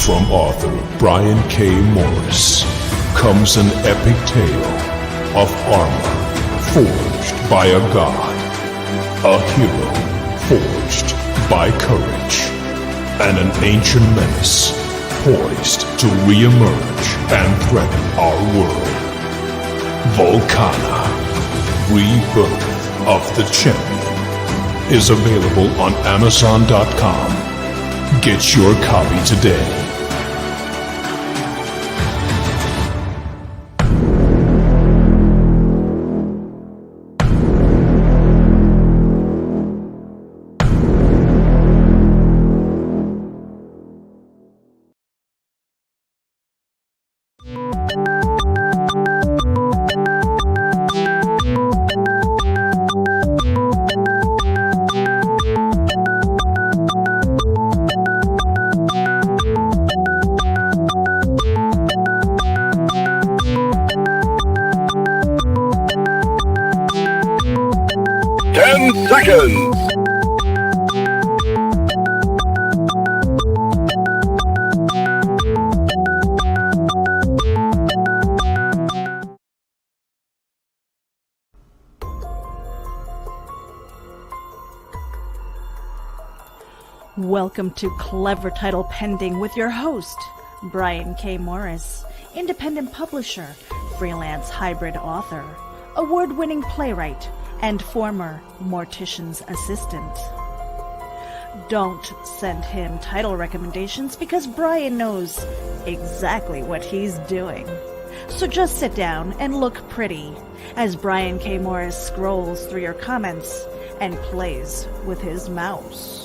From author Brian K. Morris comes an epic tale of armor forged by a god, a hero forged by courage, and an ancient menace poised to re-emerge and threaten our world. Volcana, Rebirth of the Champion, is available on Amazon.com. Get your copy today. Welcome to Clever Title Pending with your host, Brian K. Morris, independent publisher, freelance hybrid author, award-winning playwright, and former mortician's assistant. Don't send him title recommendations because Brian knows exactly what he's doing. So just sit down and look pretty as Brian K. Morris scrolls through your comments and plays with his mouse.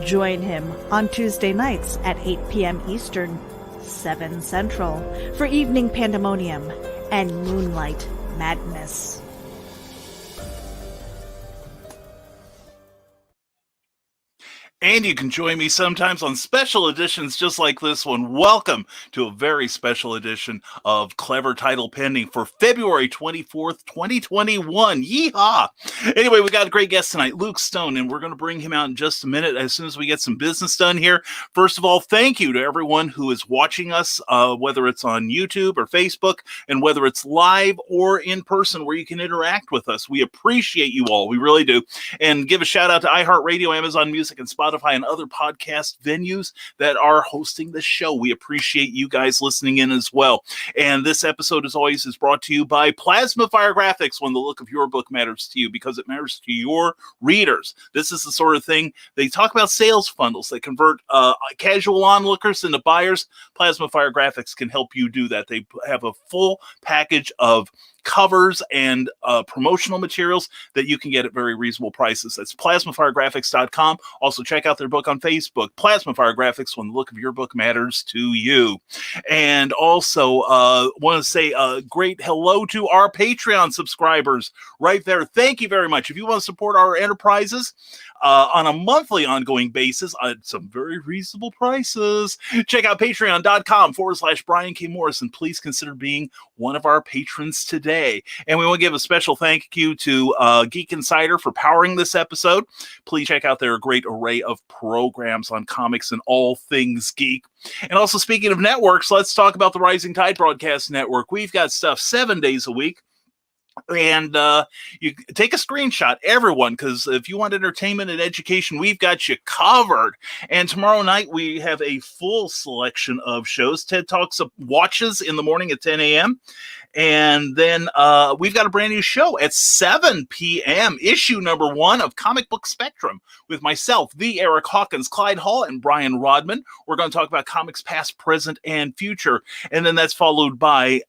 Join him on Tuesday nights at 8 p.m. Eastern, 7 Central, for Evening Pandemonium and Moonlight Madness. And you can join me sometimes on special editions just like this one. Welcome to a very special edition of Clever Title Pending for February 24th, 2021. Yeehaw! Anyway, we got a great guest tonight, Luke Stone, and we're going to bring him out in just a minute as soon as we get some business done here. First of all, thank you to everyone who is watching us, whether it's on YouTube or Facebook, and whether it's live or in person where you can interact with us. We appreciate you all. We really do. And give a shout out to iHeartRadio, Amazon Music, and Spotify, and other podcast venues that are hosting the show. We appreciate you guys listening in as well. And this episode, as always, is brought to you by Plasma Fire Graphics, when the look of your book matters to you, because it matters to your readers. This is the sort of thing they talk about, sales funnels that convert casual onlookers into buyers. Plasma Fire Graphics can help you do that. They have a full package of covers and promotional materials that you can get at very reasonable prices. That's plasmafiregraphics.com. Also, check out their book on Facebook, Plasma Fire Graphics, when the look of your book matters to you. And also, want to say a great hello to our Patreon subscribers right there. Thank you very much. If you want to support our enterprises on a monthly ongoing basis at some very reasonable prices, check out patreon.com/Brian K. Morris, and please consider being one of our patrons today. And we want to give a special thank you to Geek Insider for powering this episode. Please check out their great array of programs on comics and all things geek. And also, speaking of networks, let's talk about the Rising Tide Broadcast Network. We've got stuff 7 days a week. And you take a screenshot, everyone, because if you want entertainment and education, we've got you covered. And tomorrow night, we have a full selection of shows. Ted Talks watches in the morning at 10 a.m. And then we've got a brand new show at 7 p.m., issue number 1 of Comic Book Spectrum, with myself, the Eric Hawkins, Clyde Hall, and Brian Rodman. We're going to talk about comics past, present, and future. And then that's followed by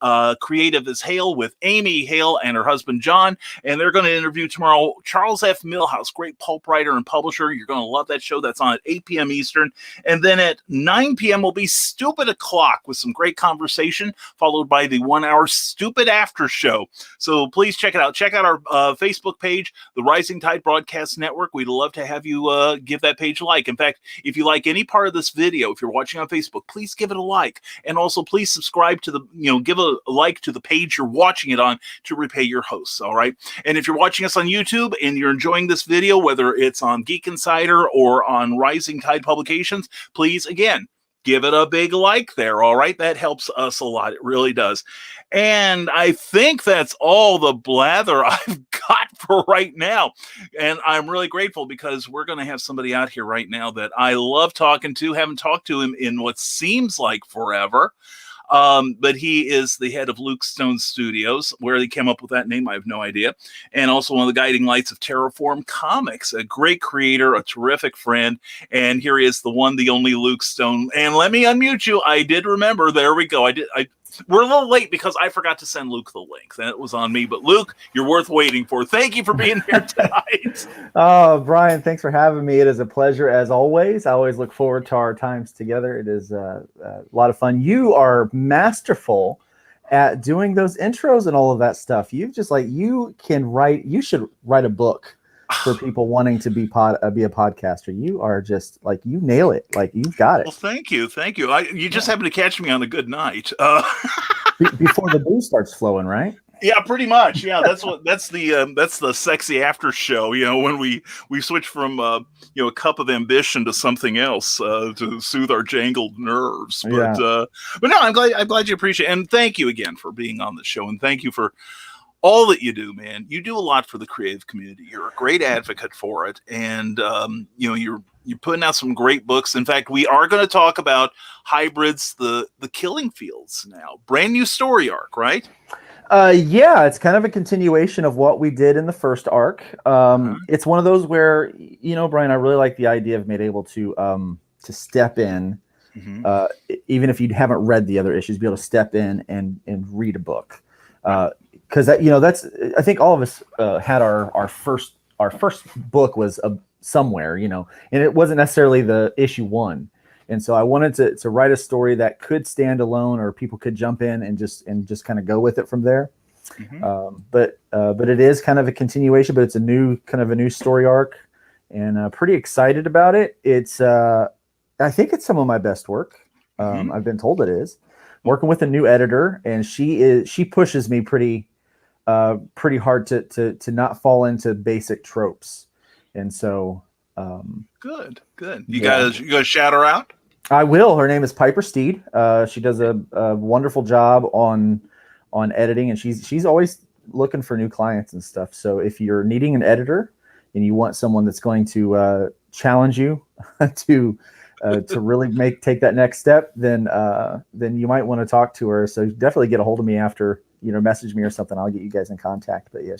Creative as Hale with Amy Hale and her husband, John. And they're going to interview tomorrow Charles F. Milhouse, great pulp writer and publisher. You're going to love that show. That's on at 8 p.m. Eastern. And then at 9 p.m. will be Stupid O'Clock with some great conversation, followed by the 1 hour stupid after show. So please check it out. Check out our Facebook page, the Rising Tide Broadcast Network. We'd love to have you give that page a like. In fact, if you like any part of this video, if you're watching on Facebook, please give it a like. And also please subscribe to the, give a like to the page you're watching it on to repay your hosts. All right. And if you're watching us on YouTube and you're enjoying this video, whether it's on Geek Insider or on Rising Tide Publications, please, again, give it a big like there, all right? That helps us a lot. It really does. And I think that's all the blather I've got for right now. And I'm really grateful because we're going to have somebody out here right now that I love talking to. Haven't talked to him in what seems like forever. But he is the head of Luke Stone Studios. Where he came up with that name, I have no idea. And also one of the guiding lights of Terraform Comics, a great creator, a terrific friend. And here he is, the one, the only Luke Stone. And let me unmute you. I did remember. There we go. We're a little late because I forgot to send Luke the link. That was on me. But Luke, you're worth waiting for. Thank you for being here tonight. Oh, Brian, thanks for having me. It is a pleasure as always. I always look forward to our times together. It is a lot of fun. You are masterful at doing those intros and all of that stuff. You can write. You should write a book for people wanting to be a podcaster. You are just you nail it. You've got it. Well, thank you. You just happen to catch me on a good night. Before the booze starts flowing, right? Yeah, pretty much. Yeah, that's the sexy after show. When we switch from a cup of ambition to something else to soothe our jangled nerves. But no, I'm glad you appreciate it. And thank you again for being on the show, and thank you for all that you do, man. You do a lot for the creative community. You're a great advocate for it. And, you're putting out some great books. In fact, we are going to talk about Hybrids, the Killing Fields now. Brand new story arc, right? Yeah, it's kind of a continuation of what we did in the first arc. It's one of those where, Brian, I really like the idea of being able to step in, even if you haven't read the other issues, be able to step in and read a book. Because that's I think all of us had our first book was somewhere, and it wasn't necessarily the issue 1, and so I wanted to write a story that could stand alone, or people could jump in and just kind of go with it from there. But it is kind of a continuation, but it's a new story arc, and pretty excited about it. It's I think it's some of my best work. I've been told it is. Working with a new editor, and she pushes me pretty hard to not fall into basic tropes, and so good. You guys shout her out? I will. Her name is Piper Steed. She does a wonderful job on editing, and she's always looking for new clients and stuff. So if you're needing an editor and you want someone that's going to challenge you to really take that next step, then you might want to talk to her. So definitely get a hold of me after, message me or something. I'll get you guys in contact. But yeah,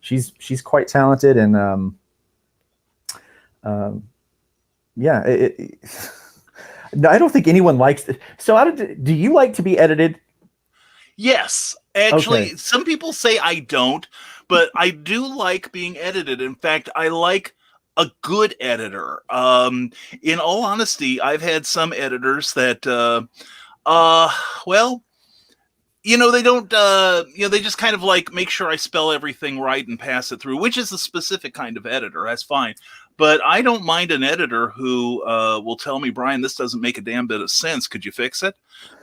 she's quite talented, and no, I don't think anyone likes it. So do you like to be edited? Yes, actually, Okay. Some people say I don't, but I do like being edited. In fact, I like a good editor. In all honesty, I've had some editors that, they don't, they just kind of make sure I spell everything right and pass it through, which is a specific kind of editor. That's fine. But I don't mind an editor who will tell me, Brian, this doesn't make a damn bit of sense. Could you fix it?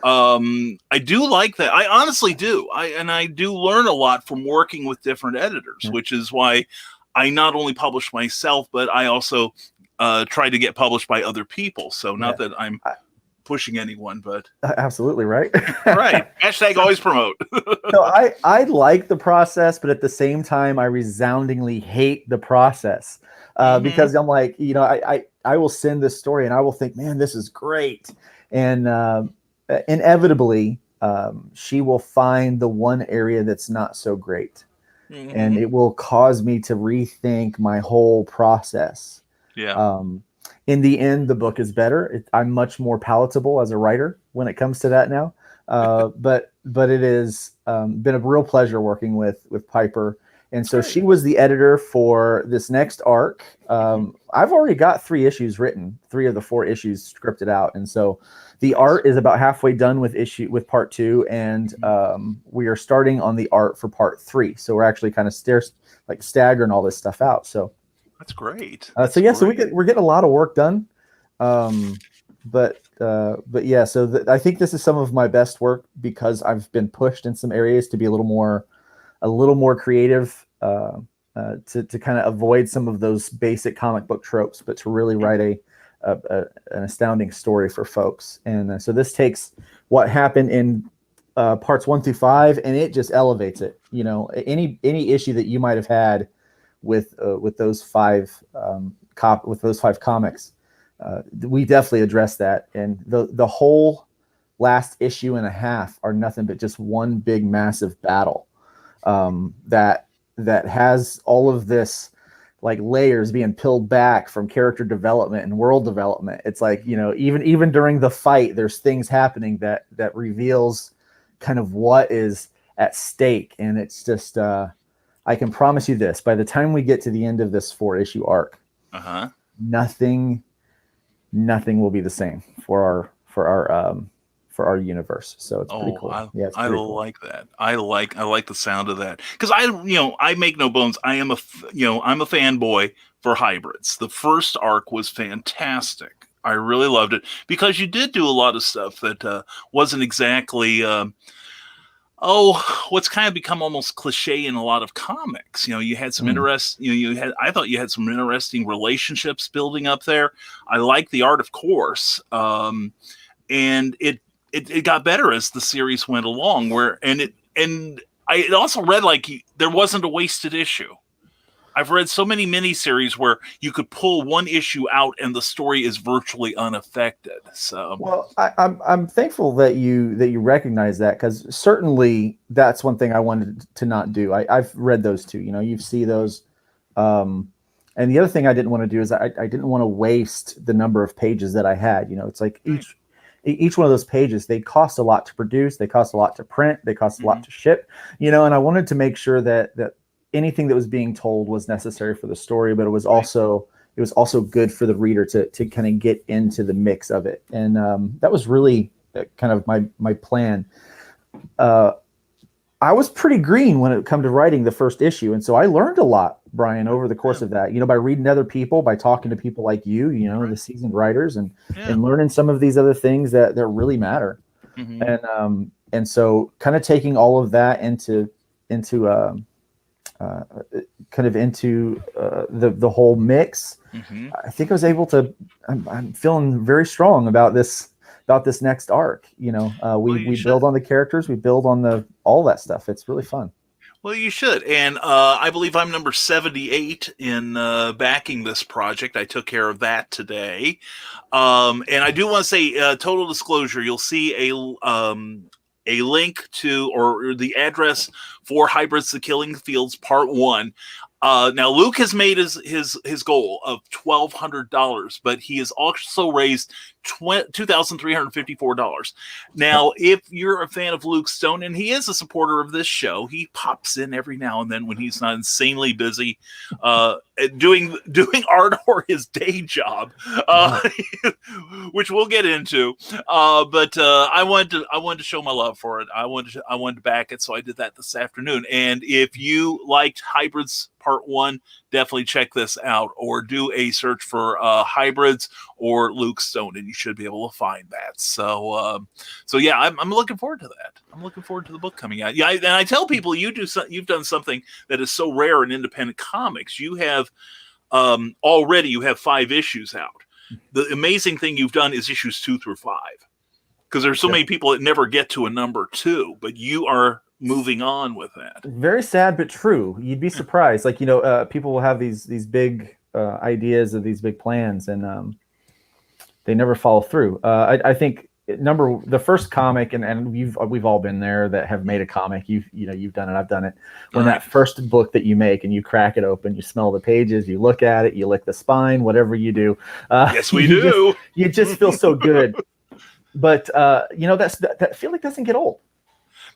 I do like that. I honestly do. I do learn a lot from working with different editors, which is why I not only publish myself, but I also try to get published by other people. So not that I'm pushing anyone, but absolutely right. Right. Hashtag always promote. So I like the process, but at the same time, I resoundingly hate the process because I'm like, I will send this story and I will think, man, this is great. And inevitably, she will find the one area that's not so great. And it will cause me to rethink my whole process. Yeah. In the end, the book is better. I'm much more palatable as a writer when it comes to that now. But it has been a real pleasure working with Piper. And so she was the editor for this next arc. I've already got 3 issues written, 3 of the 4 issues scripted out. And so the art is about halfway done with part 2. And we are starting on the art for part 3. So we're actually kind of staggering all this stuff out. So that's great. So we're getting a lot of work done. But yeah, so I think this is some of my best work because I've been pushed in some areas to be a little more creative, to kind of avoid some of those basic comic book tropes, but to really write an astounding story for folks. And so this takes what happened in parts 1 through 5, and it just elevates it. You know, any issue that you might have had with those 5 comics, we definitely address that. And the whole last issue and a half are nothing but just one big massive battle. That has all of this like layers being peeled back from character development and world development. It's like, you know, even during the fight, there's things happening that reveals kind of what is at stake. And it's just, I can promise you this, by the time we get to the end of this 4-issue arc, nothing will be the same for our universe. So it's pretty cool. I like that. I like the sound of that, because I make no bones. I'm a fanboy for hybrids. The first arc was fantastic. I really loved it because you did do a lot of stuff that wasn't exactly what's kind of become almost cliche in a lot of comics. You know, you had some I thought you had some interesting relationships building up there. I like the art, of course. And it got better as the series went along, I also read like there wasn't a wasted issue. I've read so many miniseries where you could pull one issue out and the story is virtually unaffected. So, well, I'm thankful that you recognize that, because certainly that's one thing I wanted to not do. I've read those too. You know, you see those. And the other thing I didn't want to do is I didn't want to waste the number of pages that I had. You know, it's like each one of those pages, they cost a lot to produce, they cost a lot to print, they cost a lot to ship. You know, and I wanted to make sure that anything that was being told was necessary for the story, but it was also good for the reader to kind of get into the mix of it. And that was really kind of my plan. I was pretty green when it come to writing the first issue. And so I learned a lot, Brian, over the course of that, you know, by reading other people, by talking to people like you know, the seasoned writers, and learning some of these other things that really matter. And so kind of taking all of that into the whole mix. I think I was able to. I'm feeling very strong about this next arc. You know, we build on the characters, we build on all that stuff. It's really fun. Well, you should. And I believe I'm number 78 in backing this project. I took care of that today. And I do want to say, total disclosure, you'll see a link to, or the address for Hybrids: The Killing Fields Part 1. Now, Luke has made his goal of $1,200, but he has also raised $2,354. Now, if you're a fan of Luke Stone, and he is a supporter of this show, he pops in every now and then when he's not insanely busy doing art or his day job, which we'll get into. But I wanted to show my love for it. I wanted to back it, so I did that this afternoon. And if you liked Hybrids Part 1, definitely check this out, or do a search for Hybrids or Luke Stone, and you should be able to find that. So yeah, I'm looking forward to that. I'm looking forward to the book coming out. Yeah, and I tell people you've done something that is so rare in independent comics. You have already you have 5 issues out. The amazing thing you've done is issues 2 through 5, because there's so many people that never get to a number 2, but you are moving on with that. Very sad, but true. You'd be surprised. Like, you know, people will have these big ideas of these big plans, and they never follow through. I think the first comic, and we've all been there that have made a comic. You've done it. I've done it. When that first book that you make and you crack it open, you smell the pages, you look at it, you lick the spine, whatever you do. Yes, we do. You just feel so good. But you know, that feeling doesn't get old.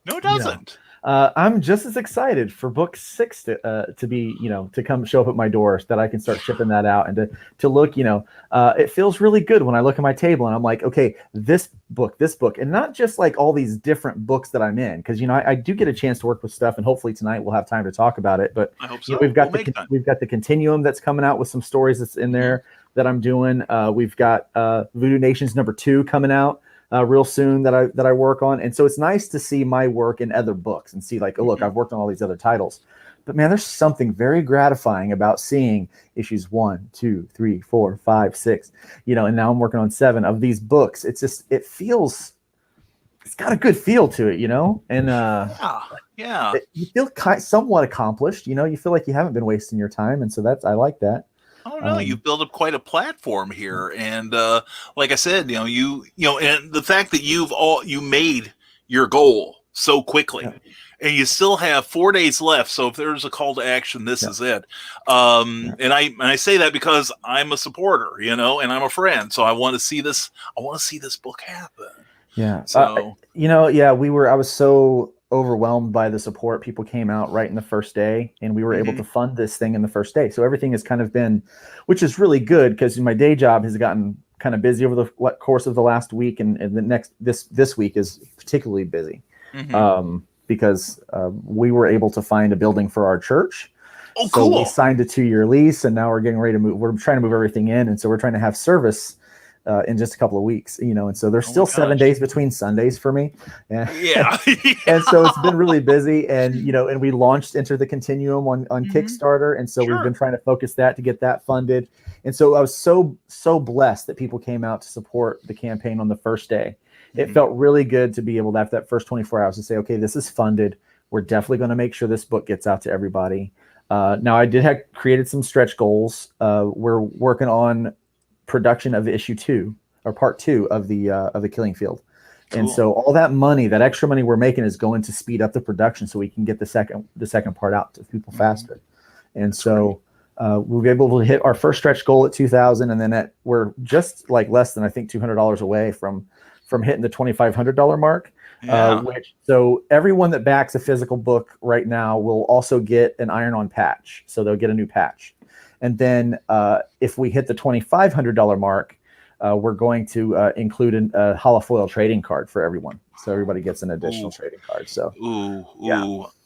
No, it doesn't. I'm just as excited for book 6 to be, to come show up at my door so that I can start shipping that out, and to look, it feels really good when I look at my table and I'm like, okay, this book, and not just like all these different books that I'm in, because I do get a chance to work with stuff, and hopefully tonight we'll have time to talk about it. But I hope so. we've got the Continuum that's coming out with some stories that's in there that I'm doing. We've got Voodoo Nations #2 coming out real soon that I work on. And so it's nice to see my work in other books and see like, oh, look, I've worked on all these other titles. But man, there's something very gratifying about seeing issues 1, 2, 3, 4, 5, 6, and now I'm working on 7 of these books. It's just, it's got a good feel to it, and you feel somewhat accomplished, you feel like you haven't been wasting your time. And so I like that. Oh no, you've built up quite a platform here, and like I said, and the fact that you made your goal so quickly, and you still have 4 days left. So if there's a call to action, this is it. And I say that because I'm a supporter, and I'm a friend, so I want to see this. I want to see this book happen. Yeah. So I was so overwhelmed by the support. People came out right in the first day, and we were able to fund this thing in the first day. So everything has kind of been, which is really good, because my day job has gotten kind of busy over the course of the last week, and this week is particularly busy because we were able to find a building for our church. Oh, so cool. We signed a 2-year lease, and now we're getting ready to move. We're trying to move everything in, and so we're trying to have service in just a couple of weeks, and so there's still 7 days between Sundays for me. And so it's been really busy, and and we launched Enter the Continuum on Kickstarter. And so we've been trying to focus that to get that funded. And so I was so blessed that people came out to support the campaign on the first day. It felt really good to be able to have that first 24 hours to say, okay, this is funded. We're definitely going to make sure this book gets out to everybody. Now I did have created some stretch goals. We're working on production of issue 2 or part 2 of the Killing Field. Cool. And so all that money, that extra money we're making, is going to speed up the production so we can get the second part out to people faster. And so we'll be able to hit our first stretch goal at 2,000, and then we're just like less than, I think, $200 away from hitting the $2,500 mark. So everyone that backs a physical book right now will also get an iron-on patch. So they'll get a new patch. And then if we hit the $2,500 mark, we're going to include a holofoil trading card for everyone. So everybody gets an additional trading card. So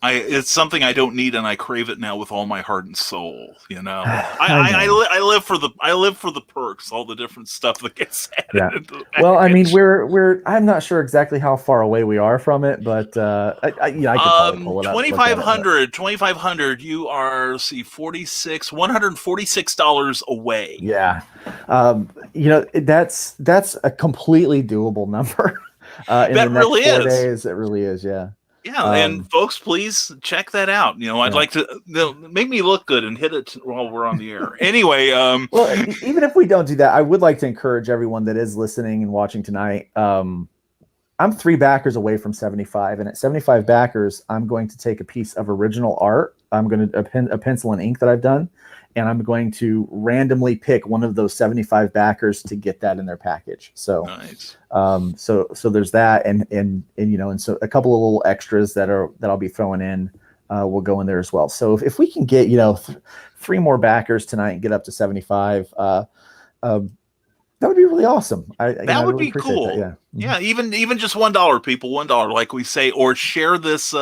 it's something I don't need, and I crave it now with all my heart and soul. I live for the perks, all the different stuff that gets added into the package. Well, I mean, I'm not sure exactly how far away we are from it, but I could probably pull it up. 2,500. You are $146 away. Yeah, that's a completely doable number. In that the next really 4 is. Days, it really is. Yeah. Yeah, and folks, please check that out. I'd like to make me look good and hit it while we're on the air. Anyway, well, even if we don't do that, I would like to encourage everyone that is listening and watching tonight. I'm 3 backers away from 75, and at 75 backers, I'm going to take a piece of original art. I'm going to a pencil and ink that I've done, and I'm going to randomly pick one of those 75 backers to get that in their package. So nice. So there's that, and so a couple of little extras that I'll be throwing in will go in there as well. So if we can get 3 more backers tonight and get up to 75, that would be really awesome. That would be cool. That, yeah. Even just $1, people, $1, like we say, or share this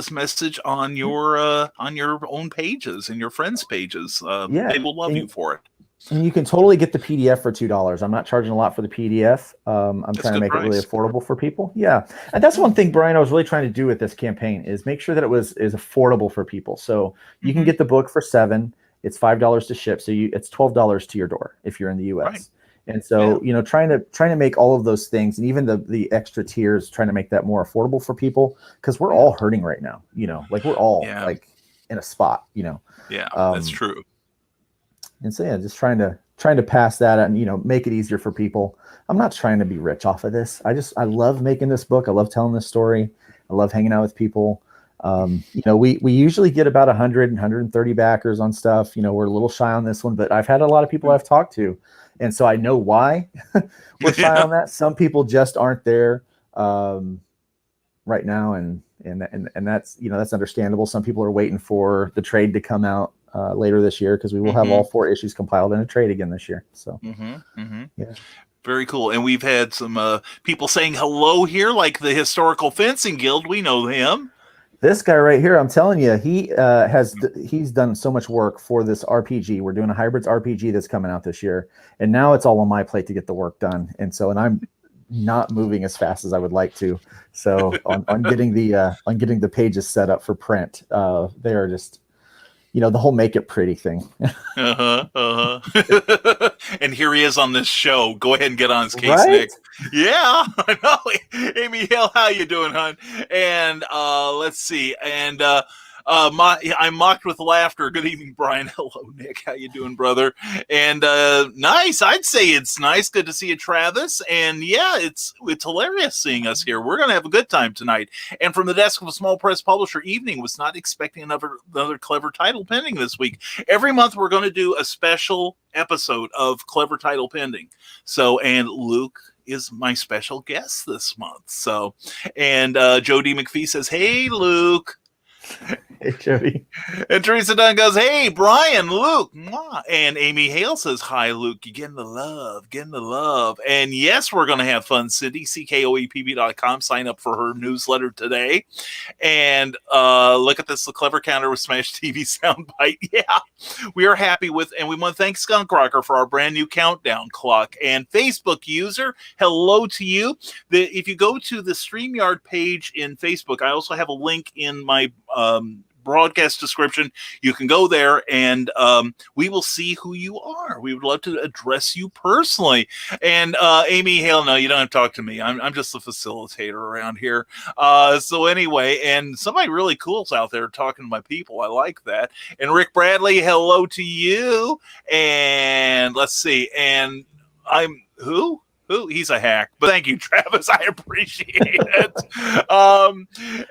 message on your own pages and your friends' pages. They will love you for it. And you can totally get the PDF for $2. I'm not charging a lot for the PDF. I'm trying to make it really affordable for people. Yeah, and that's one thing, Brian, I was really trying to do with this campaign is make sure that it is affordable for people. So you can get the book for $7. It's $5 to ship, so it's $12 to your door if you're in the U.S. Right. And so, trying to make all of those things, and even the extra tiers, trying to make that more affordable for people, because we're all hurting right now. Like we're all like in a spot. Yeah, that's true. And so just trying to pass that and make it easier for people. I'm not trying to be rich off of this. I love making this book. I love telling this story. I love hanging out with people. We usually get about 100 and 130 backers on stuff. We're a little shy on this one, but I've had a lot of people I've talked to. And so I know why we're shy on that. Some people just aren't there right now. And and that's that's understandable. Some people are waiting for the trade to come out later this year, because we will have all 4 issues compiled in a trade again this year. So yeah. Very cool. And we've had some people saying hello here, like the Historical Fencing Guild. We know him. This guy right here, I'm telling you, he's done so much work for this RPG. We're doing a hybrids RPG that's coming out this year, and now it's all on my plate to get the work done. And I'm not moving as fast as I would like to. So on getting the pages set up for print, they are just, the whole make it pretty thing. And here he is on this show. Go ahead and get on his case, right? Nick. Yeah, I know. Amy Hale, how you doing, hon? And let's see. And I'm mocked with laughter. Good evening, Brian. Hello, Nick. How you doing, brother? And nice. I'd say it's nice. Good to see you, Travis. And yeah, it's hilarious seeing us here. We're gonna have a good time tonight. And from the desk of a small press publisher, Evening was not expecting another clever title pending this week. Every month we're going to do a special episode of Clever Title Pending. So, and Luke is my special guest this month. So, and Joe D. McPhee says, "Hey, Luke." Hey, Jody. And Teresa Dunn goes, "Hey, Brian, Luke." Mwah. And Amy Hale says, "Hi, Luke. You getting the love. And yes, we're going to have fun, Cindy. CKOEPB.com. Sign up for her newsletter today. And look at this, the Clever Counter with Smash TV soundbite. Yeah, we are happy with, and we want to thank Skunk Rocker for our brand new countdown clock. And Facebook user, hello to you. If you go to the StreamYard page in Facebook, I also have a link in my broadcast description. You can go there and we will see who you are. We would love to address you personally. And Amy Hale, no, you don't have to talk to me. I'm just a facilitator around here. So anyway, and somebody really cool's out there talking to my people. I like that. And Rick Bradley, hello to you. And let's see. And I'm who? He's a hack, but thank you, Travis. I appreciate it.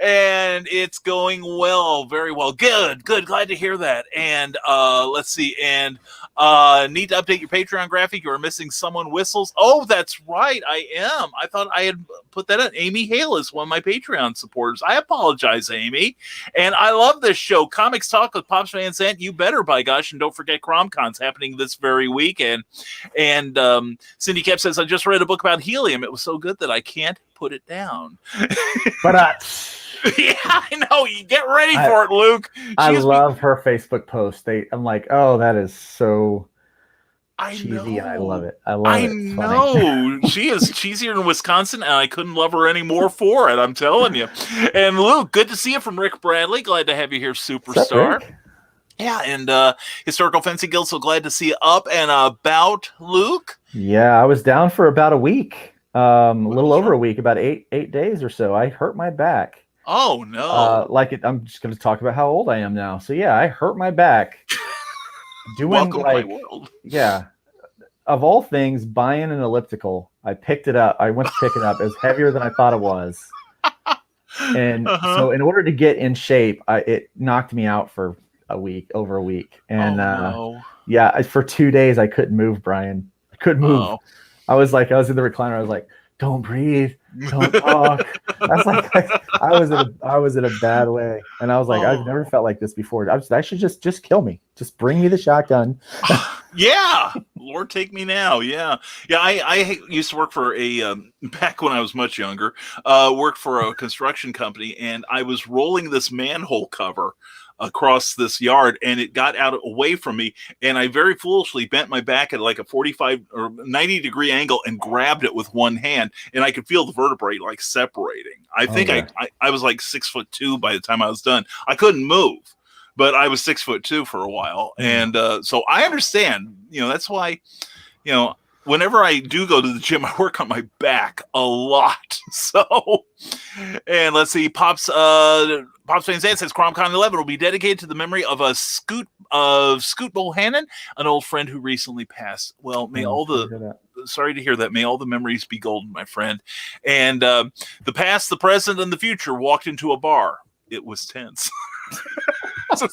And it's going well, very well. Good. Glad to hear that. And let's see. And need to update your Patreon graphic. You are missing Someone Whistles. Oh, that's right. I am. I thought I had put that in. Amy Hale is one of my Patreon supporters. I apologize, Amy. And I love this show, Comics Talk with Pops Van Sant. You better, by gosh. And don't forget CromCon's happening this very weekend. And Cindy Kep says, I just read a book about helium. It was so good that I can't put it down. But yeah, I know. You get ready for it, Luke. I love her Facebook post. I'm like, oh, that is so cheesy, and I love it. I know. She is cheesier than Wisconsin, and I couldn't love her any more for it. I'm telling you. And Luke, good to see you from Rick Bradley. Glad to have you here, superstar. What's up, Rick? Yeah, and Historical Fencing Guild, so glad to see you up and about, Luke. Yeah, I was down for about a week, a little over a week, about eight days or so. I hurt my back. Oh, no. I'm just going to talk about how old I am now. So, yeah, I hurt my back. Welcome to my world. Yeah. Of all things, buying an elliptical, I picked it up. I went to pick it up. It was heavier than I thought it was. And so in order to get in shape, it knocked me out for over a week. And yeah, for 2 days, I couldn't move, Brian. I couldn't move. Oh. I was in the recliner. I was like, don't breathe. Don't talk. I was in a bad way. And I was like, I've never felt like this before. I should just kill me. Just bring me the shotgun. Yeah. Lord, take me now. Yeah. Yeah. I used to work for back when I was much younger, worked for a construction company, and I was rolling this manhole cover across this yard, and it got away from me, and I very foolishly bent my back at like a 45 or 90 degree angle and grabbed it with one hand, and I could feel the vertebrae like separating. I think I was like 6'2" by the time I was done. I couldn't move, but I was 6'2" for a while. And so I understand, that's why, whenever I do go to the gym, I work on my back a lot. So, and let's see, Pops Van Zandt says CromCon 11 will be dedicated to the memory of Scoot Bohannon, an old friend who recently passed. Well, sorry to hear that. May all the memories be golden, my friend. And the past, the present, and the future walked into a bar. It was tense. So,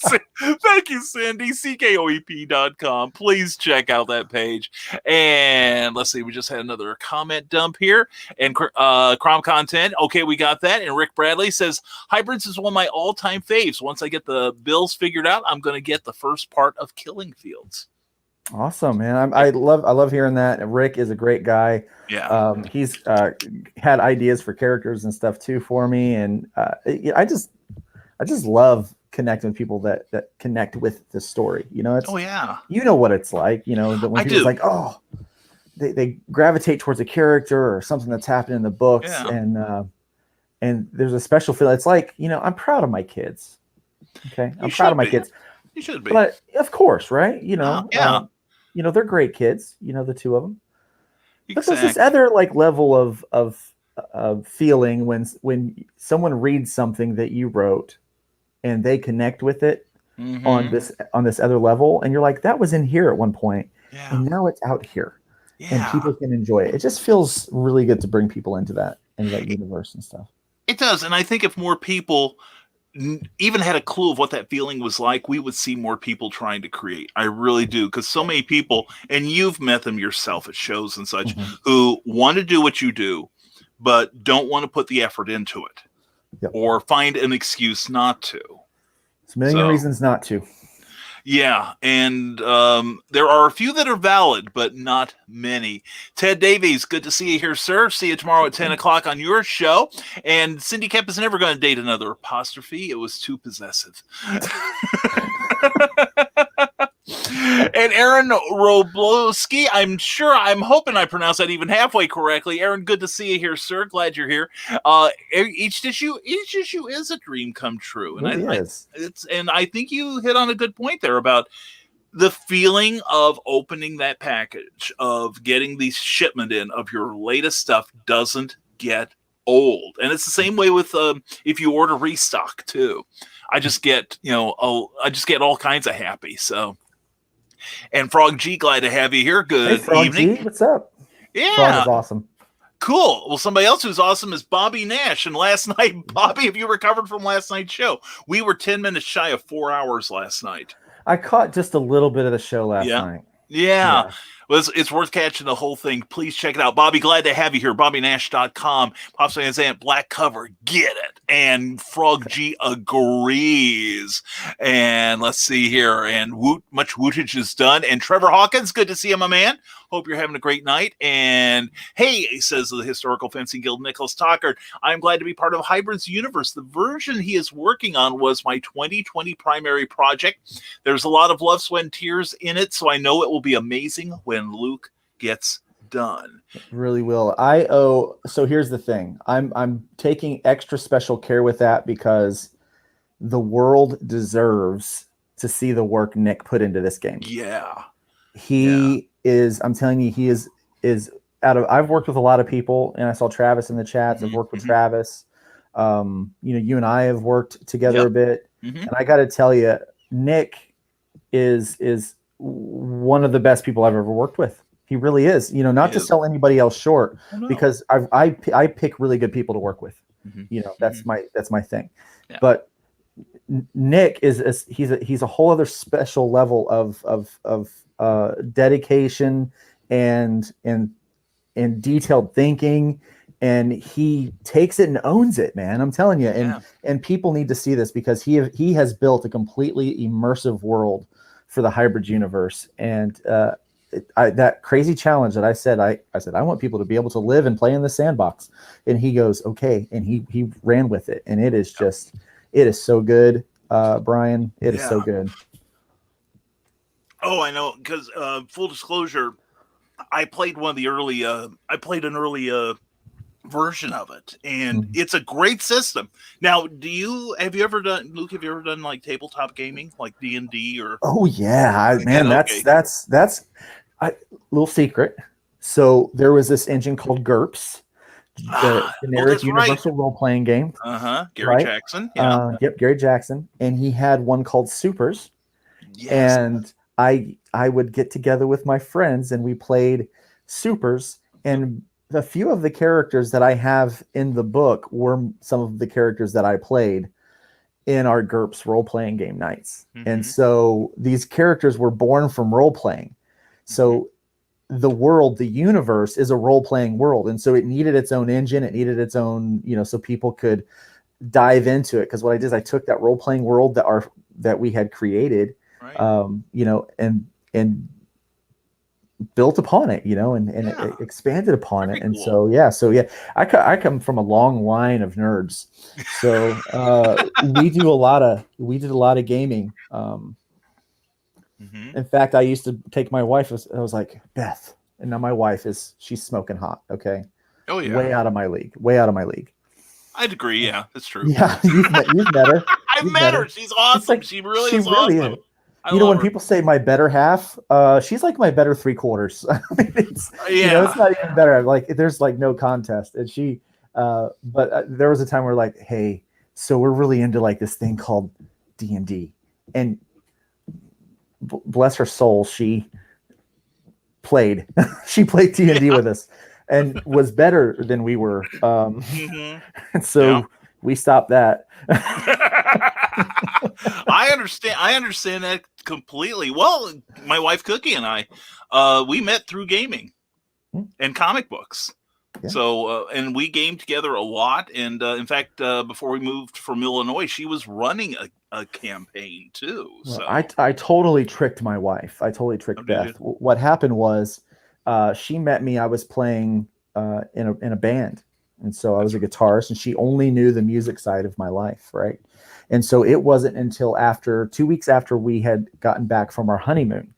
thank you, Cindy. CKOEP.com. Please check out that page. And let's see, we just had another comment dump here. And Crom Content. Okay, we got that. And Rick Bradley says, Hybrids is one of my all-time faves. Once I get the bills figured out, I'm going to get the first part of Killing Fields. Awesome, man. I love hearing that. And Rick is a great guy. Yeah. He's had ideas for characters and stuff too for me. And I just love connecting with people that connect with the story. You know, it's, you know what it's like, you know, when people's like, oh, they gravitate towards a character or something that's happened in the books. Yeah. And there's a special feel. It's like, you know, I'm proud of my kids. Okay. I'm proud of my kids. You should be. But of course, right. You know, you know, they're great kids, you know, the two of them. Exactly. But there's this other like level of feeling when someone reads something that you wrote and they connect with it on this other level, and you're like, that was in here at one point, and now it's out here, and people can enjoy it. It just feels really good to bring people into that universe and stuff. It does, and I think if more people even had a clue of what that feeling was like, we would see more people trying to create. I really do, because so many people, and you've met them yourself at shows and such, who want to do what you do, but don't want to put the effort into it, or find an excuse not to. There's a million reasons not to. Yeah, and there are a few that are valid, but not many. Ted Davies, good to see you here, sir. See you tomorrow at 10 o'clock on your show. And Cindy Kemp is never going to date another apostrophe. It was too possessive. And Aaron Roblowski, I'm hoping I pronounced that even halfway correctly. Aaron, good to see you here, sir. Glad you're here. Each issue is a dream come true. And I think you hit on a good point there about the feeling of opening that package, of getting the shipment in of your latest stuff doesn't get old. And it's the same way with if you order restock too. I just get all kinds of happy. So. And Frog G, glad to have you here. Good evening. G, what's up? Yeah. Frog is awesome. Cool. Well, somebody else who's awesome is Bobby Nash. And last night, Bobby, have you recovered from last night's show? We were 10 minutes shy of 4 hours last night. I caught just a little bit of the show last night. Yeah. Well, it's worth catching the whole thing. Please check it out. Bobby, glad to have you here. BobbyNash.com. Pops Van Zandt, black cover. Get it. And Frog G agrees. And let's see here. And much wootage is done. And Trevor Hawkins, good to see you, my man. Hope you're having a great night. And hey, says the Historical Fencing Guild, Nicholas Tockard, I'm glad to be part of Hybrid's universe. The version he is working on was my 2020 primary project. There's a lot of love, sweat, and tears in it, so I know it will be amazing when Luke gets done. It really will. So here's the thing. I'm taking extra special care with that because the world deserves to see the work Nick put into this game. Yeah. I'm telling you, he is I've worked with a lot of people, and I saw Travis in the chats. I've worked with Travis. You and I have worked together a bit. And I got to tell you, Nick is one of the best people I've ever worked with. He really is, not to sell anybody else short, because I pick really good people to work with. That's my thing. Yeah. But Nick he's a whole other special level of dedication and detailed thinking, and he takes it and owns it, man. I'm telling you, and people need to see this, because he has built a completely immersive world for the Hybrid universe. And that crazy challenge that I said I want people to be able to live and play in the sandbox, and he goes, okay, and he ran with it, and it is so good, Brian. It is so good. Oh, I know, because full disclosure, I played an early version of it, and it's a great system. Now, Luke, have you ever done like tabletop gaming, like D&D or? Oh yeah, that's a little secret. So there was this engine called GURPS, the generic universal role-playing game. Gary Jackson. Yeah. Gary Jackson, and he had one called Supers. Yes. And I would get together with my friends, and we played Supers, and a few of the characters that I have in the book were some of the characters that I played. in our GURPS role-playing game nights. And so these characters were born from role-playing. So the world, the universe is a role-playing world. And so it needed its own engine. It needed its own, so people could dive into it. Because what I did is I took that role-playing world that we had created, and built upon it, and expanded upon it. And cool. So I come from a long line of nerds. So we did a lot of gaming. In fact, I used to take my wife. I was like, Beth, and now my wife she's smoking hot. Okay. Oh yeah. Way out of my league. I'd agree. Yeah, that's true. Yeah, you've met her. I've met her. She's awesome. Like, she really is awesome. When her. People say my better half, she's like my better 3/4. I mean, it's not even better. Like there's like no contest. And she, but there was a time where like, hey, so we're really into like this thing called D&D, and bless her soul, she played D&D with us and was better than we were. And so we stopped that. I understand that completely. Well, my wife Cookie and I, we met through gaming and comic books. Yeah. So, and we gamed together a lot. And in fact, before we moved from Illinois, she was running a campaign too. So I totally tricked my wife. I totally tricked Beth. What happened was she met me. I was playing in a band. And so I was a guitarist, and she only knew the music side of my life, right? And so it wasn't until 2 weeks after we had gotten back from our honeymoon,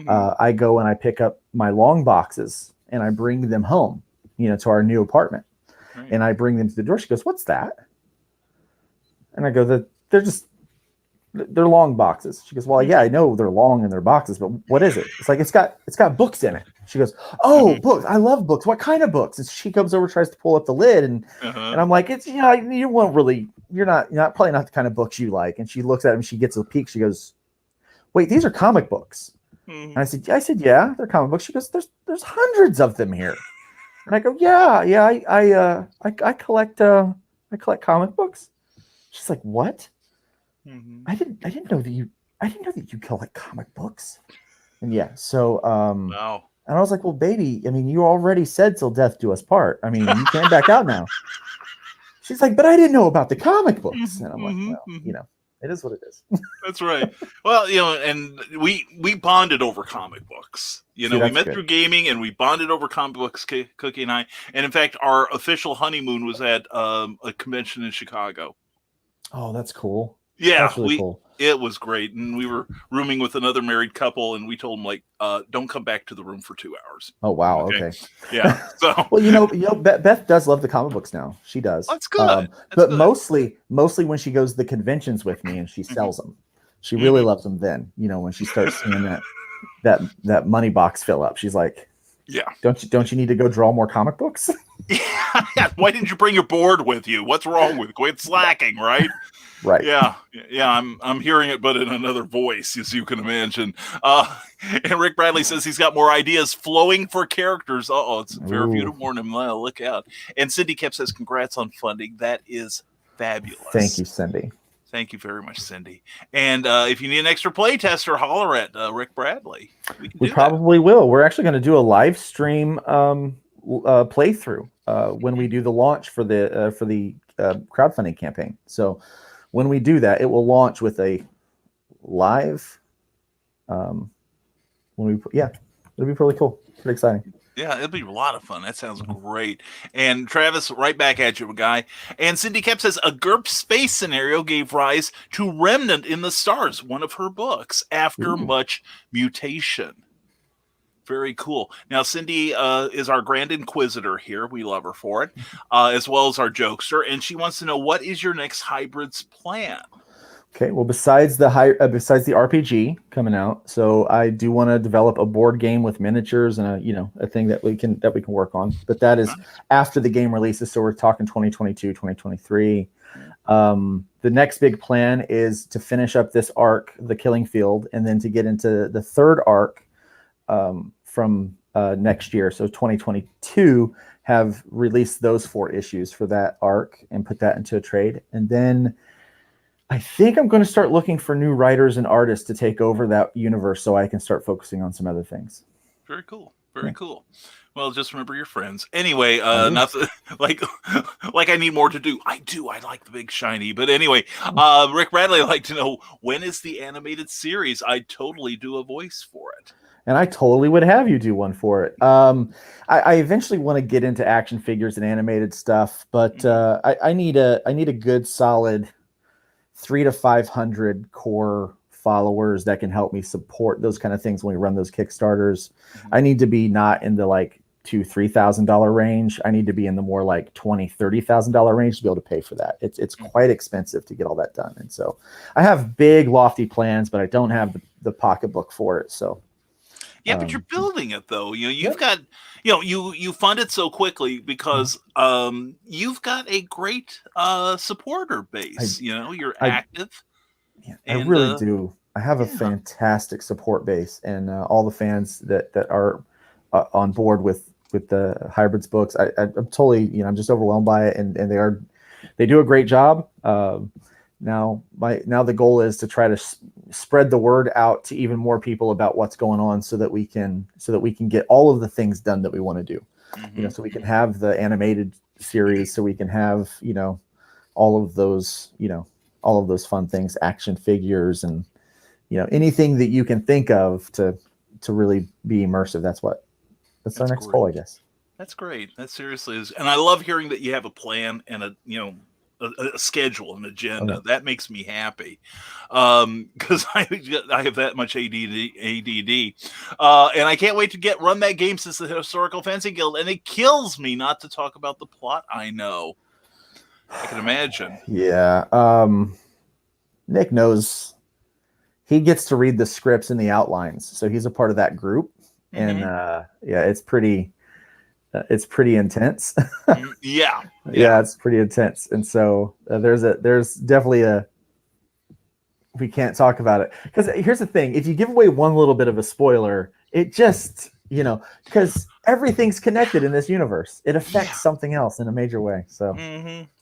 I go and I pick up my long boxes and I bring them home, to our new apartment. Right. And I bring them to the door. She goes, "What's that?" And I go, they're long boxes. She goes, "Well, yeah, I know they're long in their boxes, but what is it?" It's like, it's got books in it. She goes, "Oh, books. I love books. What kind of books?" And she comes over, tries to pull up the lid, and I'm like, "It's, you won't really, you're not probably not the kind of books you like." And she looks at them, she gets a peek. She goes, "Wait, these are comic books." And I said, "Yeah, they're comic books." She goes, "There's hundreds of them here." And I go, "Yeah, I collect comic books." She's like, "What?" I didn't know that you collect comic books. And so wow. And I was like, "Well, baby, I mean, you already said till death do us part. I mean, you can't back out now." She's like, "But I didn't know about the comic books." And I'm like, "Well, it is what it is." That's right. Well, and we bonded over comic books. We met through gaming, and we bonded over comic books, Cookie and I. And in fact, our official honeymoon was at a convention in Chicago. Oh, that's cool. Yeah, that's really cool. It was great, and we were rooming with another married couple, and we told them don't come back to the room for 2 hours. Oh wow, okay. Yeah. So well, Beth does love the comic books now. She does. That's good. But good. Mostly when she goes to the conventions with me and she sells them, she really loves them. Then when she starts seeing that money box fill up, she's like, "Yeah, don't you need to go draw more comic books?" Yeah. Why didn't you bring your board with you? What's wrong with you? Quit slacking, right? Right. Yeah. I'm hearing it, but in another voice, as you can imagine. And Rick Bradley says he's got more ideas flowing for characters. It's fair of you to warn him. Look out. And Cindy Kemp says, "Congrats on funding. That is fabulous." Thank you, Cindy. Thank you very much, Cindy. And if you need an extra play tester, holler at Rick Bradley. We probably will. We're actually going to do a live stream playthrough when we do the launch for the crowdfunding campaign. So when we do that, it will launch with a live. It'll be pretty cool. Pretty exciting. Yeah, it'll be a lot of fun. That sounds great. And Travis, right back at you, guy. And Cindy Kemp says a GURP space scenario gave rise to Remnant in the Stars, one of her books, after much mutation. Very cool. Now, Cindy is our Grand Inquisitor here. We love her for it, as well as our jokester. And she wants to know, what is your next hybrids plan? Okay, well, besides the RPG coming out, so I do want to develop a board game with miniatures and a thing that we can work on. But that is after the game releases, so we're talking 2022, 2023. The next big plan is to finish up this arc, The Killing Field, and then to get into the third arc from next year, so 2022, have released those 4 issues for that arc and put that into a trade. And then I think I'm going to start looking for new writers and artists to take over that universe so I can start focusing on some other things. Very cool. Very cool. Well, just remember your friends. Anyway, not like like I need more to do. I do. I like the big shiny. But anyway, Rick Bradley, I'd like to know, when is the animated series? I'd totally do a voice for it. And I totally would have you do one for it. I eventually want to get into action figures and animated stuff, but I need a good solid 300 to 500 core followers that can help me support those kind of things when we run those Kickstarters. I need to be not in the like $2,000-$3,000 range. I need to be in the more like $20,000-$30,000 range to be able to pay for that. It's quite expensive to get all that done, and so I have big lofty plans, but I don't have the pocketbook for it. So. Yeah, but you're building it though. You've got, you fund it so quickly because you've got a great supporter base. You're active. I really do. I have a fantastic support base, and all the fans that are on board with the hybrids books. I'm totally, I'm just overwhelmed by it, and they do a great job. Now the goal is to try to spread the word out to even more people about what's going on, so that we can get all of the things done that we want to do. So we can have the animated series, so we can have all of those fun things, action figures, and anything that you can think of to really be immersive. That's our next goal, I guess. That's great. That seriously is, and I love hearing that you have a plan and a schedule, an agenda. Okay. That makes me happy, because I have that much ADD, and I can't wait to run that game since the Historical Fencing Guild, and it kills me not to talk about the plot. I know, I can imagine. Yeah, Nick knows. He gets to read the scripts and the outlines, so he's a part of that group, and it's pretty intense. Yeah, it's pretty intense, and so there's definitely we can't talk about it, because here's the thing: if you give away one little bit of a spoiler, it just because everything's connected in this universe, it affects something else in a major way. So,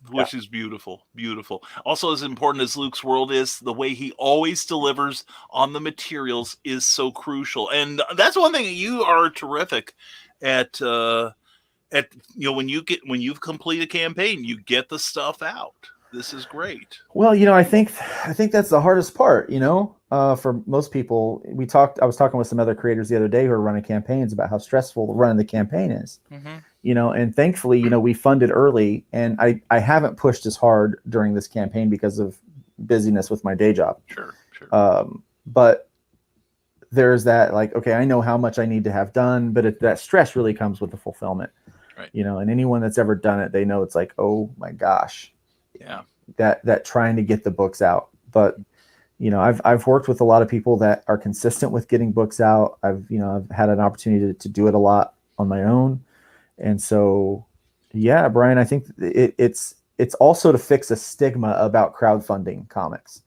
which is beautiful. Also, as important as Luke's world is, the way he always delivers on the materials is so crucial, and that's one thing you are terrific at. When you've completed a campaign, you get the stuff out. This is great. Well, I think that's the hardest part, for most people. I was talking with some other creators the other day who are running campaigns about how stressful running the campaign is. And thankfully, we funded early, and I haven't pushed as hard during this campaign because of busyness with my day job. Sure. But there's that, like, okay, I know how much I need to have done, but that stress really comes with the fulfillment. Right. And anyone that's ever done it, they know it's like, oh my gosh, that trying to get the books out. But I've worked with a lot of people that are consistent with getting books out. I've had an opportunity to do it a lot on my own, and so Brian, I think it's also to fix a stigma about crowdfunding comics.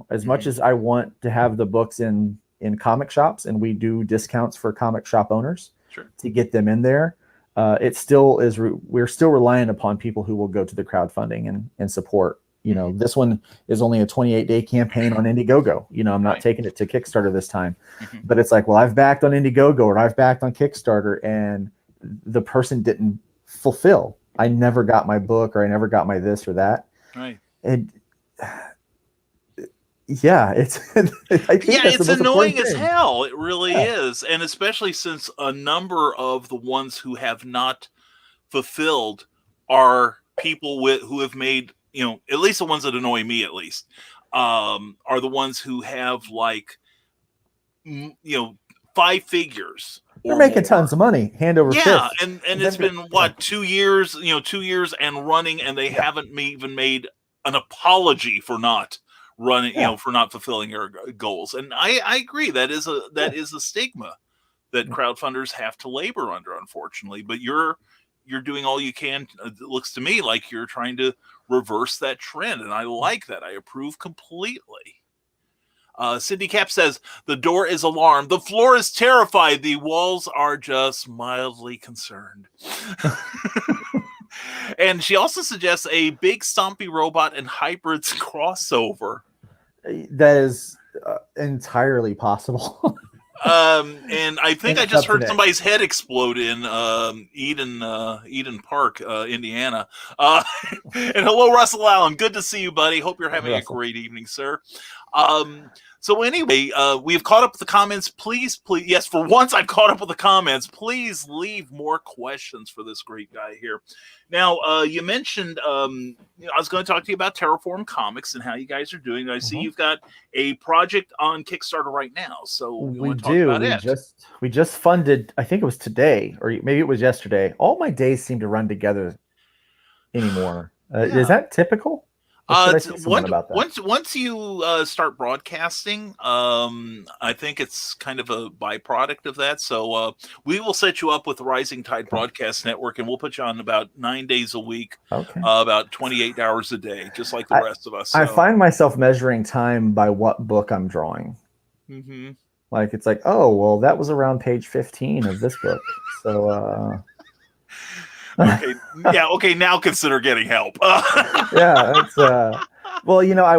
As much as I want to have the books in comic shops, and we do discounts for comic shop owners to get them in there. It still is. We're still reliant upon people who will go to the crowdfunding and support. This one is only a 28-day campaign on Indiegogo. I'm not taking it to Kickstarter this time, but it's like, well, I've backed on Indiegogo or I've backed on Kickstarter, and the person didn't fulfill. I never got my book, or I never got my this or that. Right. And it's it's annoying as hell. It really is, and especially since a number of the ones who have not fulfilled are people who have made, at least the ones that annoy me, at least, are the ones who have, like, 5 figures. They're making tons of money, hand over fist. Yeah, and it's been 2 years, 2 years and running, and they haven't even made an apology for not running, for not fulfilling your goals. And I agree, that is a stigma that crowdfunders have to labor under, unfortunately. But you're doing all you can. It looks to me like you're trying to reverse that trend, and I like that. I approve completely. Cindy Cap says, the door is alarmed, the floor is terrified, the walls are just mildly concerned. And she also suggests a big stompy robot and hybrids crossover. That is entirely possible. And I think I just heard today. somebody's head explode in Eden Park, Indiana. And hello, Russell Allen. Good to see you, buddy. Hope you're having a great evening, sir. So anyway, we've caught up with the comments. Please, yes, for once I've caught up with the comments. Please leave more questions for this great guy here. Now, you mentioned, I was going to talk to you about Terraform Comics and how you guys are doing. I see you've got a project on Kickstarter right now. So we do. We just funded, I think it was today, or maybe it was yesterday. All my days seem to run together anymore. Is that typical? Once you start broadcasting, I think it's kind of a byproduct of that. So we will set you up with the Rising Tide Broadcast Network, and we'll put you on about 9 days a week, about 28 hours a day, just like the rest of us. So. I find myself measuring time by what book I'm drawing. Like it's like, oh, well, that was around page 15 of this book. So okay, now consider getting help. Yeah, it's well, I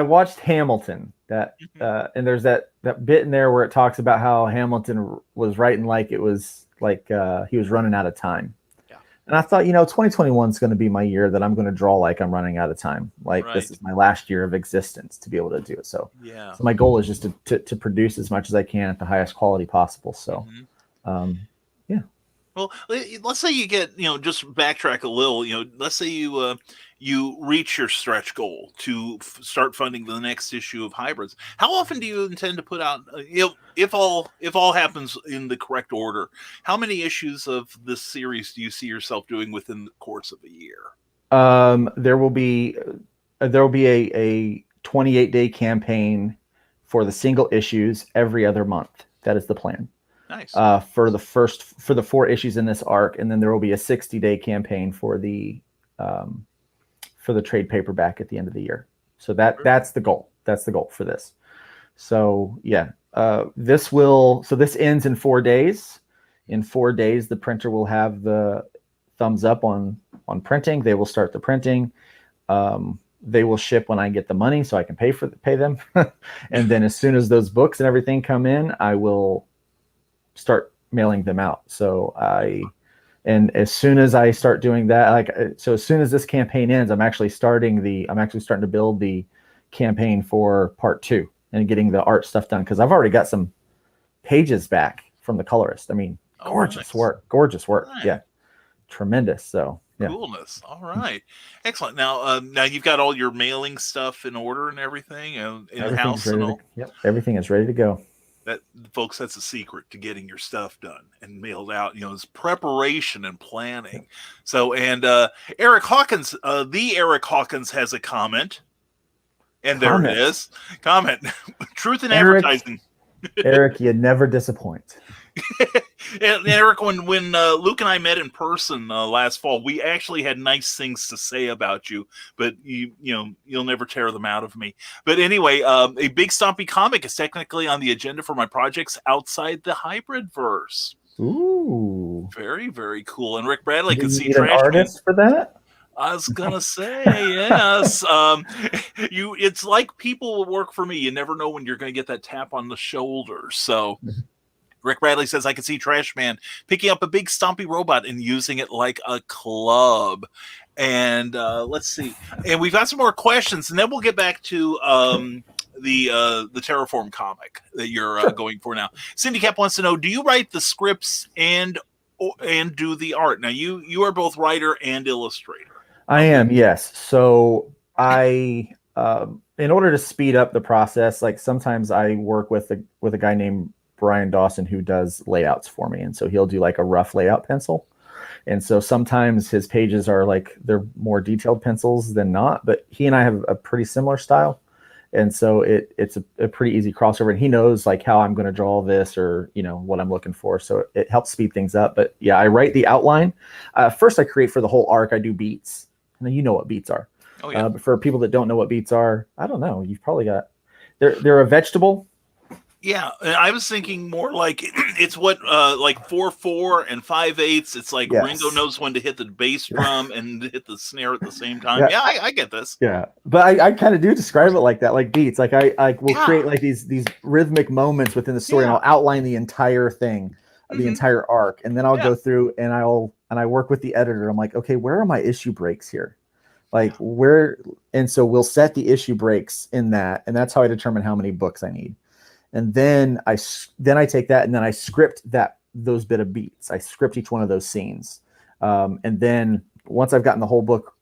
watched Hamilton, that and there's that bit in there where it talks about how Hamilton was writing like it was like he was running out of time. And I thought, 2021 is going to be my year that I'm going to draw like I'm running out of time. Like this is my last year of existence to be able to do it. So my goal is just to produce as much as I can at the highest quality possible. So well, let's say you get, just backtrack a little, let's say you reach your stretch goal to start funding the next issue of Hybrids. How often do you intend to put out, if all happens in the correct order, how many issues of this series do you see yourself doing within the course of a year? There will be a 28-day campaign for the single issues every other month. That is the plan. Nice. For the 4 issues in this arc, and then there will be a 60-day campaign for the trade paperback at the end of the year. So that's the goal. That's the goal for this. So this ends in 4 days. In 4 days, the printer will have the thumbs up on printing. They will start the printing. They will ship when I get the money, so I can pay them. And then as soon as those books and everything come in, I will start mailing them out. And as soon as I start doing that, as soon as this campaign ends, I'm actually starting to build the campaign for part 2 and getting the art stuff done, because I've already got some pages back from the colorist. I mean, gorgeous work. Right. Yeah, tremendous. So coolness. All right, excellent. Now you've got all your mailing stuff in order and everything in the house and all. Everything is ready to go. That, folks, that's a secret to getting your stuff done and mailed out. Is preparation and planning. So, and Eric Hawkins, Eric Hawkins has a comment, and there it is. Comment: truth in advertising. Eric, you never disappoint. And Eric, when Luke and I met in person last fall, we actually had nice things to say about you, but you'll never tear them out of me. But anyway, a big stompy comic is technically on the agenda for my projects outside the hybrid verse. Ooh, very, very cool. And Rick Bradley can see an artist for that. I was gonna say yes. It's like people will work for me. You never know when you're gonna get that tap on the shoulder. So. Rick Bradley says, I could see Trash Man picking up a big stompy robot and using it like a club. And let's see. And we've got some more questions, and then we'll get back to the Terraform comic that you're going for now. Cindy Cap wants to know, do you write the scripts and do the art? Now, you are both writer and illustrator. I am, yes. So I, in order to speed up the process, like sometimes I work with a guy named Brian Dawson who does layouts for me, and so he'll do like a rough layout pencil, and so sometimes his pages are like they're more detailed pencils than not, but he and I have a pretty similar style, and so it's a pretty easy crossover, and he knows like how I'm going to draw this or what I'm looking for, so it helps speed things up. But yeah, I write the outline first. I create for the whole arc. I do beats, and then what beats are. But for people that don't know what beats are, I don't know, you've probably got they're a vegetable. Yeah, and I was thinking more like it's what like 4/4 and 5/8. It's like Ringo Yes. knows when to hit the bass drum and hit the snare at the same time. Yeah. Yeah, I get this. Yeah, but I kind of do describe it like that, like beats. Like I will create like these rhythmic moments within the story, and I'll outline the entire thing, the entire arc, and then I'll go through and I work with the editor. I'm like, okay, where are my issue breaks here? Like where? And so we'll set the issue breaks in that, and that's how I determine how many books I need. And then I take that and then I script those bit of beats. I script each one of those scenes, and then once I've gotten the whole book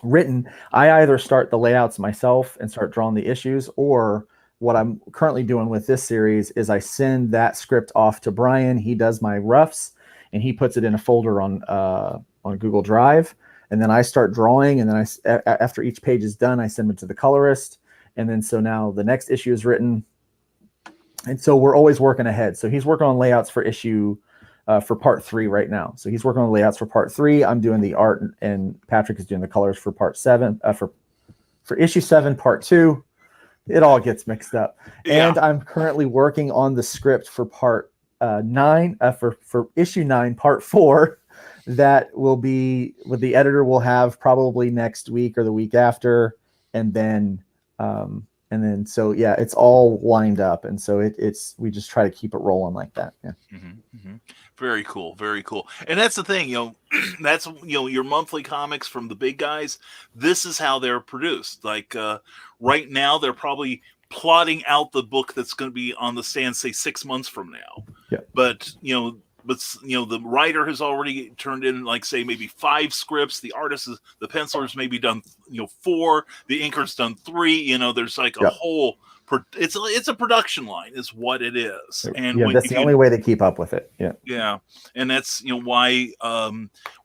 written, I either start the layouts myself and start drawing the issues, or what I'm currently doing with this series is I send that script off to Brian. He does my roughs and he puts it in a folder on Google Drive, and then I start drawing, and then after each page is done, I send it to the colorist, and then so now the next issue is written. And so we're always working ahead. So he's working on layouts for for part 3 right now. So he's working on layouts for part 3. I'm doing the art, and Patrick is doing the colors for part 7, for issue 7, part 2. It all gets mixed up. Yeah. And I'm currently working on the script for part 9, for issue 9, part 4, that will be what the editor will have probably next week or the week after. And then so yeah, it's all lined up, and so we just try to keep it rolling like that. Yeah. Very cool, very cool. And that's the thing, that's your monthly comics from the big guys. This is how they're produced. Like right now, they're probably plotting out the book that's going to be on the stand, say 6 months from now. Yeah. But the writer has already turned in, like, say, maybe 5 scripts. The the penciler's maybe done 4. The inker's done 3. There's like a whole. It's a production line, is what it is. And that's the only way to keep up with it. Yeah. Yeah, and that's why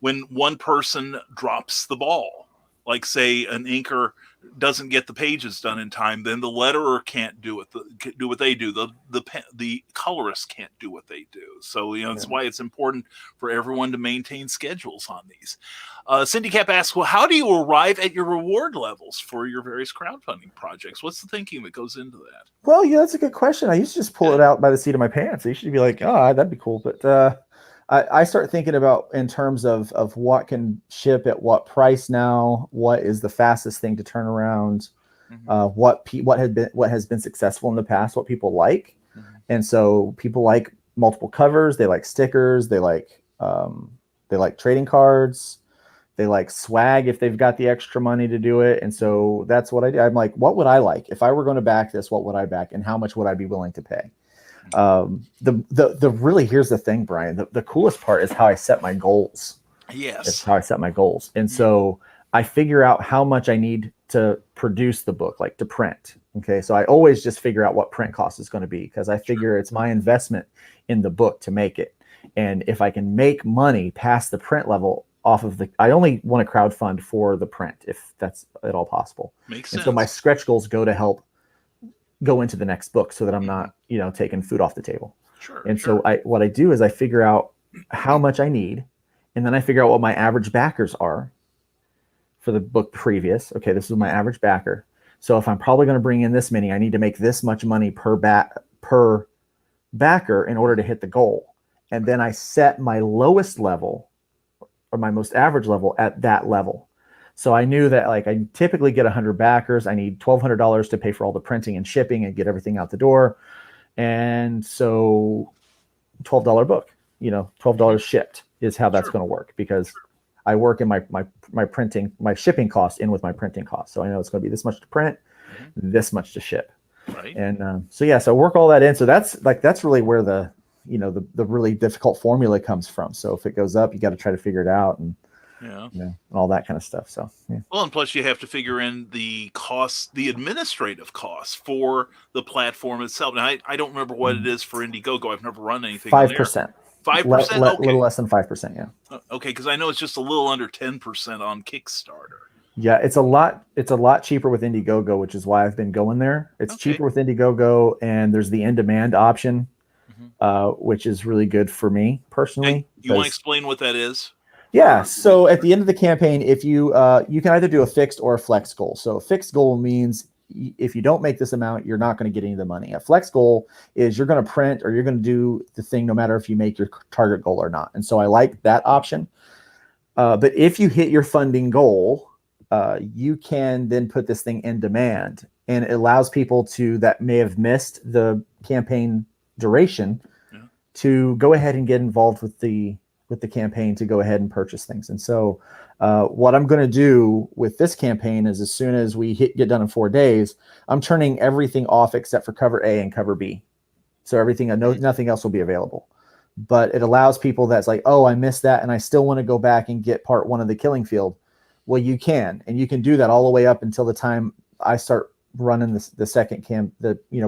when one person drops the ball, like say an inker doesn't get the pages done in time, then the letterer can't do what they do. The colorist can't do what they do. So that's why it's important for everyone to maintain schedules on these. Cindy Cap asks, well, how do you arrive at your reward levels for your various crowdfunding projects? What's the thinking that goes into that? Well, yeah, that's a good question. I used to just pull it out by the seat of my pants. I used to be like, oh, that'd be cool. But I start thinking about in terms of what can ship at what price now, what is the fastest thing to turn around, what has been successful in the past, what people like. And so people like multiple covers, they like stickers, they like trading cards, they like swag if they've got the extra money to do it. And so that's what I do. I'm like, what would I like? If I were going to back this, what would I back, and how much would I be willing to pay? Really, here's the thing, Brian, the coolest part is how I set my goals. Yes. It's how I set my goals. And so I figure out how much I need to produce the book, like to print. Okay. So I always just figure out what print cost is going to be, because I figure it's my investment in the book to make it. And if I can make money past the print level off of I only want to crowdfund for the print, if that's at all possible. Makes and sense. So my stretch goals go to help go into the next book, so that I'm not, taking food off the table. Sure. And so what I do is I figure out how much I need, and then I figure out what my average backers are for the book previous. Okay, this is my average backer. So if I'm probably going to bring in this many, I need to make this much money per backer in order to hit the goal. And then I set my lowest level or my most average level at that level. So I knew that, like, I typically get 100 backers. I need $1,200 to pay for all the printing and shipping and get everything out the door. And so $12 book, $12 shipped is how that's going to work, because I work in my printing, my shipping costs in with my printing costs. So I know it's going to be this much to print, this much to ship. Right. And so I work all that in. So that's really where the really difficult formula comes from. So if it goes up, you got to try to figure it out, and and all that kind of stuff. So well, and plus you have to figure in the costs, the administrative costs for the platform itself. Now I don't remember what it is for Indiegogo. I've never run anything. 5%. 5%. A little less than 5%. Yeah. Okay, because I know it's just a little under 10% on Kickstarter. Yeah, it's a lot cheaper with Indiegogo, which is why I've been going there. It's cheaper with Indiegogo, and there's the in-demand option, which is really good for me personally. Hey, you want to explain what that is? Yeah. So at the end of the campaign, if you can either do a fixed or a flex goal. So a fixed goal means if you don't make this amount, you're not going to get any of the money. A flex goal is you're going to print or you're going to do the thing no matter if you make your target goal or not. And so I like that option. But if you hit your funding goal, you can then put this thing in demand, and it allows people that may have missed the campaign duration to go ahead and get involved with the campaign to go ahead and purchase things. And so what I'm going to do with this campaign is as soon as we get done in 4 days, I'm turning everything off except for cover A and cover B. So nothing else will be available. But it allows people that's like, oh, I missed that and I still want to go back and get part 1 of the killing field. Well, you can, and you can do that all the way up until the time I start running the second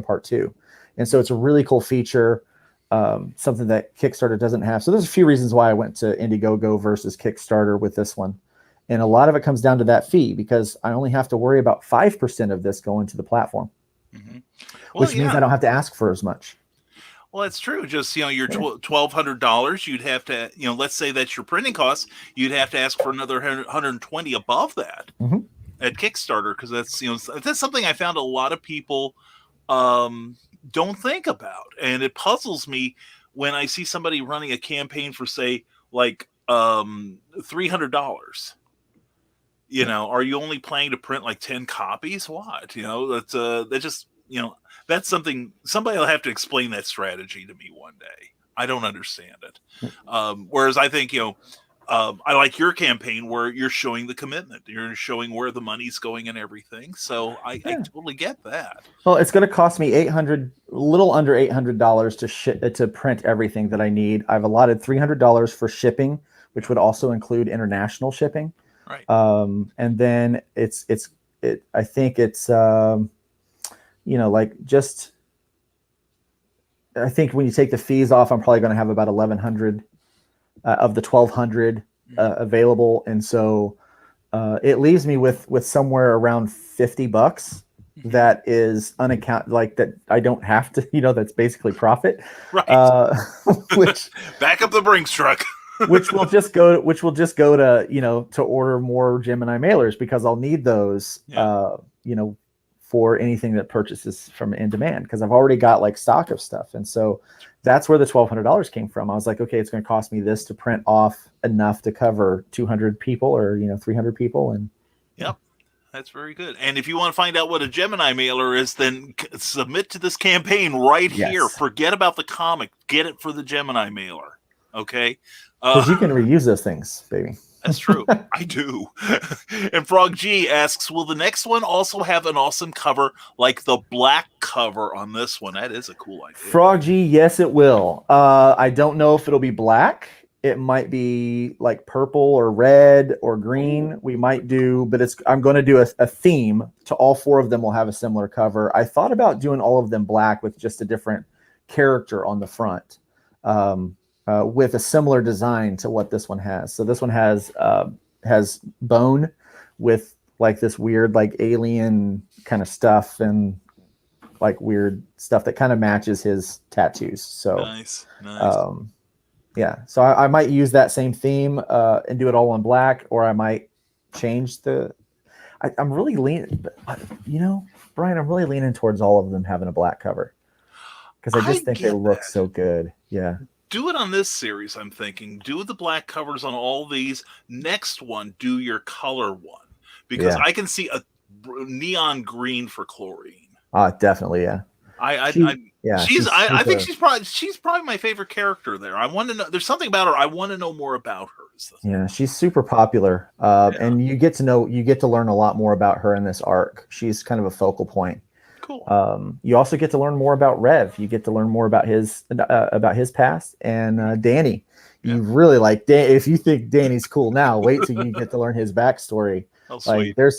part 2. And so it's a really cool feature, something that Kickstarter doesn't have. So there's a few reasons why I went to Indiegogo versus Kickstarter with this one. And a lot of it comes down to that fee, because I only have to worry about 5% of this going to the platform, which means I don't have to ask for as much. Well, that's true. Just, your $1,200, you'd have to, let's say that's your printing costs, you'd have to ask for another 120 above that at Kickstarter, because that's something I found a lot of people don't think about. And it puzzles me when I see somebody running a campaign for, say, like $300. Are you only planning to print like 10 copies? What? That's just, that's something somebody will have to explain that strategy to me one day. I don't understand it. Whereas I think, I like your campaign where you're showing the commitment. You're showing where the money's going and everything. So I totally get that. Well, it's going to cost me a little under $800 to print everything that I need. I've allotted $300 for shipping, which would also include international shipping. Right. And then I think it's, I think when you take the fees off, I'm probably going to have about 1,100 of the 1,200 available. And so it leaves me with somewhere around $50 that is unaccountable, like that I don't have to, that's basically profit. Right. Which back up the Brinks truck. which will just go to, to order more Gemini mailers, because I'll need those, for anything that purchases from in demand, because I've already got like stock of stuff. And so that's where the $1,200 came from. I was like, okay, it's going to cost me this to print off enough to cover 200 people or, 300 people. And yep, that's very good. And if you want to find out what a Gemini mailer is, then submit to this campaign right here. Forget about the comic. Get it for the Gemini mailer. Okay. Because you can reuse those things, baby. That's true. I do. And Frog G asks, will the next one also have an awesome cover like the black cover on this one? That is a cool idea. Frog G, yes, it will. I don't know if it'll be black. It might be like purple or red or green. We might do, but I'm going to do a theme to all 4 of them. Will have a similar cover. I thought about doing all of them black with just a different character on the front. With a similar design to what this one has. So this one has Bone with like this weird like alien kind of stuff and like weird stuff that kind of matches his tattoos. So nice. Yeah. So I might use that same theme and do it all in black, or I might change I'm really leaning, Brian, I'm really leaning towards all of them having a black cover, because I just think they look so good. Yeah. Do it on this series, I'm thinking. Do the black covers on all these. Next one, do your color one. Because I can see a neon green for Chlorine. Definitely, yeah. I think she's probably my favorite character there. I want to know. There's something about her. I want to know more about her. Yeah, she's super popular. And you get to learn a lot more about her in this arc. She's kind of a focal point. Cool. You also get to learn more about Rev. You get to learn more about his past, and Danny. You really like if you think Danny's cool now, wait till you get to learn his backstory. Oh, sweet. Like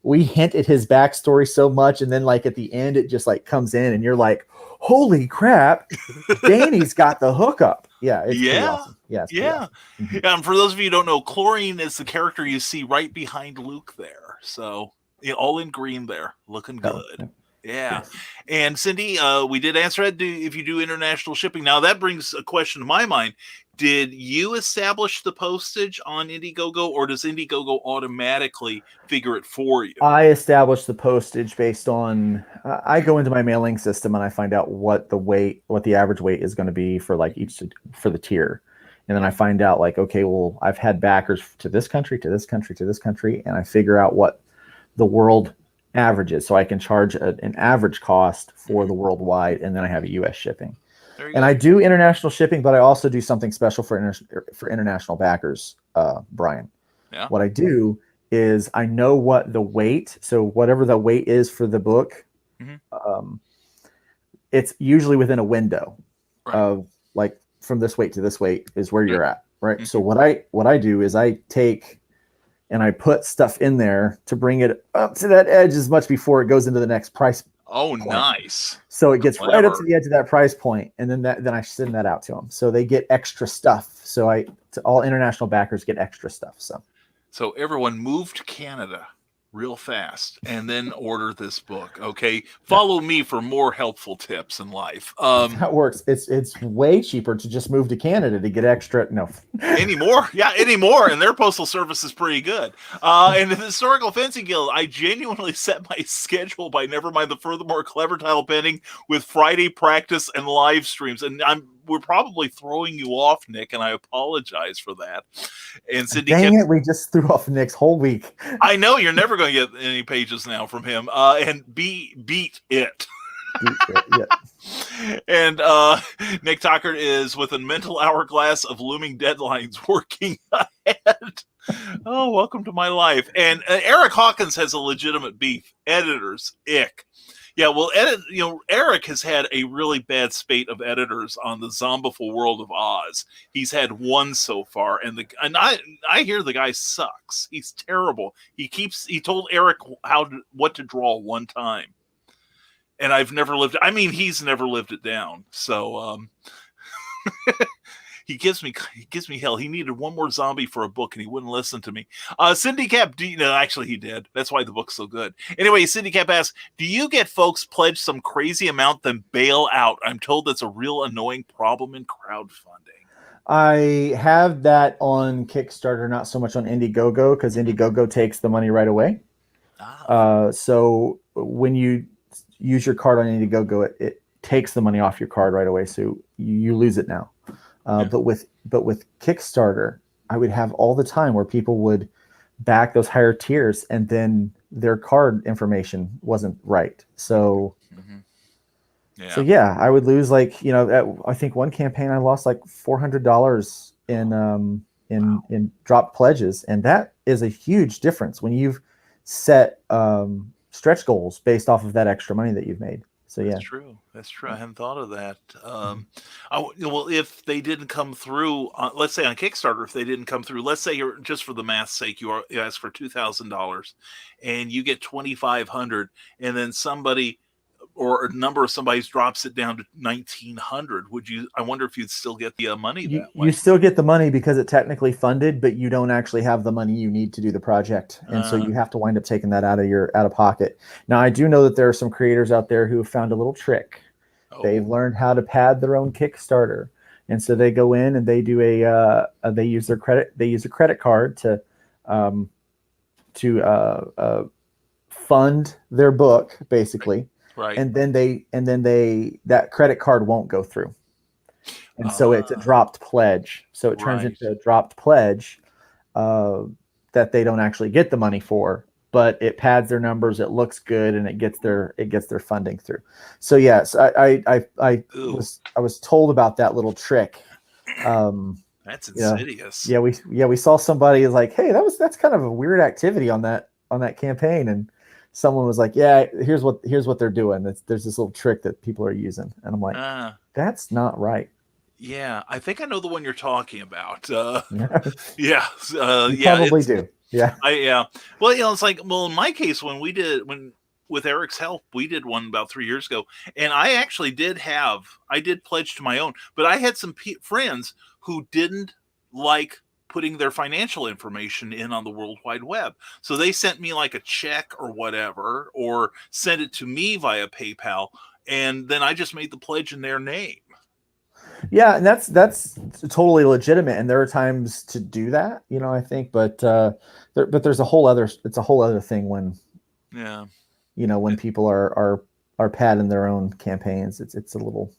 we hint at his backstory so much, and then like at the end it just like comes in, and you're like, holy crap, Danny's got the hookup. Yeah, it's pretty awesome. Yeah, awesome. And for those of you who don't know, Chlorine is the character you see right behind Luke there. So all in green there, looking good. Yeah. And Cindy, we did answer it. If you do international shipping, now that brings a question to my mind. Did you establish the postage on Indiegogo, or does Indiegogo automatically figure it for you? I establish the postage based on. I go into my mailing system and I find out what the average weight is going to be for like for the tier, and then I find out like, okay, well, I've had backers to this country, to this country, to this country, and I figure out what the world average is, so I can charge an average cost for the worldwide, and then I have a U.S. shipping. And I do international shipping, but I also do something special for international backers, Brian. Yeah. What I do is I know what the weight, so whatever the weight is for the book, it's usually within a window of like from this weight to this weight is where you're at, right? So what I do is I take and I put stuff in there to bring it up to that edge as much before it goes into the next price. Oh, nice. So it gets right up to the edge of that price point, and then I send that out to them. So they get extra stuff. So all international backers get extra stuff. So everyone move to Canada real fast and then order this book. Okay. Follow me for more helpful tips in life. That works. It's way cheaper to just move to Canada to get extra. No. Anymore. Yeah, anymore. And their postal service is pretty good. And the Historical Fencing Guild, I genuinely set my schedule by never mind the furthermore clever title pending with Friday practice and live streams. And we're probably throwing you off, Nick, and I apologize for that. And Cindy, dang it, we just threw off Nick's whole week. I know you're never going to get any pages now from him. And beat it. And Nick Tockert is with a mental hourglass of looming deadlines working ahead. Oh, welcome to my life. And Eric Hawkins has a legitimate beef. Editors, ick. Yeah, well, Eric has had a really bad spate of editors on the Zombiful World of Oz. He's had one so far, and I hear the guy sucks. He's terrible. He told Eric what to draw one time, and he's never lived it down. So he gives me hell. He needed one more zombie for a book, and he wouldn't listen to me. Cindy Cap, actually he did. That's why the book's so good. Anyway, Cindy Cap asks, do you get folks pledge some crazy amount then bail out? I'm told that's a real annoying problem in crowdfunding. I have that on Kickstarter, not so much on Indiegogo, because Indiegogo takes the money right away. So when you use your card on Indiegogo, it takes the money off your card right away, so you lose it now. But with Kickstarter, I would have all the time where people would back those higher tiers and then their card information wasn't right. So, I would lose I think one campaign I lost like $400 in drop pledges, and that is a huge difference when you've set stretch goals based off of that extra money that you've made. So That's true. I hadn't thought of that. If they didn't come through, let's say on Kickstarter, if they didn't come through, let's say you're just for the math's sake, you ask for $2,000, and you get $2,500, and then somebody or a number of somebody's drops it down to $1,900. I wonder if you'd still get the money that way. You still get the money because it technically funded, but you don't actually have the money you need to do the project, and so you have to wind up taking that out of pocket. Now, I do know that there are some creators out there who have found a little trick. They've learned how to pad their own Kickstarter, and so they go in and they do they use a credit card to fund their book, basically. Right. And then that credit card won't go through. And so it's a dropped pledge. So it turns into a dropped pledge that they don't actually get the money for, but it pads their numbers, it looks good, and it gets their funding through. So yes, I was told about that little trick. That's insidious. We saw somebody is like, hey, that's kind of a weird activity on that campaign, and someone was like, yeah, here's what they're doing. There's this little trick that people are using. And I'm like, that's not right. Yeah, I think I know the one you're talking about. Probably do. Yeah. Well, it's like, in my case, with Eric's help, we did one about 3 years ago, and I actually did pledge to my own, but I had some friends who didn't like putting their financial information in on the World Wide Web. So they sent me like a check or whatever, or sent it to me via PayPal. And then I just made the pledge in their name. Yeah, and that's totally legitimate, and there are times to do that, I think, but there's a whole other thing when Yeah. when people are padding their own campaigns. It's a little.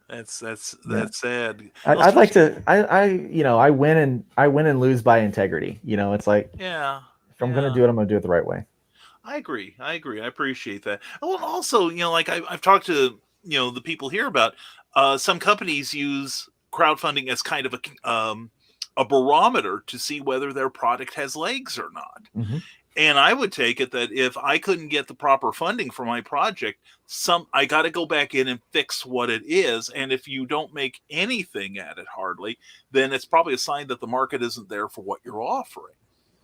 That's Yeah. sad. I'd like to. I win and lose by integrity. It's like, Yeah. if I'm gonna do it, I'm gonna do it the right way. I agree. I appreciate that. Well, also, like I've talked to the people here about some companies use crowdfunding as kind of a barometer to see whether their product has legs or not. Mm-hmm. And I would take it that if I couldn't get the proper funding for my project, I got to go back in and fix what it is. And if you don't make anything at it hardly, then it's probably a sign that the market isn't there for what you're offering.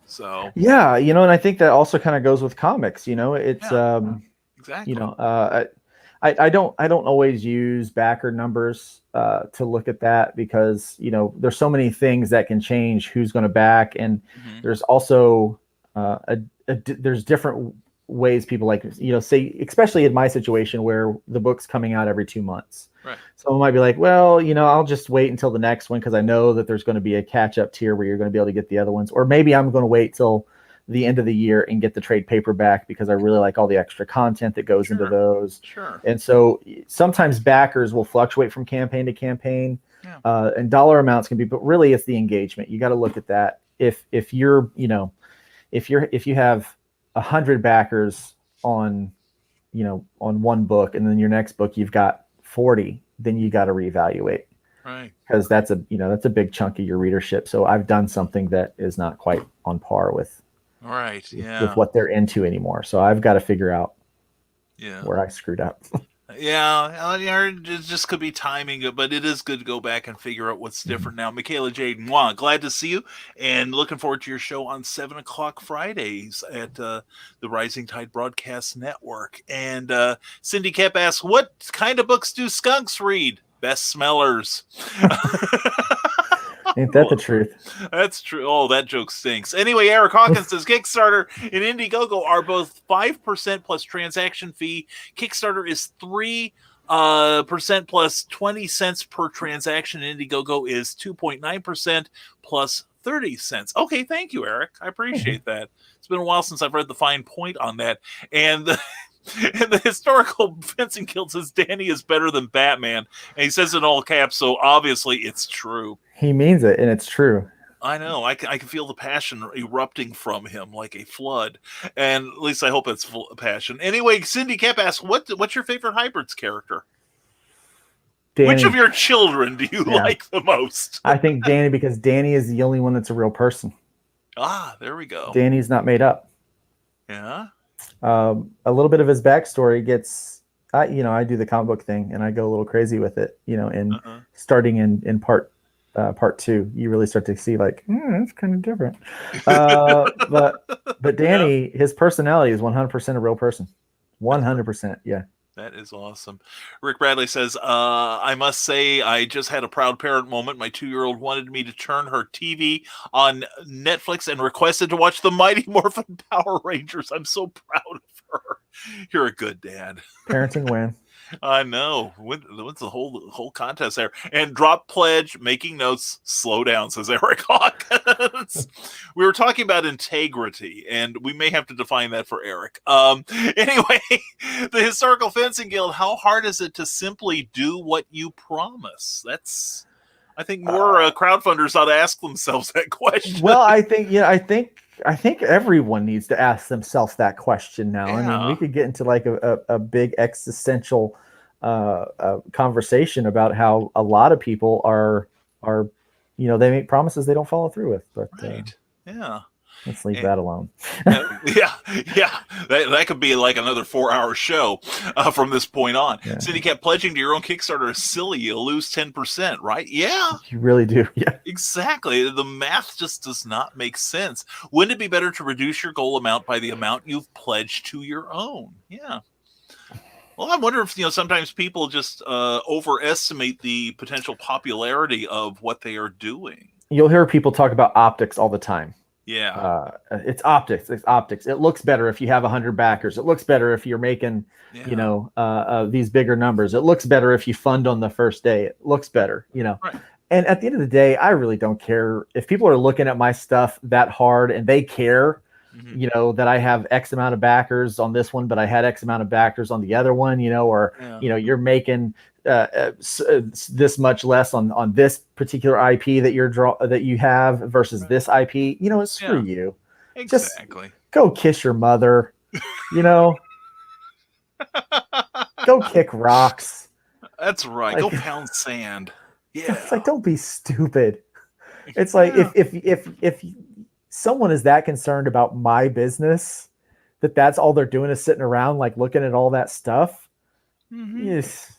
So yeah, and I think that also kind of goes with comics. It's exactly. I don't always use backer numbers to look at that, because there's so many things that can change who's going to back, and there's also there's different ways people like, say, especially in my situation where the book's coming out every 2 months. Right. Someone might be like, well, I'll just wait until the next one because I know that there's going to be a catch-up tier where you're going to be able to get the other ones. Or maybe I'm going to wait till the end of the year and get the trade paperback because I really like all the extra content that goes into those. Sure. And so sometimes backers will fluctuate from campaign to campaign, and dollar amounts can be, but really it's the engagement. You got to look at that. If you're, if you have 100 backers on one book, and then your next book you've got 40, then you got to reevaluate, right? Because that's a big chunk of your readership. So I've done something that is not quite on par with with what they're into anymore. So I've got to figure out where I screwed up. It just could be timing, but it is good to go back and figure out what's different now. Michaela Jade, glad to see you, and looking forward to your show on 7:00 Fridays at the Rising Tide Broadcast Network. And Cindy Kep asks, what kind of books do skunks read? Best smellers. Ain't that the truth? That's true. Oh, that joke stinks. Anyway, Eric Hawkins says Kickstarter and Indiegogo are both 5% plus transaction fee. Kickstarter is 3% plus 20 cents per transaction. Indiegogo is 2.9% plus 30 cents. Okay, thank you, Eric. I appreciate that. It's been a while since I've read the fine point on that. And the historical fencing guild says Danny is better than Batman, and he says it in all caps, so obviously it's true. He means it, and it's true. I know. I can feel the passion erupting from him like a flood, and at least I hope it's full of passion. Anyway, Cindy Kep asks, what's your favorite hybrids character? Danny. Which of your children do you like the most? I think Danny, because Danny is the only one that's a real person. Ah, there we go. Danny's not made up. Yeah. A little bit of his backstory gets, I do the comic book thing and I go a little crazy with it, and starting in part 2, you really start to see like, that's kind of different. But Danny, his personality is 100% a real person. 100%. Yeah. That is awesome. Rick Bradley says, I must say, I just had a proud parent moment. My 2-year-old wanted me to turn her TV on Netflix and requested to watch the Mighty Morphin Power Rangers. I'm so proud of her. You're a good dad. Parenting win. I know. What's the whole contest there? And drop pledge, making notes, slow down, says Eric Hawkins. We were talking about integrity, and we may have to define that for Eric. Anyway, the Historical Fencing Guild, how hard is it to simply do what you promise? That's, I think, more crowdfunders ought to ask themselves that question. Well, I think everyone needs to ask themselves that question now. I mean, we could get into like a big existential conversation about how a lot of people are they make promises they don't follow through with. But let's leave that alone. That could be like another 4-hour show from this point on. Yeah. Cindy kept pledging to your own Kickstarter is silly. You'll lose 10%, right? Yeah. You really do. Yeah. Exactly. The math just does not make sense. Wouldn't it be better to reduce your goal amount by the amount you've pledged to your own? Yeah. Well, I wonder if sometimes people just overestimate the potential popularity of what they are doing. You'll hear people talk about optics all the time. Yeah. It's optics. It's optics. It looks better if you have 100 backers. It looks better if you're making, these bigger numbers. It looks better if you fund on the first day. It looks better, Right. And at the end of the day, I really don't care if people are looking at my stuff that hard and they care, that I have X amount of backers on this one, but I had X amount of backers on the other one, you're making this much less on this particular IP that that you have versus this IP, screw you. Exactly. Just go kiss your mother, go kick rocks. That's right. Go pound sand. Yeah. It's like, don't be stupid. It's like if someone is that concerned about my business, that's all they're doing is sitting around like looking at all that stuff. Yes.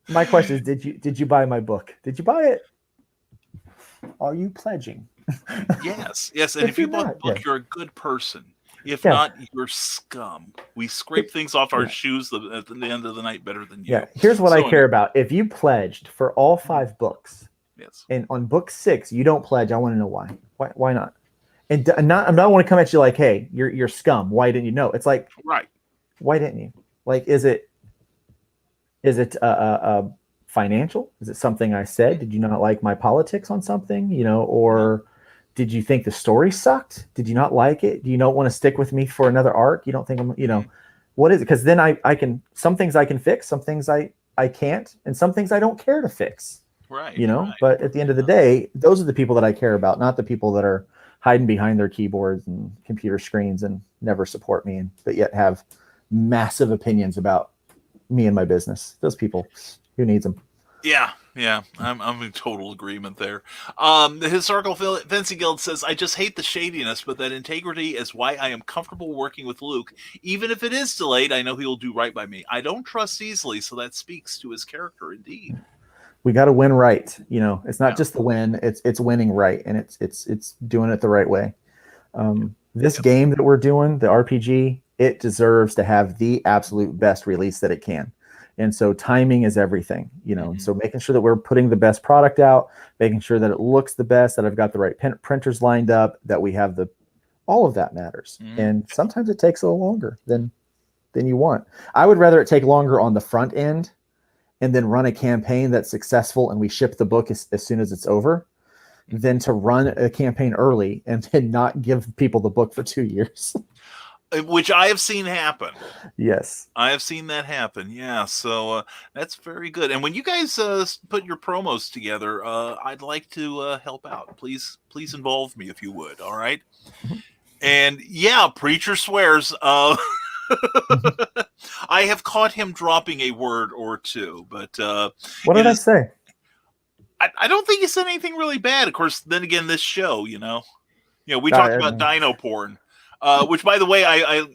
My question is, did you buy my book? Did you buy it? Are you pledging? Yes. And if you bought the book, you're a good person. If not, you're scum. We scrape things off our shoes at the end of the night better than you. Yeah. Here's what I care about. If you pledged for all 5 books, and on book 6 you don't pledge, I want to know why. Why not? And I'm not want to come at you like, hey, you're scum. Why didn't you know? It's like, right. Why didn't you? Like, is it financial? Is it something I said? Did you not like my politics on something? Or did you think the story sucked? Did you not like it? Do you not want to stick with me for another arc? You don't think I'm, what is it? Because then I can, some things I can fix, some things I can't, and some things I don't care to fix. Right. Right. But at the end of the day, those are the people that I care about, not the people that are hiding behind their keyboards and computer screens and never support me, but yet have massive opinions about me and my business. Those people, who needs them? Yeah. I'm in total agreement there. The Historical Fencing Guild says, I just hate the shadiness, but that integrity is why I am comfortable working with Luke. Even if it is delayed, I know he will do right by me. I don't trust easily, so that speaks to his character indeed. We got to win right. It's not just the win, it's winning right, and it's doing it the right way. This game that we're doing, the RPG, it deserves to have the absolute best release that it can. And so timing is everything, so making sure that we're putting the best product out, making sure that it looks the best, that I've got the right printers lined up, that we have all of that matters. And sometimes it takes a little longer than you want. I would rather it take longer on the front end and then run a campaign that's successful and we ship the book as soon as it's over, than to run a campaign early and then not give people the book for 2 years. Which I have seen happen. Yes. I have seen that happen. Yeah. So that's very good. And when you guys put your promos together, I'd like to help out. Please involve me if you would. All right. And Preacher swears. I have caught him dropping a word or two, but what did I say? I don't think he said anything really bad. Of course, then again, this show, we talked about dino porn, which, by the way, I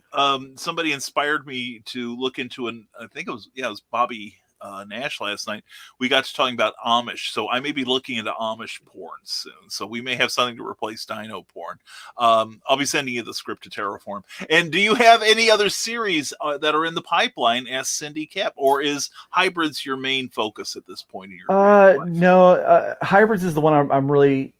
somebody inspired me to look into I think it was Bobby Nash last night. We got to talking about Amish, so I may be looking into Amish porn soon. So we may have something to replace dino porn. I'll be sending you the script to Terraform. And do you have any other series that are in the pipeline? Asked Cindy Cap, or is Hybrids your main focus at this point in your life? No, Hybrids is the one I'm really,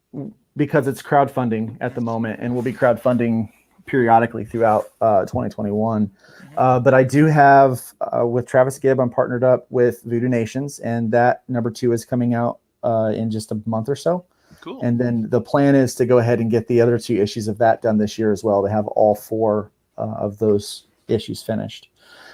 because it's crowdfunding at the moment, and we'll be crowdfunding periodically throughout 2021. But I do have, with Travis Gibb, I'm partnered up with Voodoo Nations, and that number 2 is coming out in just a month or so. Cool. And then the plan is to go ahead and get the other 2 issues of that done this year as well, to have all 4 of those issues finished.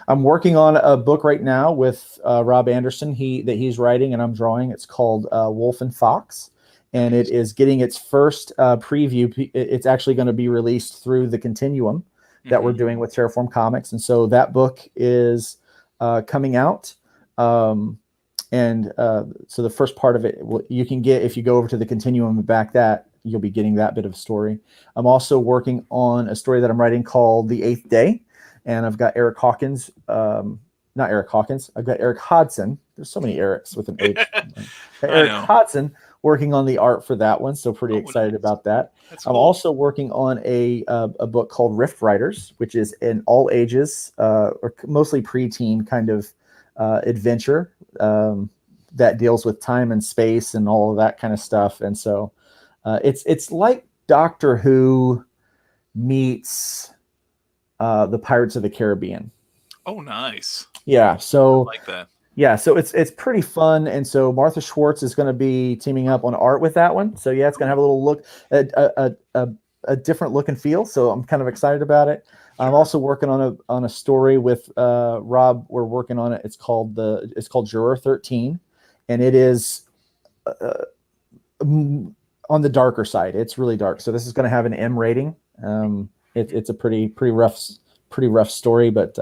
I'm working on a book right now with Rob Anderson that he's writing and I'm drawing. It's called Wolf and Fox. And it is getting its first preview. It's actually going to be released through the Continuum that we're doing with Terraform Comics. And so that book is coming out. So the first part of it, you can get, if you go over to the Continuum and back that, you'll be getting that bit of story. I'm also working on a story that I'm writing called The Eighth Day. And I've got Eric Hawkins, not Eric Hawkins. I've got Eric Hodson. There's so many Erics with an H. Eric Hodson working on the art for that one. So pretty excited about that. That's cool. I'm also working on a book called Rift Riders, which is an all ages, or mostly preteen kind of adventure that deals with time and space and all of that kind of stuff. And so It's like Doctor Who meets the Pirates of the Caribbean. Oh, nice. Yeah, so I like that. yeah, so it's pretty fun, and so Martha Schwartz is going to be teaming up on art with that one. So yeah, it's going to have a little look, a different look and feel. So I'm kind of excited about it. Sure. I'm also working on a story with Rob. We're working on it. It's called Juror 13, and it is on the darker side. It's really dark. So this is going to have an M rating. It's a pretty rough story, but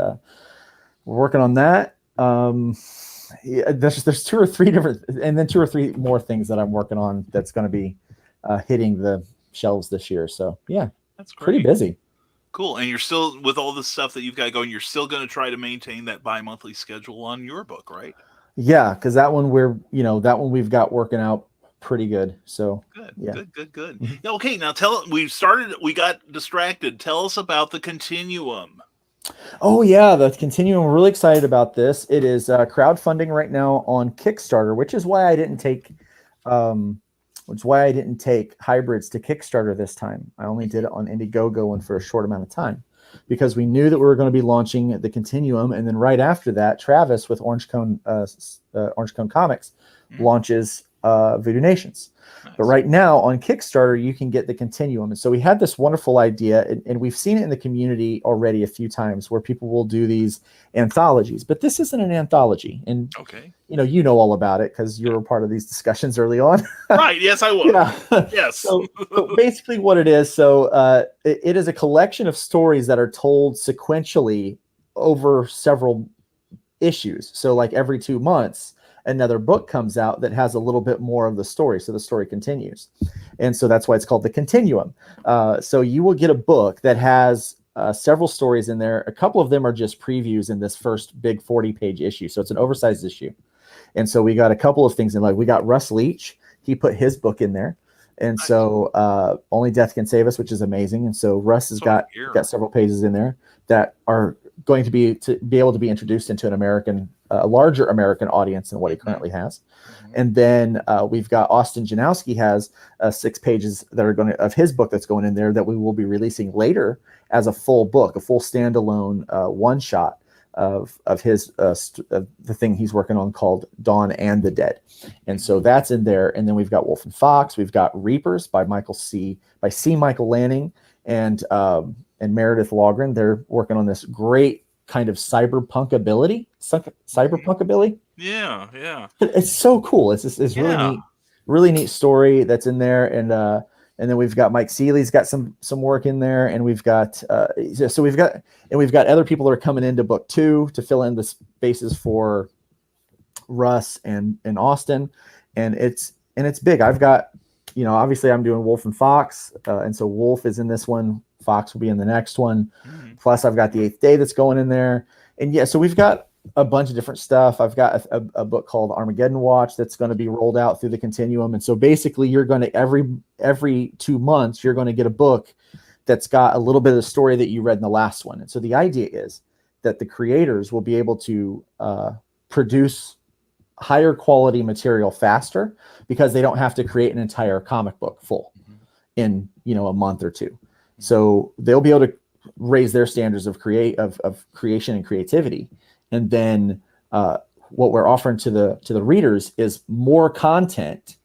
we're working on that. Yeah, there's two or three more things that I'm working on that's going to be hitting the shelves this year. So yeah, that's great. Pretty busy. Cool. And you're still, with all the stuff that you've got going, you're still going to try to maintain that bi-monthly schedule on your book, right? Yeah, because that one we've got working out pretty good. So good. Yeah. Good. Yeah, okay, now we got distracted. Tell us about the Continuum. Oh yeah, the Continuum. We're really excited about this. It is crowdfunding right now on Kickstarter, which is why I didn't take hybrids to Kickstarter this time. I only did it on Indiegogo and for a short amount of time, because we knew that we were going to be launching the Continuum, and then right after that, Travis with Orange Cone Comics launches Voodoo Nations. Nice. But right now on Kickstarter, you can get the Continuum. And so we had this wonderful idea, and we've seen it in the community already a few times, where people will do these anthologies. But this isn't an anthology. And okay, you know all about it because you were part of these discussions early on. Right. Yes, I was. Yeah. Yes. So basically what it is, it is a collection of stories that are told sequentially over several issues. So like every 2 months, another book comes out that has a little bit more of the story. So the story continues. And so that's why it's called the Continuum. So you will get a book that has several stories in there. A couple of them are just previews in this first big 40-page issue. So it's an oversized issue. And so we got a couple of things in, like we got Russ Leach. He put his book in there. And so Only Death Can Save Us, which is amazing. And so Russ has got several pages in there that are going to be able to be introduced into a larger American audience than what he currently has. And then we've got Austin Janowski has 6 pages that are of his book that's going in there that we will be releasing later as a full book, a full standalone one shot of his the thing he's working on called Dawn and the Dead. And so that's in there. And then we've got Wolf and Fox. We've got Reapers by C. Michael Lanning and Meredith Logren. They're working on this great kind of cyberpunk-ability. Yeah. It's so cool. It's really neat story that's in there. And then we've got Mike Seeley's got some work in there, and we've got we've got other people that are coming into book 2 to fill in the spaces for Russ and Austin, and it's big. I've got, obviously I'm doing Wolf and Fox, and so Wolf is in this one. Fox will be in the next one. Plus I've got The Eighth Day that's going in there, and yeah, so we've got a bunch of different stuff. I've got a book called Armageddon Watch that's going to be rolled out through the Continuum. And so basically you're going to every 2 months, you're going to get a book that's got a little bit of the story that you read in the last one. And so the idea is that the creators will be able to produce higher quality material faster, because they don't have to create an entire comic book full in, a month or two. So they'll be able to raise their standards of creation and creativity. And then what we're offering to the readers is more content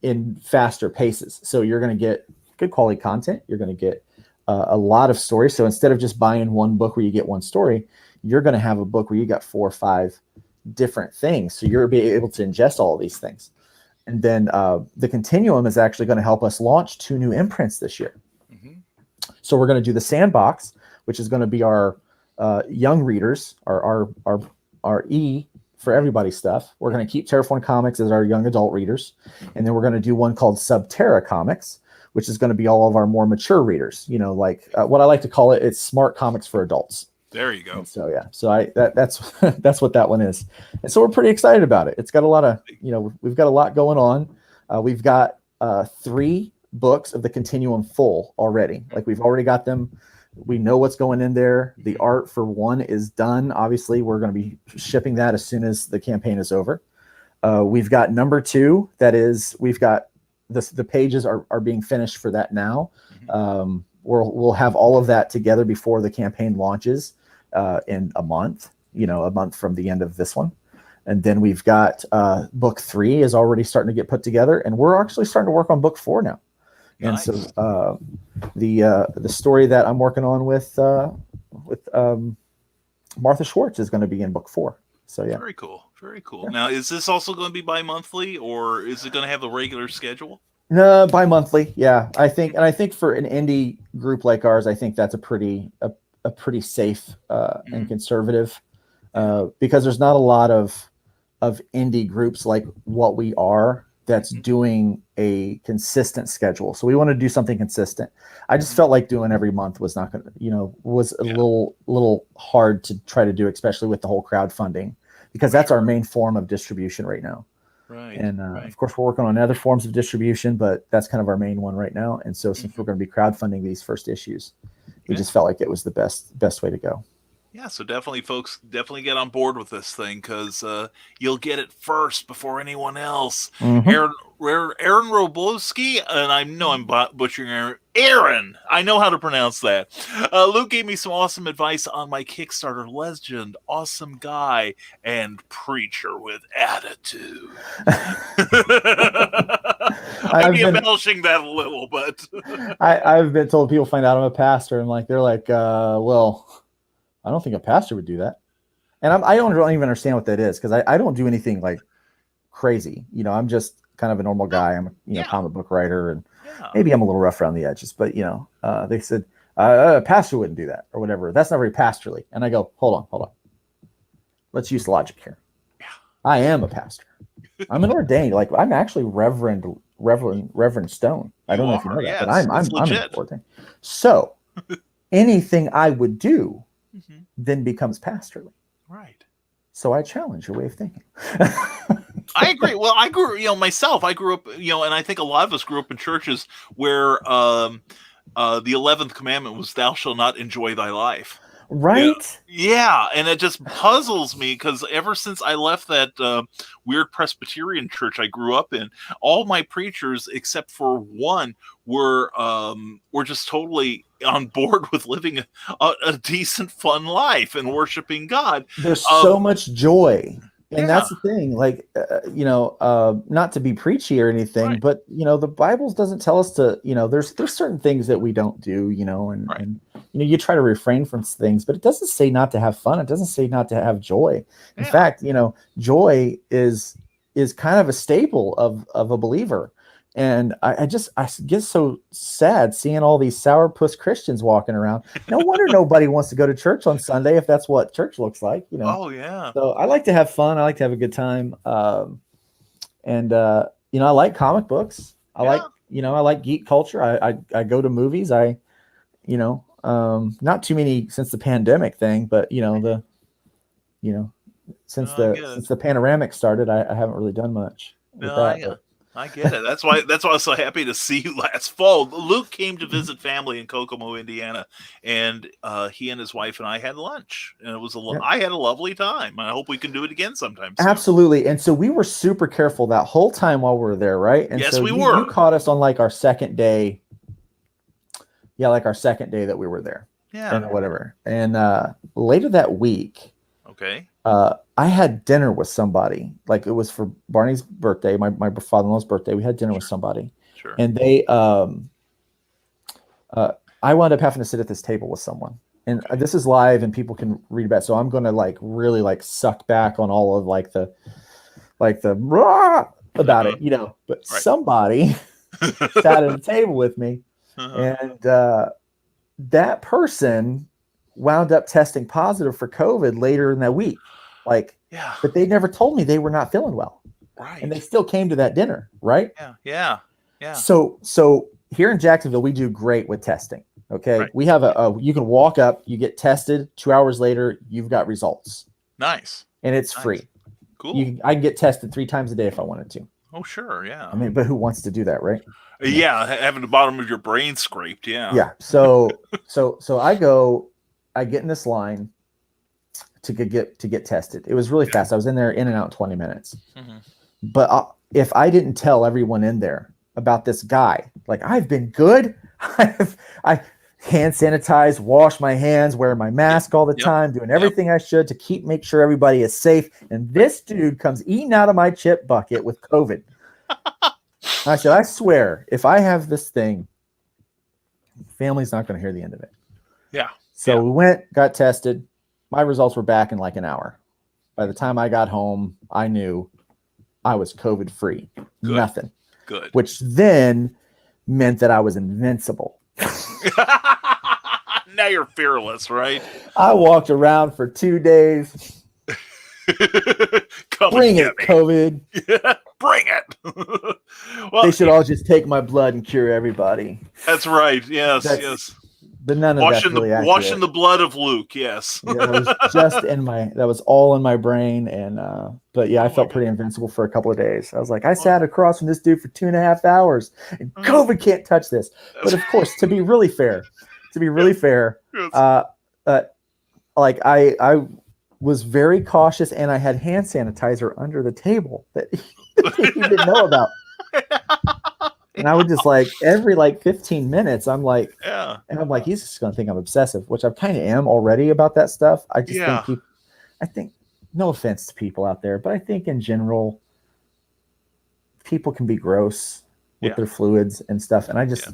in faster paces. So you're going to get good quality content. You're going to get a lot of stories. So instead of just buying one book where you get one story, you're going to have a book where you got 4 or 5 different things. So you're be able to ingest all of these things. And then the Continuum is actually going to help us launch 2 new imprints this year. So we're going to do the Sandbox, which is going to be our young readers, our E for everybody stuff. We're going to keep Terraform Comics as our young adult readers. And then we're going to do one called Subterra Comics, which is going to be all of our more mature readers. Like what I like to call it, it's smart comics for adults. There you go. And so yeah, so that's that's what that one is. And so we're pretty excited about it. It's got a lot of, we've got a lot going on. We've got 3 books of the Continuum full already. Like we've already got them. We know what's going in there. The art for one is done. Obviously, we're going to be shipping that as soon as the campaign is over. We've got number 2. That is, we've got the pages are being finished for that now. We'll have all of that together before the campaign launches in a month. A month from the end of this one. And then we've got book 3 is already starting to get put together, and we're actually starting to work on book 4 now. Nice. And so the story that I'm working on with Martha Schwartz is going to be in book 4. So yeah, very cool. Yeah. Now, is this also going to be bi-monthly, or is it going to have the regular schedule? No, bi-monthly. Yeah, I think for an indie group like ours, I think that's a pretty safe and conservative, because there's not a lot of indie groups like what we are that's doing a consistent schedule. So we want to do something consistent. I just felt like doing every month was not going to, was a little hard to try to do, especially with the whole crowdfunding, because that's our main form of distribution right now. Right. And of course, we're working on other forms of distribution, but that's kind of our main one right now. And so since we're going to be crowdfunding these first issues, we just felt like it was the best way to go. Yeah, so definitely, folks, get on board with this thing, because you'll get it first before anyone else. Aaron Roblowski, and I know I'm butchering Aaron. I know how to pronounce that. Luke gave me some awesome advice on my Kickstarter. Legend, awesome guy, and preacher with attitude. I'd be embellishing that a little, but I've been told people find out I'm a pastor, and they're like, well, I don't think a pastor would do that. And I don't even understand what that is, because I don't do anything like crazy. I'm just kind of a normal guy. I'm a comic book writer, and maybe I'm a little rough around the edges, but they said a pastor wouldn't do that or whatever. That's not very pastorly. And I go, hold on. Let's use logic here. Yeah. I am a pastor. I'm an ordained, I'm actually Reverend Stone. I don't know if you know that, but I'm an ordained. So anything I would do then becomes pastorly. Right. So I challenge your way of thinking. I agree. Well, I grew, myself, I grew up, and I think a lot of us grew up in churches where the 11th commandment was, thou shalt not enjoy thy life. Right. Yeah. And it just puzzles me, because ever since I left that weird Presbyterian church I grew up in, all my preachers, except for one, were just totally on board with living a decent, fun life and worshiping God. There's so much joy. And that's the thing, not to be preachy or anything, but, the Bible doesn't tell us to, there's certain things that we don't do, and you try to refrain from things, but it doesn't say not to have fun. It doesn't say not to have joy. In fact, joy is kind of a staple of a believer. And I get so sad seeing all these sourpuss Christians walking around. No wonder nobody wants to go to church on Sunday if that's what church looks like, Oh yeah. So I like to have fun. I like to have a good time. I like comic books. I like geek culture. I go to movies. Not too many since the pandemic thing, but since the panoramic started, I haven't really done much with that. I get it. That's why I was so happy to see you last fall. Luke came to visit family in Kokomo, Indiana, and he and his wife and I had lunch, and it was I had a lovely time. I hope we can do it again sometime soon. Absolutely. And so we were super careful that whole time while we were there, right? And yes, so we were. You caught us on our second day. Yeah, our second day that we were there. Yeah. And whatever. And later that week, okay. I had dinner with somebody. It was for Barney's birthday, my father-in-law's birthday. We had dinner with somebody. Sure. And they I wound up having to sit at this table with someone. And this is live and people can read about it. So I'm going to really suck back on all of the rah about it, but somebody sat at a table with me and that person wound up testing positive for COVID later in that week. But they never told me they were not feeling well. Right. And they still came to that dinner. Right. Yeah. So here in Jacksonville, we do great with testing. Okay. Right. We have you can walk up, you get tested 2 hours later, you've got results. Nice. And it's free. Cool. I can get tested 3 times a day if I wanted to. Oh, sure. Yeah. I mean, but who wants to do that? Right. Yeah. Having the bottom of your brain scraped. Yeah. Yeah. So I get in this line to get tested. It was really fast. I was in there in and out in 20 minutes. But if I didn't tell everyone in there about this guy, like I've been good, I hand sanitize, wash my hands, wear my mask all the time, doing everything I should to make sure everybody is safe. And this dude comes eating out of my chip bucket with COVID. I said, I swear, if I have this thing, family's not going to hear the end of it. Yeah. So we went, got tested. My results were back in like an hour. By the time I got home, I knew I was COVID free. Nothing. Good. Which then meant that I was invincible. Now you're fearless, right? I walked around for 2 days. Bring it, COVID. Yeah, bring it. Well, they should all just take my blood and cure everybody. That's right. Yes, yes. But none of that's really accurate. Washing the blood of Luke. Yes. Yeah, that was just that was all in my brain. And but yeah, I felt pretty invincible for a couple of days. I was like, I sat across from this dude for 2.5 hours, and COVID can't touch this. But of course, to be really fair, like I was very cautious, and I had hand sanitizer under the table that he didn't know about. And I would just like every 15 minutes, I'm like, and I'm like, he's just gonna think I'm obsessive, which I kind of am already about that stuff. I just think no offense to people out there, but I think in general, people can be gross with their fluids and stuff. And I just,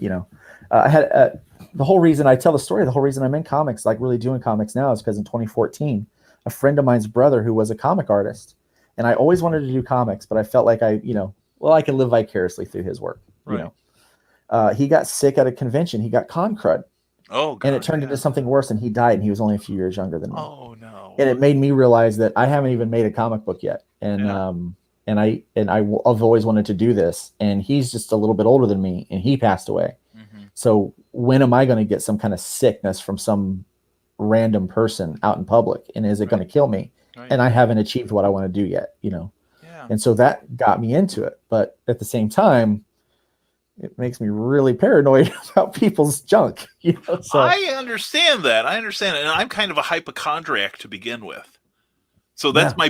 I had the whole reason I tell the story, the whole reason I'm in comics, like really doing comics now, is because in 2014, a friend of mine's brother who was a comic artist, and I always wanted to do comics, but I felt like I can live vicariously through his work. Right. He got sick at a convention. He got con crud. Oh, God, and it turned into something worse, and he died, and he was only a few years younger than me. Oh, no. And it made me realize that I haven't even made a comic book yet. And I've always wanted to do this, and he's just a little bit older than me, and he passed away. Mm-hmm. So when am I going to get some kind of sickness from some random person out in public? And is it going to kill me? Right. And I haven't achieved what I want to do yet, Yeah. And so that got me into it. But at the same time, it makes me really paranoid about people's junk. So I understand that. And I'm kind of a hypochondriac to begin with. So that's my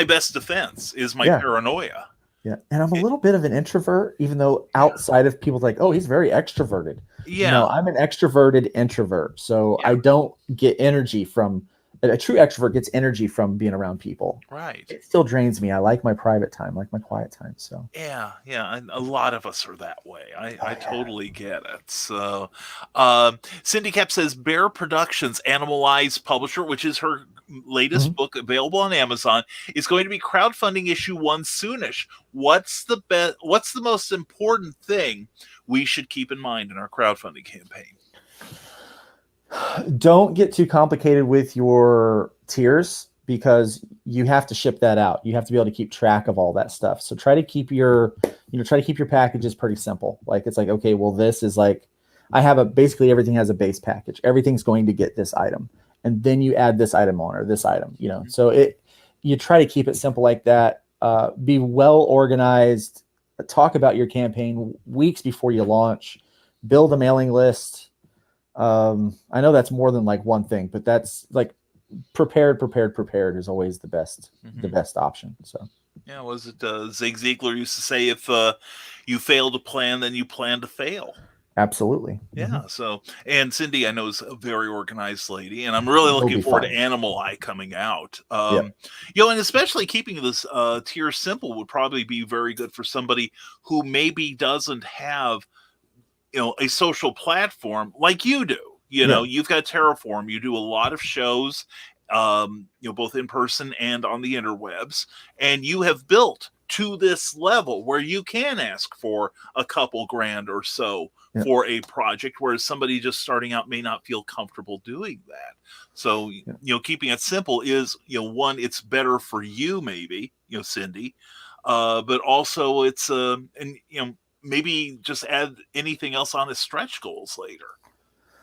best defense is my paranoia. Yeah. And I'm a little bit of an introvert, even though outside of people like, oh, he's very extroverted. Yeah. No, I'm an extroverted introvert. So I don't get energy from a true extrovert gets energy from being around people. Right. It still drains me. I like my private time, like my quiet time. So yeah. And a lot of us are that way. I totally get it. So Cindy Cap says Bear Productions, Animalize publisher, which is her latest book available on Amazon, is going to be crowdfunding issue 1 soonish. What's the most important thing we should keep in mind in our crowdfunding campaign? Don't get too complicated with your tiers, because you have to ship that out. You have to be able to keep track of all that stuff. So try to keep your packages pretty simple. Like it's like, okay, well, this is like, basically everything has a base package. Everything's going to get this item, and then you add this item on, or this item, So you try to keep it simple like that. Be well organized. Talk about your campaign weeks before you launch. Build a mailing list. I know that's more than like one thing, but that's like prepared is always the best option. So yeah, was it Zig Ziglar used to say, if you fail to plan, then you plan to fail. Absolutely. Yeah. So, and Cindy, I know, is a very organized lady, and I'm really looking forward to Animal Eye coming out. And especially keeping this tier simple would probably be very good for somebody who maybe doesn't have a social platform like you do. You've got Terraform. You do a lot of shows, both in person and on the interwebs, and you have built to this level where you can ask for a couple grand or so for a project, whereas somebody just starting out may not feel comfortable doing that. So, keeping it simple is, one, it's better for you, maybe, Cindy, but also it's, maybe just add anything else on as stretch goals later,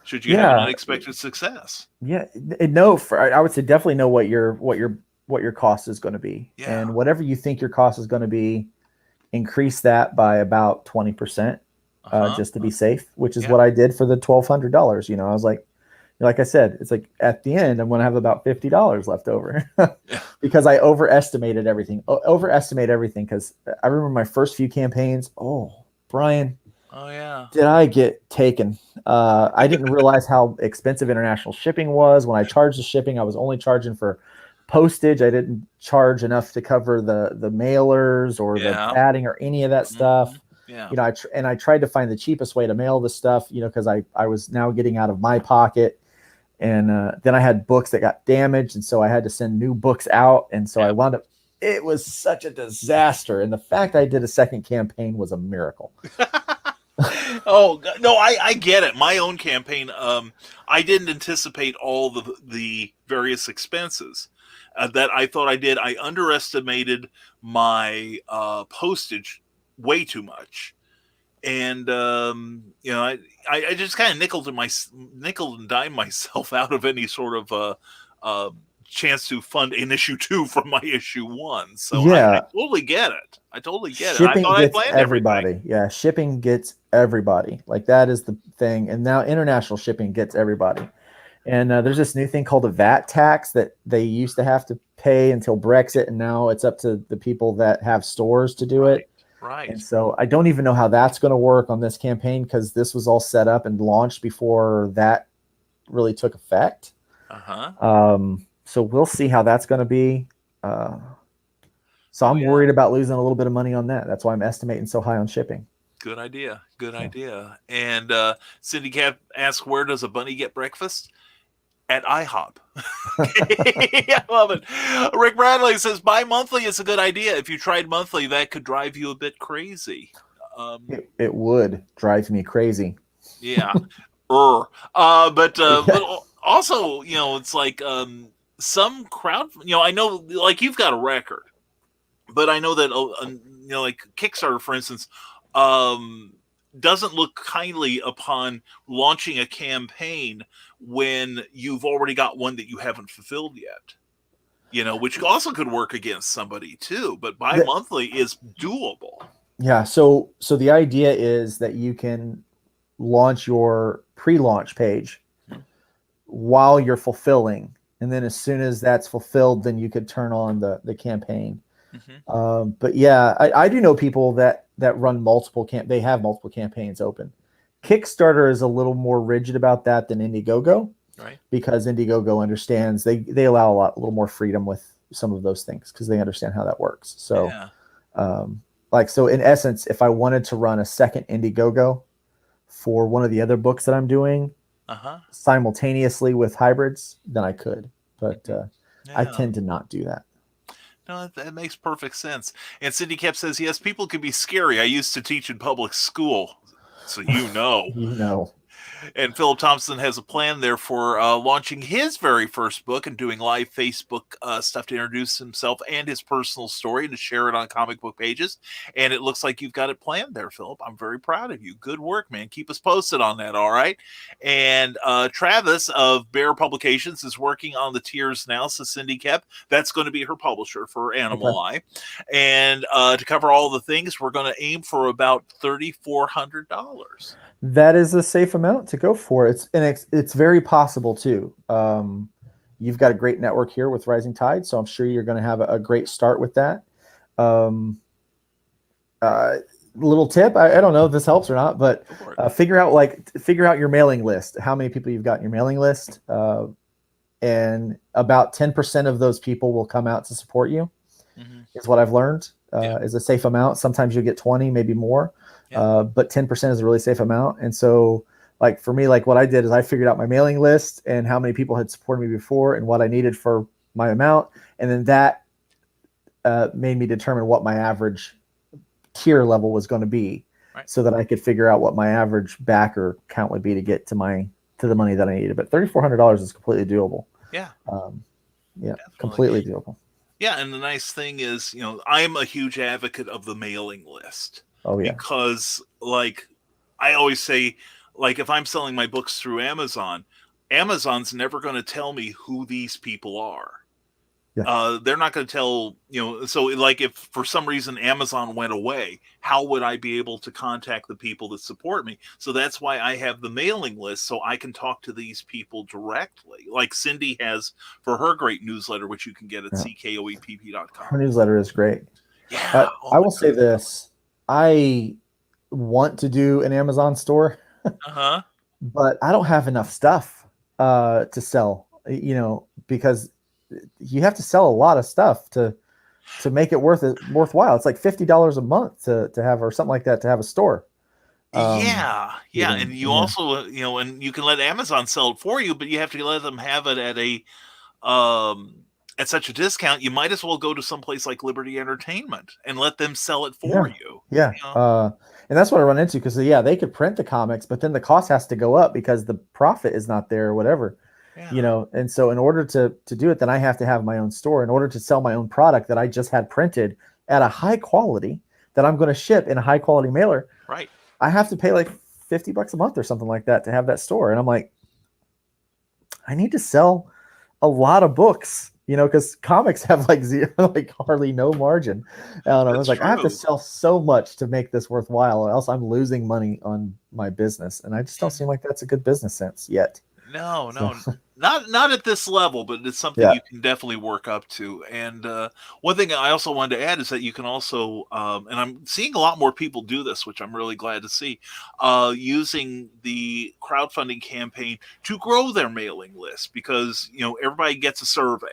should you have an unexpected success. Yeah, I would say definitely know what your cost is going to be, and whatever you think your cost is going to be, increase that by about 20%, just to be safe. Which is what I did for the $1,200. I was like, like I said, it's like at the end, I'm going to have about $50 left over because I overestimated everything. Overestimate everything because I remember my first few campaigns. Oh, Brian, Oh yeah. did I get taken? I didn't realize how expensive international shipping was. When I charged the shipping, I was only charging for postage. I didn't charge enough to cover the mailers or the padding or any of that stuff. Yeah. You know, I tried to find the cheapest way to mail the stuff, you know, because I was now getting out of my pocket. And then I had books that got damaged. And so I had to send new books out. And so I wound up, it was such a disaster. And the fact I did a second campaign was a miracle. Oh no, I get it. My own campaign, I didn't anticipate all the various expenses that I thought I did. I underestimated my postage way too much, and you know, I just kind of nickel and dime myself out of any sort of chance to fund an issue 2 from my issue 1. So yeah, I totally get it. I totally get shipping it. I thought gets I planned everybody. everything. Yeah, shipping gets everybody. Like that is the thing. And now international shipping gets everybody. And there's this new thing called a VAT tax that they used to have to pay until Brexit, and now it's up to the people that have stores to do it. Right. And so I don't even know how that's going to work on this campaign because this was all set up and launched before that really took effect. So we'll see how that's going to be. So I'm worried about losing a little bit of money on that. That's why I'm estimating so high on shipping. Good idea. Good idea. And Cindy Cap asks, where does a bunny get breakfast? At IHOP. I love it. Rick Bradley says bi-monthly is a good idea. If you tried monthly, that could drive you a bit crazy. It would drive me crazy. Yeah. But also, you know, it's like some crowd, you know, I know like you've got a record, but I know that, you know, like Kickstarter, for instance, doesn't look kindly upon launching a campaign when you've already got one that you haven't fulfilled yet. You know, which also could work against somebody too, but bi-monthly is doable. Yeah, so the idea is that you can launch your pre-launch page while you're fulfilling, and then as soon as that's fulfilled, then you could turn on the campaign. But yeah, I do know people that run multiple they have multiple campaigns open. Kickstarter is a little more rigid about that than Indiegogo, right? Because Indiegogo understands they allow a little more freedom with some of those things because they understand how that works. So, so in essence, if I wanted to run a second Indiegogo for one of the other books that I'm doing simultaneously with hybrids, then I could, but I tend to not do that. No, that makes perfect sense. And Cindy Cap says, yes, people can be scary. I used to teach in public school, so you know. You know. And Philip Thompson has a plan there for launching his very first book and doing live Facebook stuff to introduce himself and his personal story and to share it on comic book pages. And it looks like you've got it planned there, Philip. I'm very proud of you. Good work, man. Keep us posted on that, all right? And Travis of Bear Publications is working on the tiers now, so Cindy Kep, that's going to be her publisher for Animal Eye. And to cover all the things, we're going to aim for about $3,400. That is a safe amount to go for. It's very possible too. You've got a great network here with Rising Tide, so I'm sure you're going to have a great start with that. Little tip, I don't know if this helps or not, but figure out your mailing list, how many people you've got in your mailing list, and about 10% of those people will come out to support you. Is what I've learned is a safe amount. Sometimes you'll get 20, maybe more. But 10% is a really safe amount. And so like for me, like what I did is I figured out my mailing list and how many people had supported me before and what I needed for my amount. And then that made me determine what my average tier level was going to be so that I could figure out what my average backer count would be to get to the money that I needed. But $3,400 is completely doable. Completely doable. Yeah. And the nice thing is, you know, I'm a huge advocate of the mailing list. Oh yeah. Because like I always say, like if I'm selling my books through Amazon, Amazon's never going to tell me who these people are. They're not going to tell, so like if for some reason Amazon went away, how would I be able to contact the people that support me? So that's why I have the mailing list, so I can talk to these people directly. Like Cindy has for her great newsletter, which you can get at ckoepp.com. Her newsletter is great. Yeah. I will say this. I want to do an Amazon store, but I don't have enough stuff to sell, because you have to sell a lot of stuff to make it worthwhile. It's like $50 a month to have, or something like that, to have a store. And you also, and you can let Amazon sell it for you, but you have to let them have it at at such a discount. You might as well go to some place like Liberty Entertainment and let them sell it for you. Yeah. And that's what I run into, because they could print the comics, but then the cost has to go up because the profit is not there or whatever. And so in order to do it, then I have to have my own store in order to sell my own product that I just had printed at a high quality that I'm going to ship in a high quality mailer. Right. I have to pay like $50 a month or something like that to have that store. And I'm like, I need to sell a lot of books, because comics have like hardly no margin. And I was like, I have to sell so much to make this worthwhile, or else I'm losing money on my business. And I just don't seem like that's a good business sense yet. No, not at this level, but it's something you can definitely work up to. And one thing I also wanted to add is that you can also, and I'm seeing a lot more people do this, which I'm really glad to see, using the crowdfunding campaign to grow their mailing list, because everybody gets a survey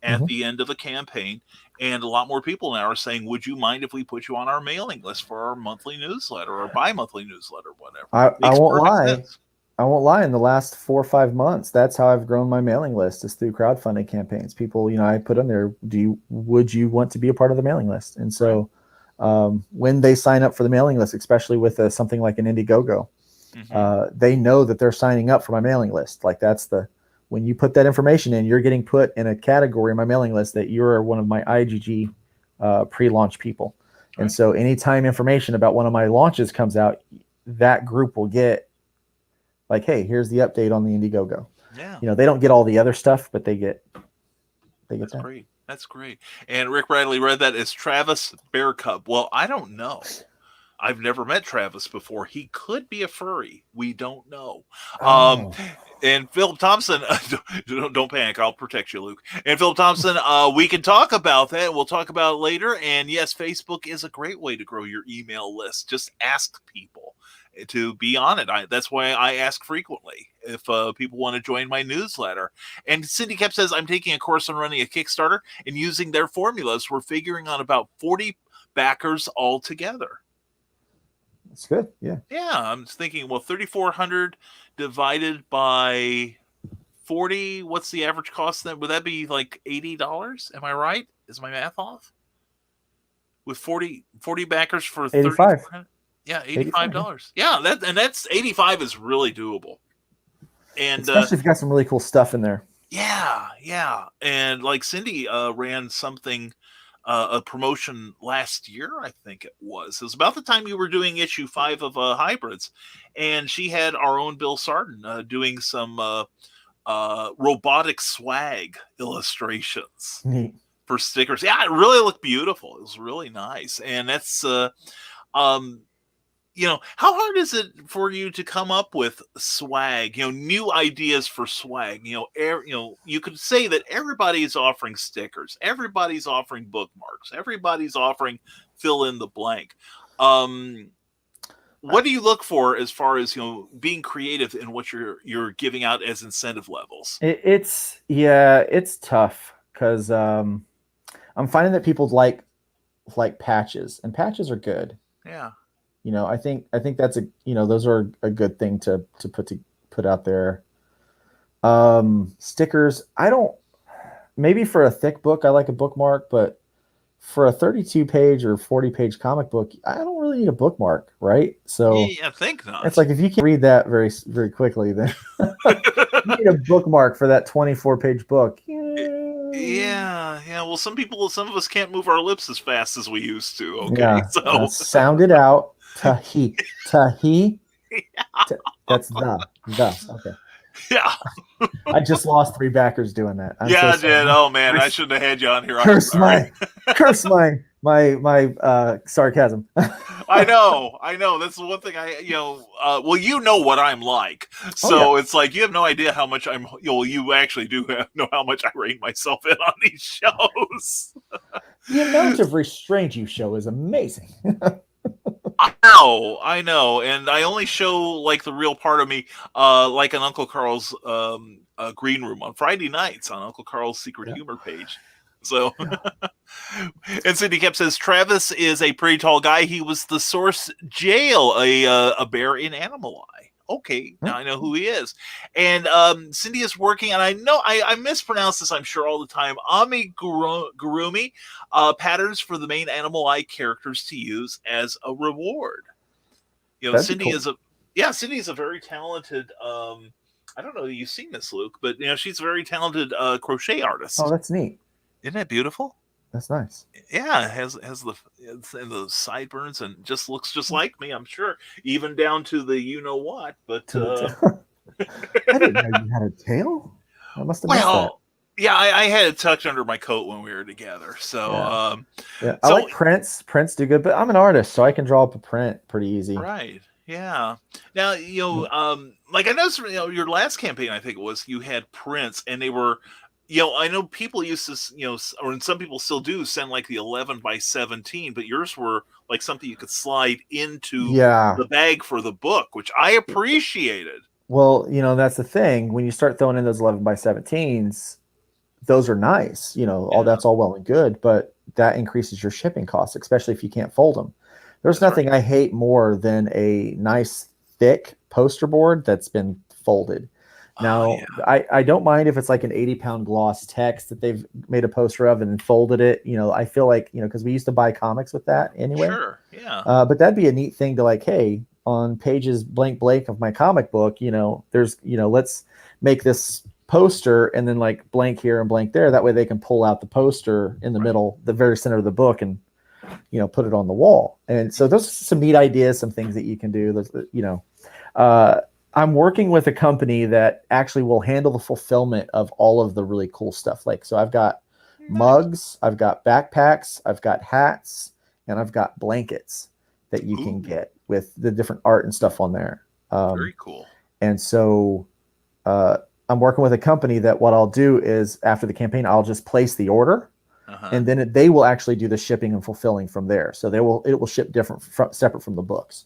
at the end of a campaign. And a lot more people now are saying, would you mind if we put you on our mailing list for our monthly newsletter or bi-monthly newsletter, whatever? I won't lie. I won't lie. In the last 4 or 5 months, that's how I've grown my mailing list, is through crowdfunding campaigns. People, I put on there, would you want to be a part of the mailing list? And so when they sign up for the mailing list, especially with something like an Indiegogo, they know that they're signing up for my mailing list. Like when you put that information in, you're getting put in a category in my mailing list that you're one of my IGG pre-launch people. And so anytime information about one of my launches comes out, that group will get like, hey, here's the update on the Indiegogo. Yeah. They don't get all the other stuff, but they get That's great. That's great. And Rick Bradley read that as Travis Bear Cub. Well, I don't know. I've never met Travis before. He could be a furry. We don't know. And Philip Thompson, don't panic. I'll protect you, Luke. And Philip Thompson, we can talk about that. We'll talk about it later. And yes, Facebook is a great way to grow your email list. Just ask people to be on it. That's why I ask frequently if people want to join my newsletter. And Cindy Kep says, I'm taking a course on running a Kickstarter and using their formulas. We're figuring on about 40 backers altogether. That's good. Yeah. Yeah. I'm thinking, well, 3,400 divided by 40. What's the average cost then? Would that be like $80? Am I right? Is my math off? With 40 backers for 85. Yeah, $85. Yeah, that's 85 is really doable. And especially if you got some really cool stuff in there. Yeah. And like Cindy ran something, a promotion last year, I think it was. It was about the time you were doing issue 5 of Hybrids. And she had our own Bill Sarden doing some robotic swag illustrations. Neat. For stickers. Yeah, it really looked beautiful. It was really nice. And that's how hard is it for you to come up with swag, new ideas for swag? You could say that everybody's offering stickers, everybody's offering bookmarks, everybody's offering fill in the blank. What do you look for as far as, being creative in what you're giving out as incentive levels? It's tough because I'm finding that people like patches, and patches are good. Yeah. I think that's those are a good thing to put out there. Stickers, maybe for a thick book, I like a bookmark, but for a 32-page or 40-page comic book, I don't really need a bookmark, right? So I think not. It's like, if you can read that very, very quickly, then you need a bookmark for that 24-page book. Yeah. Well, some of us can't move our lips as fast as we used to. Okay, yeah, so sound it out. Tahi. That's the. Okay. Yeah. I just lost 3 backers doing that. I'm Yeah, so I sorry. did. Oh man, I shouldn't have had you on here. I'm Curse sorry. my sarcasm. I know. That's the one thing well, you know what I'm like. Oh yeah. So it's like you have no idea how much you actually do know how much I rein myself in on these shows. The amount of restraint you show is amazing. I know, and I only show like the real part of me, like on Uncle Carl's green room on Friday nights on Uncle Carl's Secret Yeah. Humor page. So, and Cindy Kemp says Travis is a pretty tall guy. He was the Source Jail, a bear in Animal Eye. Okay, now I know who he is. And Cindy is working, and I know I mispronounce this, I'm sure, all the time. Amigurumi patterns for the main Animal Eye characters to use as a reward. Cindy is Cindy is a very talented. I don't know if you've seen this, Luke, but she's a very talented crochet artist. Oh, that's neat. Isn't that beautiful? That's nice. Yeah, it has the sideburns and just looks just like me, I'm sure, even down to the what. But I didn't know you had a tail. I must have missed that. Yeah, I had it tucked under my coat when we were together. So yeah. I like prints. Prints do good, but I'm an artist, so I can draw up a print pretty easy. Right. Yeah. Now like I noticed your last campaign, I think it was, you had prints, and they were. I know people used to, or some people still do, send like the 11 by 17, but yours were like something you could slide into the bag for the book, which I appreciated. Well, that's the thing. When you start throwing in those 11 by 17s, those are nice. That's all well and good, but that increases your shipping costs, especially if you can't fold them. There's nothing I hate more than a nice, thick poster board that's been folded. Now, I don't mind if it's like an 80-pound gloss text that they've made a poster of and then folded it. I feel like, because we used to buy comics with that anyway. Sure, yeah. But that'd be a neat thing to like, hey, on pages blank of my comic book, there's, let's make this poster and then like blank here and blank there. That way they can pull out the poster in the middle, the very center of the book, and, put it on the wall. And so those are some neat ideas, some things that you can do. I'm working with a company that actually will handle the fulfillment of all of the really cool stuff. So I've got mugs, I've got backpacks, I've got hats, and I've got blankets that you can get with the different art and stuff on there. Very cool. And so I'm working with a company that what I'll do is after the campaign, I'll just place the order, and then they will actually do the shipping and fulfilling from there. So it will ship separate from the books.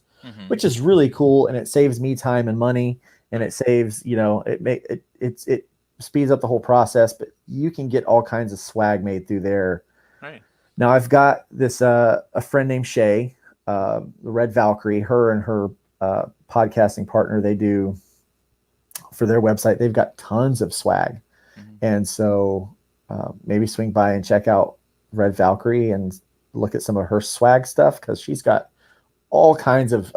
Which is really cool, and it saves me time and money, and it saves it speeds up the whole process. But you can get all kinds of swag made through there. Right now, I've got this a friend named Shay, the Red Valkyrie. Her and her podcasting partner, they do for their website. They've got tons of swag, and so maybe swing by and check out Red Valkyrie and look at some of her swag stuff, because she's got all kinds of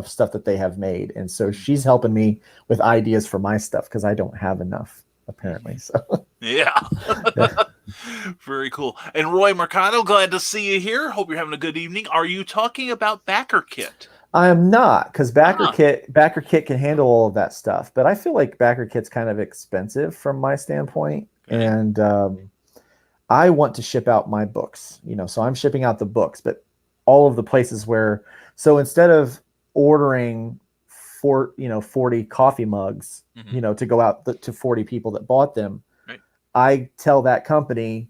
stuff that they have made. And so she's helping me with ideas for my stuff, because I don't have enough, apparently. So yeah. Very cool. And Roy Mercado, glad to see you here. Hope you're having a good evening. Are you talking about Backer Kit? I am not, because Backer Kit can handle all of that stuff, but I feel like Backer Kit's kind of expensive from my standpoint. And I want to ship out my books, so I'm shipping out the books, but all of the places where, so instead of ordering 40 coffee mugs, to go out to 40 people that bought them, I tell that company,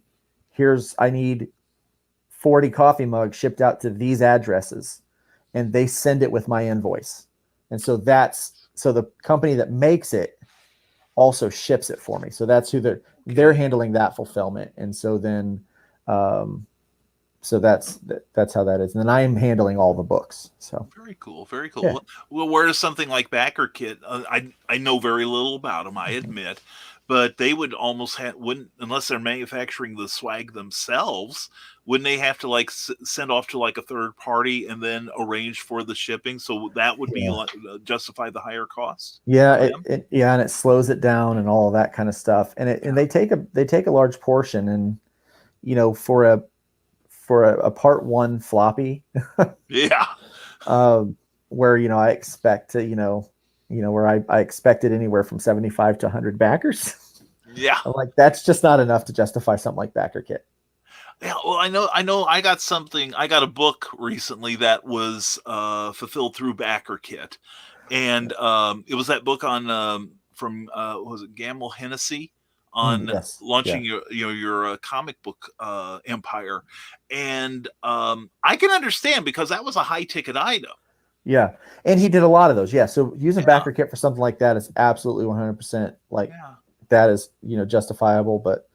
I need 40 coffee mugs shipped out to these addresses, and they send it with my invoice. And so the company that makes it also ships it for me. So that's who they're handling that fulfillment. And so then, so that's how that is. And then I am handling all the books. So very cool. Very cool. Yeah. Well, where does something like Backer Kit, I know very little about them, I admit, but they would almost wouldn't, unless they're manufacturing the swag themselves, wouldn't they have to like send off to like a third party and then arrange for the shipping? So that would be justify the higher cost. Yeah. And it slows it down and all of that kind of stuff. And and they take a large portion, and, for a part 1 floppy, where, I expect to, where I expected anywhere from 75 to 100 backers. Yeah. I'm like, that's just not enough to justify something like BackerKit. Yeah, well, I know. I got a book recently that was fulfilled through BackerKit, and it was that book on from what was it, Gamble Hennessy, on Yes. launching Yeah. your comic book empire, and I can understand because that was a high ticket item. Yeah, and he did a lot of those. Yeah, so using BackerKit for something like that is absolutely 100% like that is justifiable, but.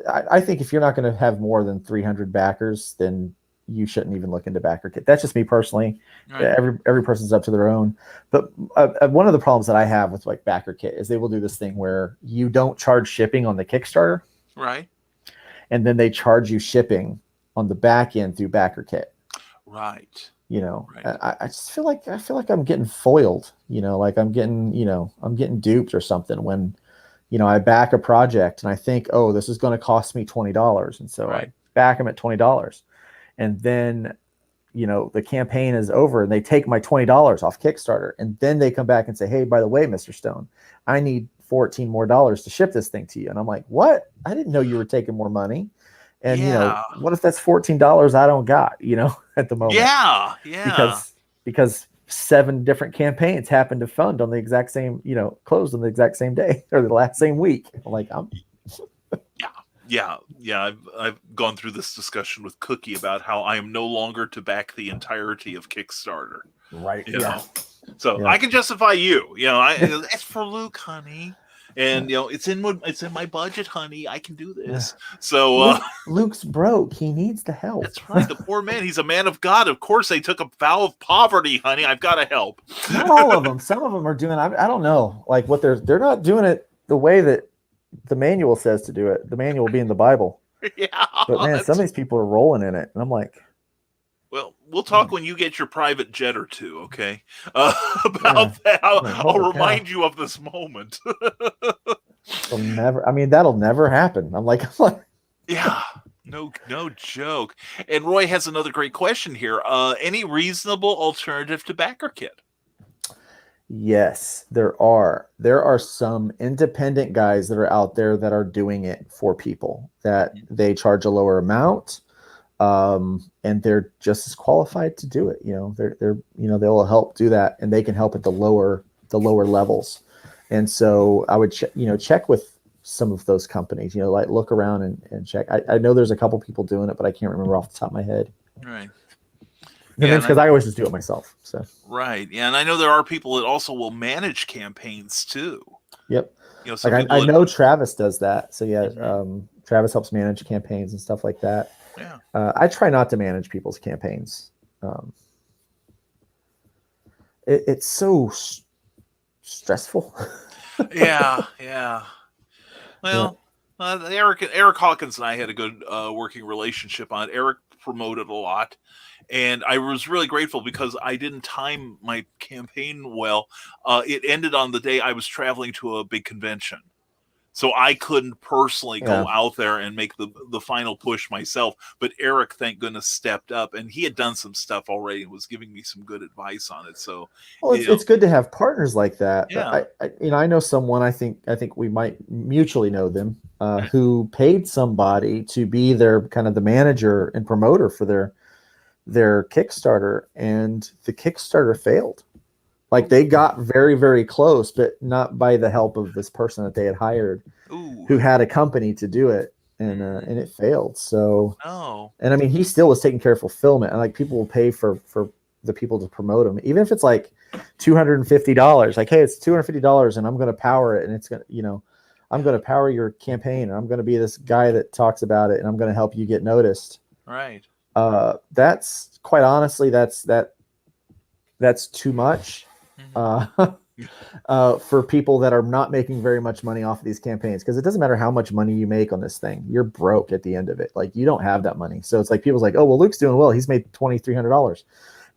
I think if you're not going to have more than 300 backers, then you shouldn't even look into BackerKit. That's just me personally. Right. Every person's up to their own. But one of the problems that I have with like BackerKit is they will do this thing where you don't charge shipping on the Kickstarter, right? And then they charge you shipping on the back end through BackerKit, right? Right. I just feel like I'm getting foiled. Like I'm getting duped or something when. I back a project and I think, oh, this is going to cost me $20. And so I back them at $20. And then, the campaign is over and they take my $20 off Kickstarter. And then they come back and say, hey, by the way, Mr. Stone, I need $14 more to ship this thing to you. And I'm like, what? I didn't know you were taking more money. And, what if that's $14 I don't got, at the moment? Yeah. Yeah. Because 7 different campaigns happened to fund on the exact same, closed on the exact same day or the same week. Like Yeah. I've gone through this discussion with Cookie about how I am no longer to back the entirety of Kickstarter. Right. So I can justify you. It's for Luke, honey. And it's in my budget, honey. I can do this. So Luke's broke. He needs the help. That's right. The poor man. He's a man of God. Of course, they took a vow of poverty, honey. I've got to help. Not all of them. Some of them are doing. I don't know. Like what they're not doing it the way that the manual says to do it. The manual being the Bible. Yeah. But man, some of these people are rolling in it, and I'm like. Well, we'll talk when you get your private jet or two, okay? About that. I'll remind you of this moment. That'll never happen. I'm like, yeah, no joke. And Roy has another great question here. Any reasonable alternative to BackerKit? Yes, there are. There are some independent guys that are out there that are doing it for people that they charge a lower amount. And they're just as qualified to do it. They'll help do that, and they can help at the lower levels. And so I would check with some of those companies, like look around and check. I know there's a couple people doing it, but I can't remember off the top of my head. Right. And it's because I always just do it myself. So. Right. Yeah. And I know there are people that also will manage campaigns too. Yep. I know Travis does that. So yeah, Travis helps manage campaigns and stuff like that. Yeah. I try not to manage people's campaigns. It's so stressful. Yeah. Well, Eric Hawkins and I had a good working relationship on it. Eric promoted a lot, and I was really grateful because I didn't time my campaign well. It ended on the day I was traveling to a big convention. So I couldn't personally go out there and make the final push myself. But Eric, thank goodness, stepped up, and he had done some stuff already and was giving me some good advice on it. So, it's good to have partners like that. Yeah. I know someone. I think we might mutually know them who paid somebody to be their kind of the manager and promoter for their Kickstarter, and the Kickstarter failed. Like they got very, very close, but not by the help of this person that they had hired, who had a company to do it, and it failed. So, and I mean, he still was taking care of fulfillment, and like people will pay for the people to promote them, even if it's like $250. Like, hey, it's $250, and I'm going to power it, and it's going to, I'm going to power your campaign, and I'm going to be this guy that talks about it, and I'm going to help you get noticed. Right. That's quite honestly, that's too much. For people that are not making very much money off of these campaigns, because it doesn't matter how much money you make on this thing, you're broke at the end of it. Like you don't have that money. So it's like people's like, oh well, Luke's doing well, he's made $2,300.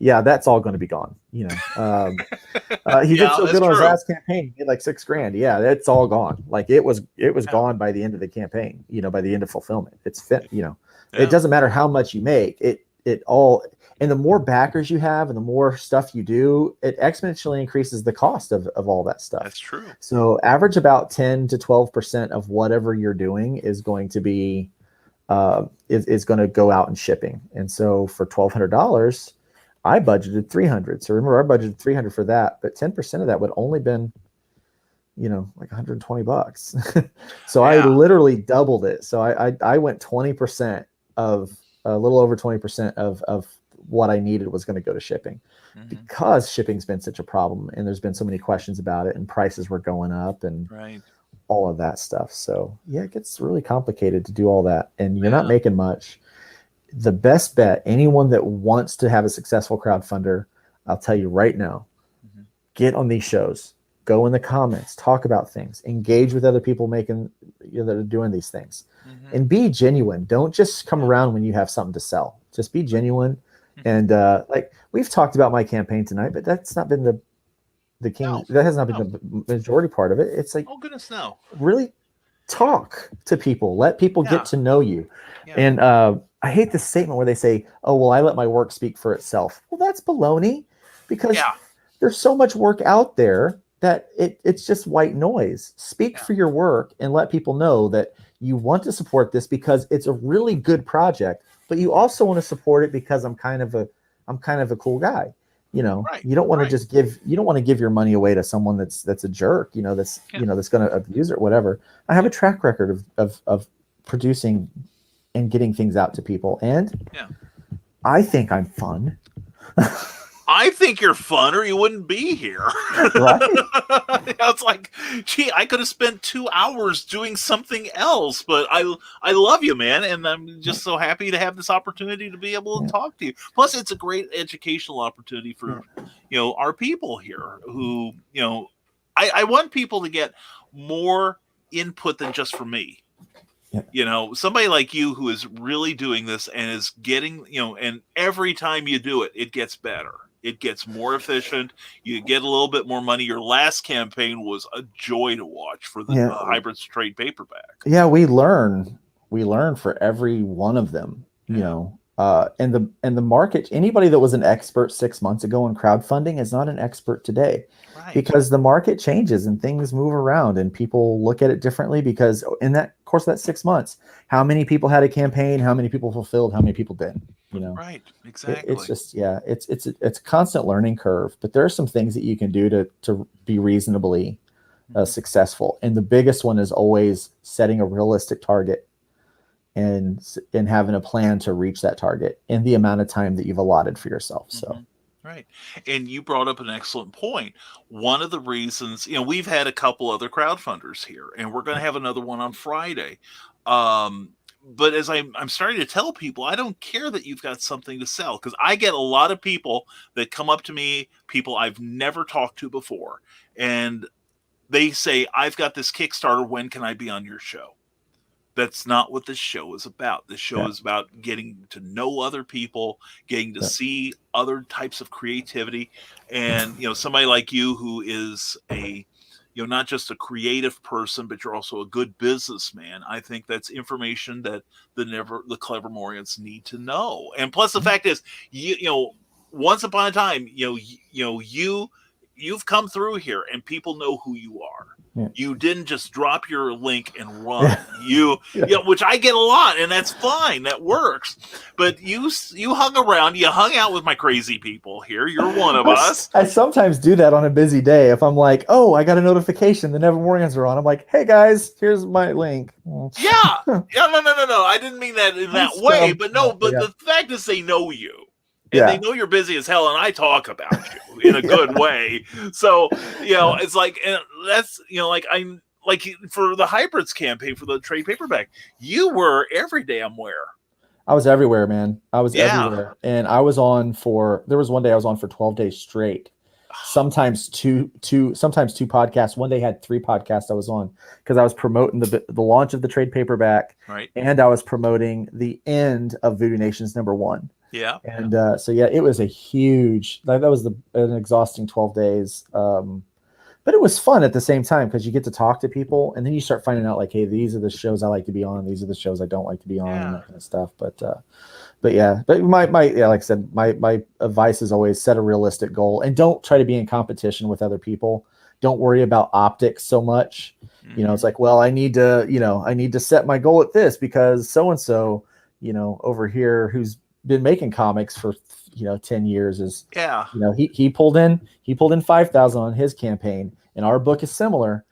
Yeah, that's all going to be gone. He did so good on his last campaign. He made like $6,000. Yeah, that's all gone. Like it was gone by the end of the campaign. By the end of fulfillment, it's fit. It doesn't matter how much you make. It all, And the more backers you have and the more stuff you do, it exponentially increases the cost of all that stuff. That's true. So average about 10 to 12% of whatever you're doing is going to be is going to go out in shipping. And so for $1,200, I budgeted $300. So remember, I budgeted $300 for that, but 10% of that would only been, like $120. So I literally doubled it. So I went 20% of a little over 20% of what I needed was going to go to shipping, because shipping's been such a problem and there's been so many questions about it and prices were going up and all of that stuff. So yeah, it gets really complicated to do all that, and you're not making much. The best bet, anyone that wants to have a successful crowdfunder, I'll tell you right now, get on these shows, go in the comments, talk about things, engage with other people that are doing these things, and be genuine. Don't just come around when you have something to sell. Just be genuine. And like we've talked about my campaign tonight, but that's not been the king. No, that has not been the majority part of it. It's like, oh goodness, no. Really talk to people. Let people get to know you. And I hate this statement where they say, "Oh, well, I let my work speak for itself." Well, that's baloney, because there's so much work out there that it's just white noise. Speak for your work and let people know that you want to support this because it's a really good project, but you also want to support it because I'm kind of a cool guy. You don't want to just give your money away to someone that's a jerk, that's that's going to abuse it or whatever. I have a track record of producing and getting things out to people, and I think I'm fun. I think you're fun, or you wouldn't be here. Right? It's like, gee, I could have spent 2 hours doing something else, but I love you, man, and I'm just so happy to have this opportunity to be able to talk to you. Plus, it's a great educational opportunity for our people here who I want people to get more input than just from me. Somebody like you who is really doing this and is getting, and every time you do it, it gets better. It gets more efficient. You get a little bit more money. Your last campaign was a joy to watch for the Hybrids trade paperback. Yeah, we learn for every one of them, and the market, anybody that was an expert 6 months ago in crowdfunding is not an expert today. Because the market changes and things move around and people look at it differently, because in that course of that 6 months, how many people had a campaign, how many people fulfilled, how many people didn't, Right. Exactly. It's just, it's a constant learning curve, but there are some things that you can do to be reasonably successful. And the biggest one is always setting a realistic target and having a plan to reach that target in the amount of time that you've allotted for yourself. So. Right. And you brought up an excellent point. One of the reasons, we've had a couple other crowdfunders here, and we're going to have another one on Friday. But as I'm starting to tell people, I don't care that you've got something to sell, because I get a lot of people that come up to me, people I've never talked to before, and they say, "I've got this Kickstarter. When can I be on your show?" That's not what this show is about. This show is about getting to know other people, getting to see other types of creativity. And, somebody like you who is not just a creative person, but you're also a good businessman. I think that's information that the Clevermorians need to know. And plus the fact is, once upon a time, you've come through here and people know who you are. You didn't just drop your link and run. Which I get a lot, and that's fine. That works. But you hung around. You hung out with my crazy people here. You're one of us. I sometimes do that on a busy day. If I'm like, oh, I got a notification, the Nevermorians are on. I'm like, hey guys, here's my link. No. I didn't mean that in that way. But the fact is, they know you. And they know you're busy as hell, and I talk about you in a good way. So, it's like, and that's, like for the Hybrids campaign, for the trade paperback, you were every damn where. I was everywhere, man. I was everywhere. And I was there was one day I was on for 12 days straight. Sometimes two podcasts. One day I had 3 podcasts I was on, because I was promoting the launch of the trade paperback. Right. And I was promoting the end of Voodoo Nations #1. Yeah. And it was a huge, that was an exhausting 12 days. But it was fun at the same time, because you get to talk to people, and then you start finding out like, hey, these are the shows I like to be on, these are the shows I don't like to be on, and that kind of stuff. But but like I said, my advice is always set a realistic goal and don't try to be in competition with other people. Don't worry about optics so much. It's like, well, I need to set my goal at this because so-and-so, over here who's been making comics for 10 years is he pulled in 5,000 on his campaign and our book is similar.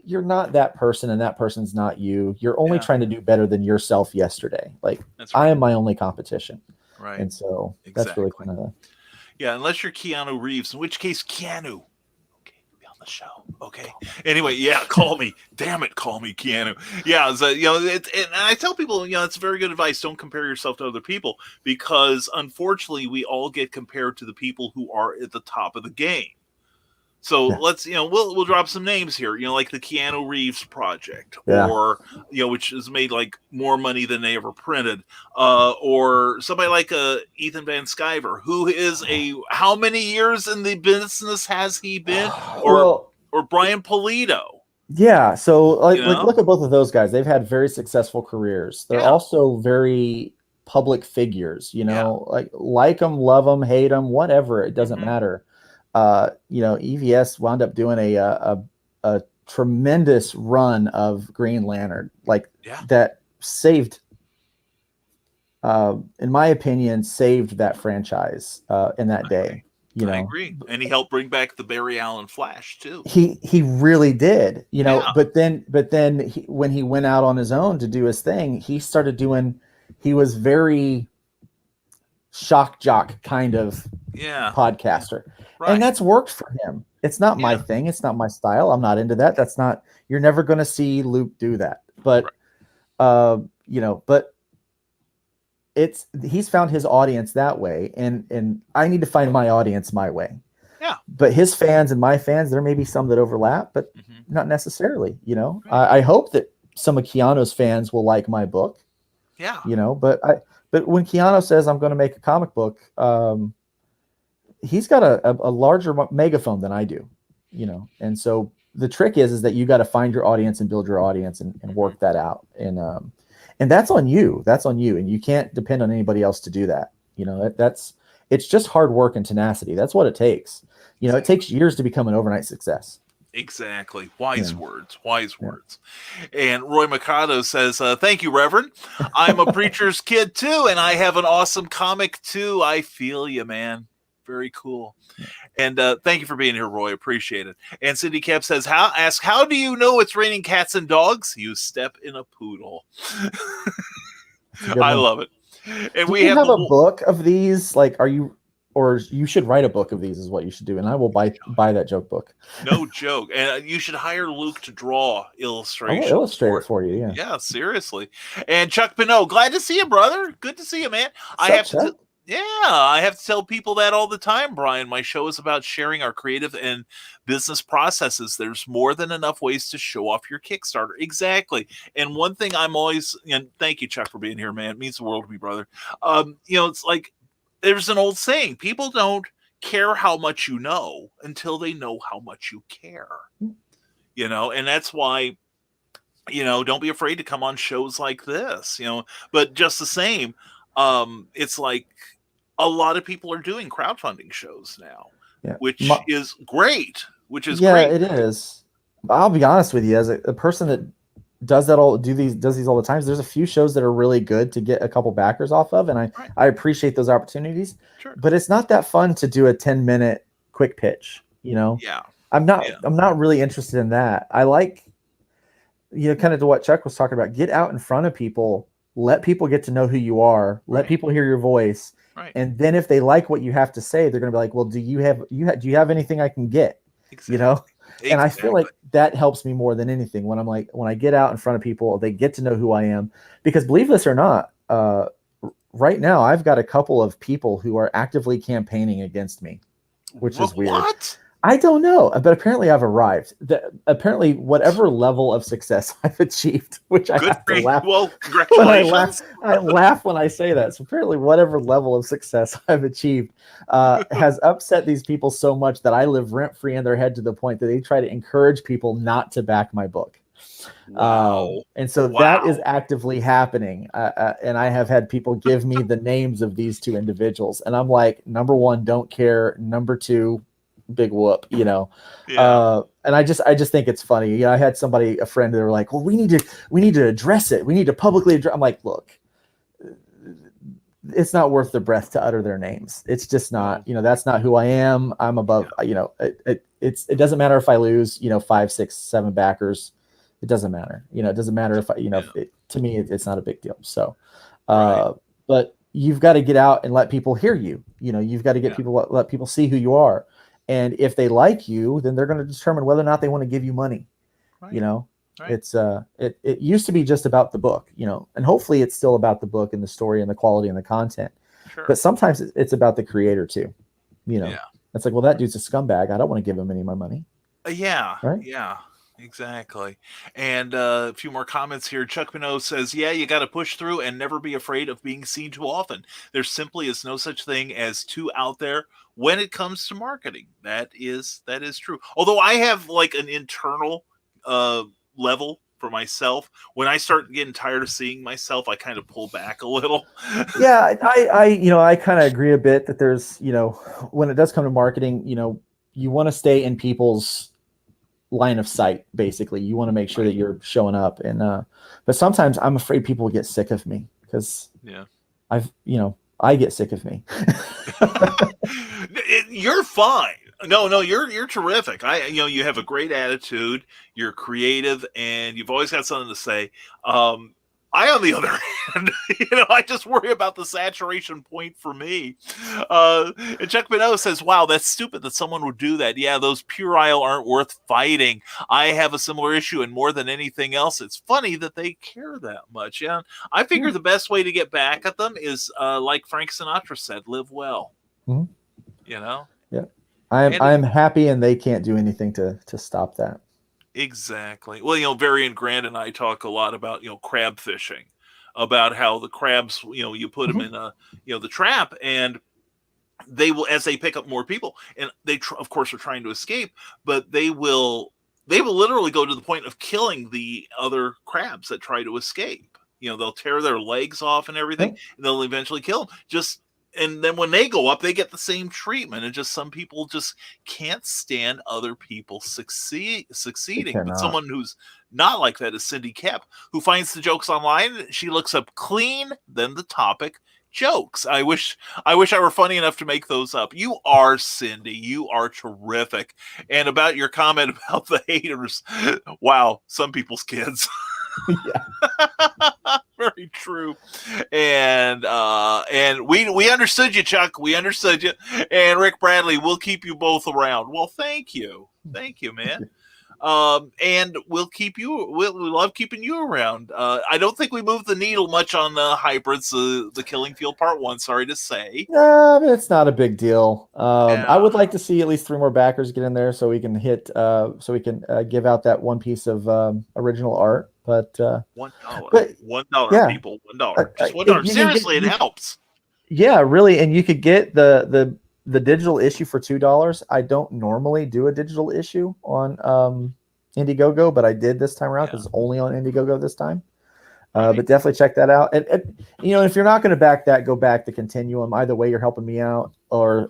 You're not that person and that person's not you. You're only trying to do better than yourself yesterday. Like that's right. I am my only competition. Right. And so that's really kind of unless you're Keanu Reeves, in which case Keanu. Be on the show. Okay. Anyway, call me. Damn it, call me Keanu. Yeah, so, and I tell people, it's very good advice. Don't compare yourself to other people because unfortunately we all get compared to the people who are at the top of the game. So let's, we'll drop some names here, like the Keanu Reeves project or, which has made like more money than they ever printed, or somebody like Ethan Van Sciver, who is how many years in the business has he been? Or Brian Pulido. Yeah. So like look at both of those guys. They've had very successful careers. They're also very public figures, like them, love them, hate them, whatever. It doesn't matter. EVS wound up doing a tremendous run of Green Lantern, that saved, in my opinion, saved that franchise in that day. I agree, and he helped bring back the Barry Allen Flash too. He really did, But then when he went out on his own to do his thing, he started doing. He was very shock jock kind of podcaster. Right. And that's worked for him. It's not my thing. It's not my style. I'm not into that. That's not, you're never going to see Luke do that. But, but he's found his audience that way. And I need to find my audience my way. Yeah. But his fans and my fans, there may be some that overlap, but not necessarily, I hope that some of Keanu's fans will like my book. Yeah. But when Keanu says I'm going to make a comic book, he's got a larger megaphone than I do, and so the trick is that you got to find your audience and build your audience and work that out. And that's on you. That's on you. And you can't depend on anybody else to do that. It's just hard work and tenacity. That's what it takes. It takes years to become an overnight success. Exactly. Wise words. And Roy Mikado says, thank you, Reverend. I'm a preacher's kid too, and I have an awesome comic too. I feel you, man. Very cool. And thank you for being here, Roy. Appreciate it. And Cindy Cap says, how do you know it's raining cats and dogs? You step in a poodle. I love it. And we have a book of these. Like, or you should write a book of these is what you should do. And I will buy that joke book. No joke. And you should hire Luke to draw illustrations. I'll illustrate it for you. Yeah, seriously. And Chuck Pinot, glad to see you, brother. Good to see you, man. I have to tell people that all the time, Brian. My show is about sharing our creative and business processes. There's more than enough ways to show off your Kickstarter. Exactly. And one thing I'm always, and thank you, Chuck, for being here, man. It means the world to me, brother. It's like there's an old saying, people don't care how much you know until they know how much you care. And that's why, don't be afraid to come on shows like this, but just the same, it's like, a lot of people are doing crowdfunding shows now, which is great. Great. It is. I'll be honest with you, as a person that does these all the time, there's a few shows that are really good to get a couple backers off of, and I appreciate those opportunities. Sure. But it's not that fun to do a 10-minute quick pitch. Yeah. I'm not really interested in that. I like, kind of to what Chuck was talking about. Get out in front of people. Let people get to know who you are. Let people hear your voice. Right. And then if they like what you have to say, they're going to be like, well, do you have anything I can get? Exactly. And I feel like that helps me more than anything when I get out in front of people, they get to know who I am, because believe this or not, right now I've got a couple of people who are actively campaigning against me, which is weird. What? I don't know, but apparently I've arrived. Apparently, whatever level of success I've achieved, which I have to laugh. Well, congratulations. I laugh when I say that. So apparently, whatever level of success I've achieved has upset these people so much that I live rent free in their head to the point that they try to encourage people not to back my book. Wow. And so that is actively happening. And I have had people give me the names of these two individuals. And I'm like, number one, don't care. Number two, big whoop, you know? Yeah. And I just think it's funny. You know, I had a friend, they were like, well, we need to address it. We need to publicly address. I'm like, look, it's not worth the breath to utter their names. It's just not, you know, that's not who I am. I'm above, you know, it doesn't matter if I lose, you know, 5, 6, 7 backers. It doesn't matter. You know, it doesn't matter if I, you know, to me, it's not a big deal. So, but you've got to get out and let people hear you. You know, you've got to get people, let people see who you are. And if they like you, then they're going to determine whether or not they want to give you money. Right. You know, it's it used to be just about the book, you know, and hopefully it's still about the book and the story and the quality and the content. Sure. But sometimes it's about the creator too. You know, it's like, well, that dude's a scumbag. I don't want to give him any of my money. Right? Yeah. Exactly. And a few more comments here. Chuck Minot says, yeah, you got to push through and never be afraid of being seen too often. There simply is no such thing as too out there when it comes to marketing. That is true. Although I have like an internal level for myself. When I start getting tired of seeing myself, I kind of pull back a little. Yeah, I kind of agree a bit that there's, you know, when it does come to marketing, you know, you want to stay in people's line of sight. Basically, you want to make sure that you're showing up. And but sometimes I'm afraid people will get sick of me because I get sick of me. You're fine. No, you're terrific. You have a great attitude. You're creative, and you've always got something to say. I, on the other hand, I just worry about the saturation point for me. And Chuck Minot says, wow, that's stupid that someone would do that. Yeah, those puerile aren't worth fighting. I have a similar issue, and more than anything else, it's funny that they care that much. Yeah, I figure the best way to get back at them is, like Frank Sinatra said, live well. Mm-hmm. You know? Yeah. I'm happy, and they can't do anything to stop that. Exactly. Well, Varian Grant and I talk a lot about, crab fishing, about how the crabs, you put them in the trap, and they will, as they pick up more people, and they of course are trying to escape, but they will literally go to the point of killing the other crabs that try to escape. They'll tear their legs off and everything, and they'll eventually kill them. And then when they go up, they get the same treatment. And just some people just can't stand other people succeeding. But someone who's not like that is Cindy Kep, who finds the jokes online. She looks up clean, then the topic, jokes. I wish I were funny enough to make those up. You are, Cindy. You are terrific. And about your comment about the haters, wow, some people's kids. Very true. And we understood you, Chuck. We understood you. And Rick Bradley, we'll keep you both around. Well, thank you, man. And we'll love keeping you around. I don't think we moved the needle much on the hybrids, the Killing Field Part 1, sorry to say. It's not a big deal. I would like to see at least 3 more backers get in there so we can give out that one piece of original art. But $1, people, $1, just $1. Seriously, it helps. Yeah, really. And you could get the digital issue for $2. I don't normally do a digital issue on Indiegogo, but I did this time around because it's only on Indiegogo this time. But definitely check that out. And if you're not going to back that, go back to Continuum. Either way, you're helping me out, or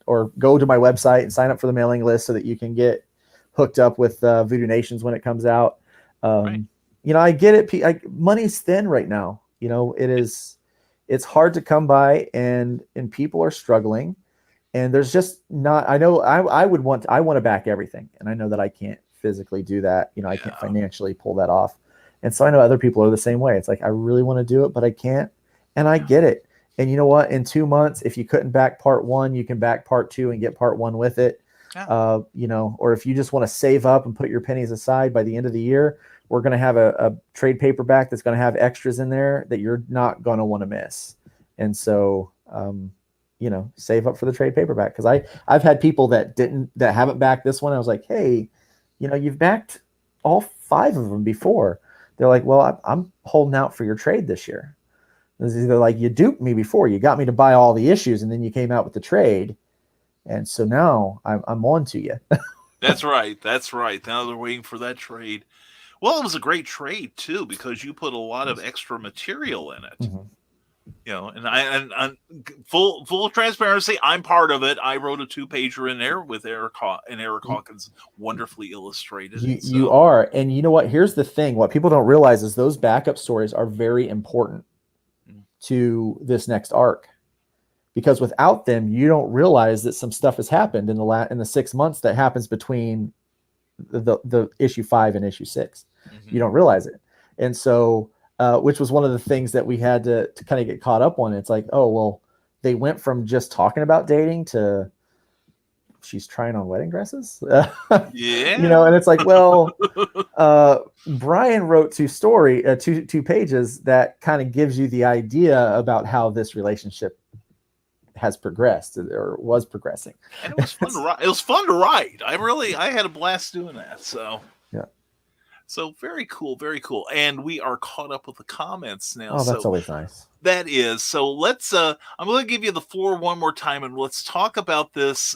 or go to my website and sign up for the mailing list so that you can get hooked up with Voodoo Nations when it comes out. I get it. Money's thin right now. It's hard to come by, and people are struggling, and there's just not. I know I want to back everything, and I know that I can't physically do that. I can't financially pull that off, and so I know other people are the same way. It's like I really want to do it, but I can't, and I get it. And you know what? In 2 months, if you couldn't back part 1, you can back part 2 and get part 1 with it. Or if you just want to save up and put your pennies aside, by the end of the year, we're going to have a trade paperback that's going to have extras in there that you're not going to want to miss. And so, save up for the trade paperback. Cause I've had people that haven't backed this one. I was like, hey, you've backed all 5 of them before. They're like, well, I'm holding out for your trade this year. It's either like, you duped me before, you got me to buy all the issues, and then you came out with the trade. And so now I'm on to you. That's right. That's right. Now they're waiting for that trade. Well, it was a great trade too because you put a lot of extra material in it. Mhm. And full transparency, I'm part of it. I wrote a 2-pager in there with Eric Hawkins, wonderfully illustrated. You are, and you know what? Here's the thing: what people don't realize is those backup stories are very important to this next arc, because without them, you don't realize that some stuff has happened in the 6 months that happens between the issue 5 and issue 6. Mm-hmm. You don't realize it, and so. Which was one of the things that we had to kind of get caught up on. It's like, oh, well, they went from just talking about dating to she's trying on wedding dresses. Yeah. And it's like, well, Brian wrote two pages that kind of gives you the idea about how this relationship has progressed or was progressing. And it was fun to write. It was fun to write. I had a blast doing that. So yeah. So very cool, very cool. And we are caught up with the comments now. Oh, that's always nice. That is. So let's I'm going to give you the floor one more time and let's talk about this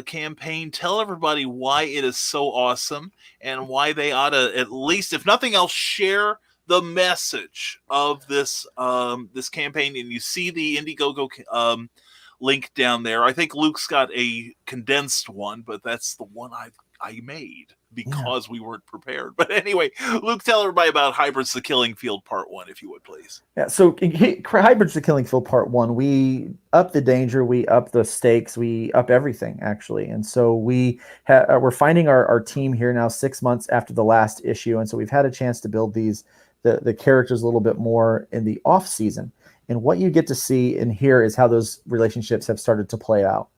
campaign. Tell everybody why it is so awesome and why they ought to, at least if nothing else, share the message of this this campaign. And you see the Indiegogo link down there. I think Luke's got a condensed one, but that's the one I made because we weren't prepared. But anyway, Luke, tell everybody about Hybrids the Killing Field Part 1, if you would, please. Yeah, so Hybrids the Killing Field Part 1, we up the danger, we up the stakes, we up everything, actually. And so we're finding our team here now 6 months after the last issue, and so we've had a chance to build the characters a little bit more in the off season. And what you get to see and hear is how those relationships have started to play out.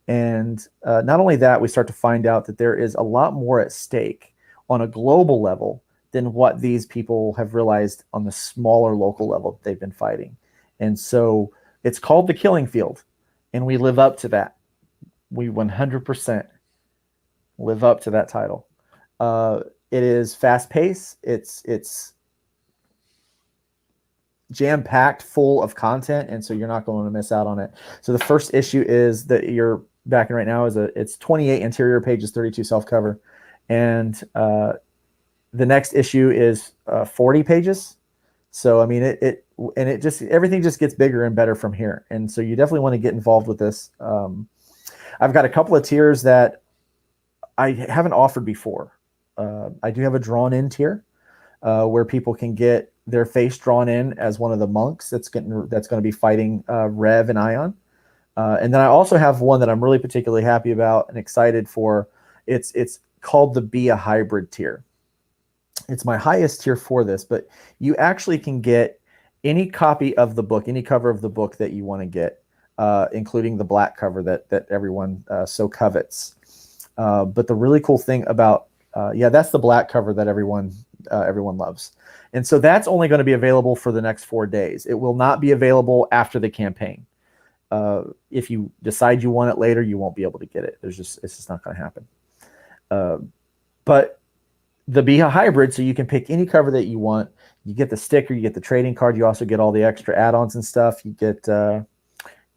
And not only that, we start to find out that there is a lot more at stake on a global level than what these people have realized on the smaller local level that they've been fighting. And so it's called The Killing Field, and we live up to that. We 100% live up to that title. It is fast-paced. It's jam-packed full of content, and so you're not going to miss out on it. So the first issue is that you're backing right now it's 28 interior pages, 32 self-cover, and the next ove is 40 pages. So I mean everything just gets bigger and better from here, and so you definitely want to get involved with this. I've got a couple of tiers that I haven't offered before. I do have a drawn in tier where people can get their face drawn in as one of the monks that's going to be fighting Rev and Ion. And then I also have one that I'm really particularly happy about and excited for. It's called the Be a Hybrid tier. It's my highest tier for this, but you actually can get any copy of the book, any cover of the book that you want to get, including the black cover that everyone so covets. But the really cool thing about that's the black cover that everyone loves. And so that's only going to be available for the next 4 days. It will not be available after the campaign. If you decide you want it later, you won't be able to get it. It's just not going to happen. But the Be a Hybrid, so you can pick any cover that you want. You get the sticker, you get the trading card, you also get all the extra add-ons and stuff. You get a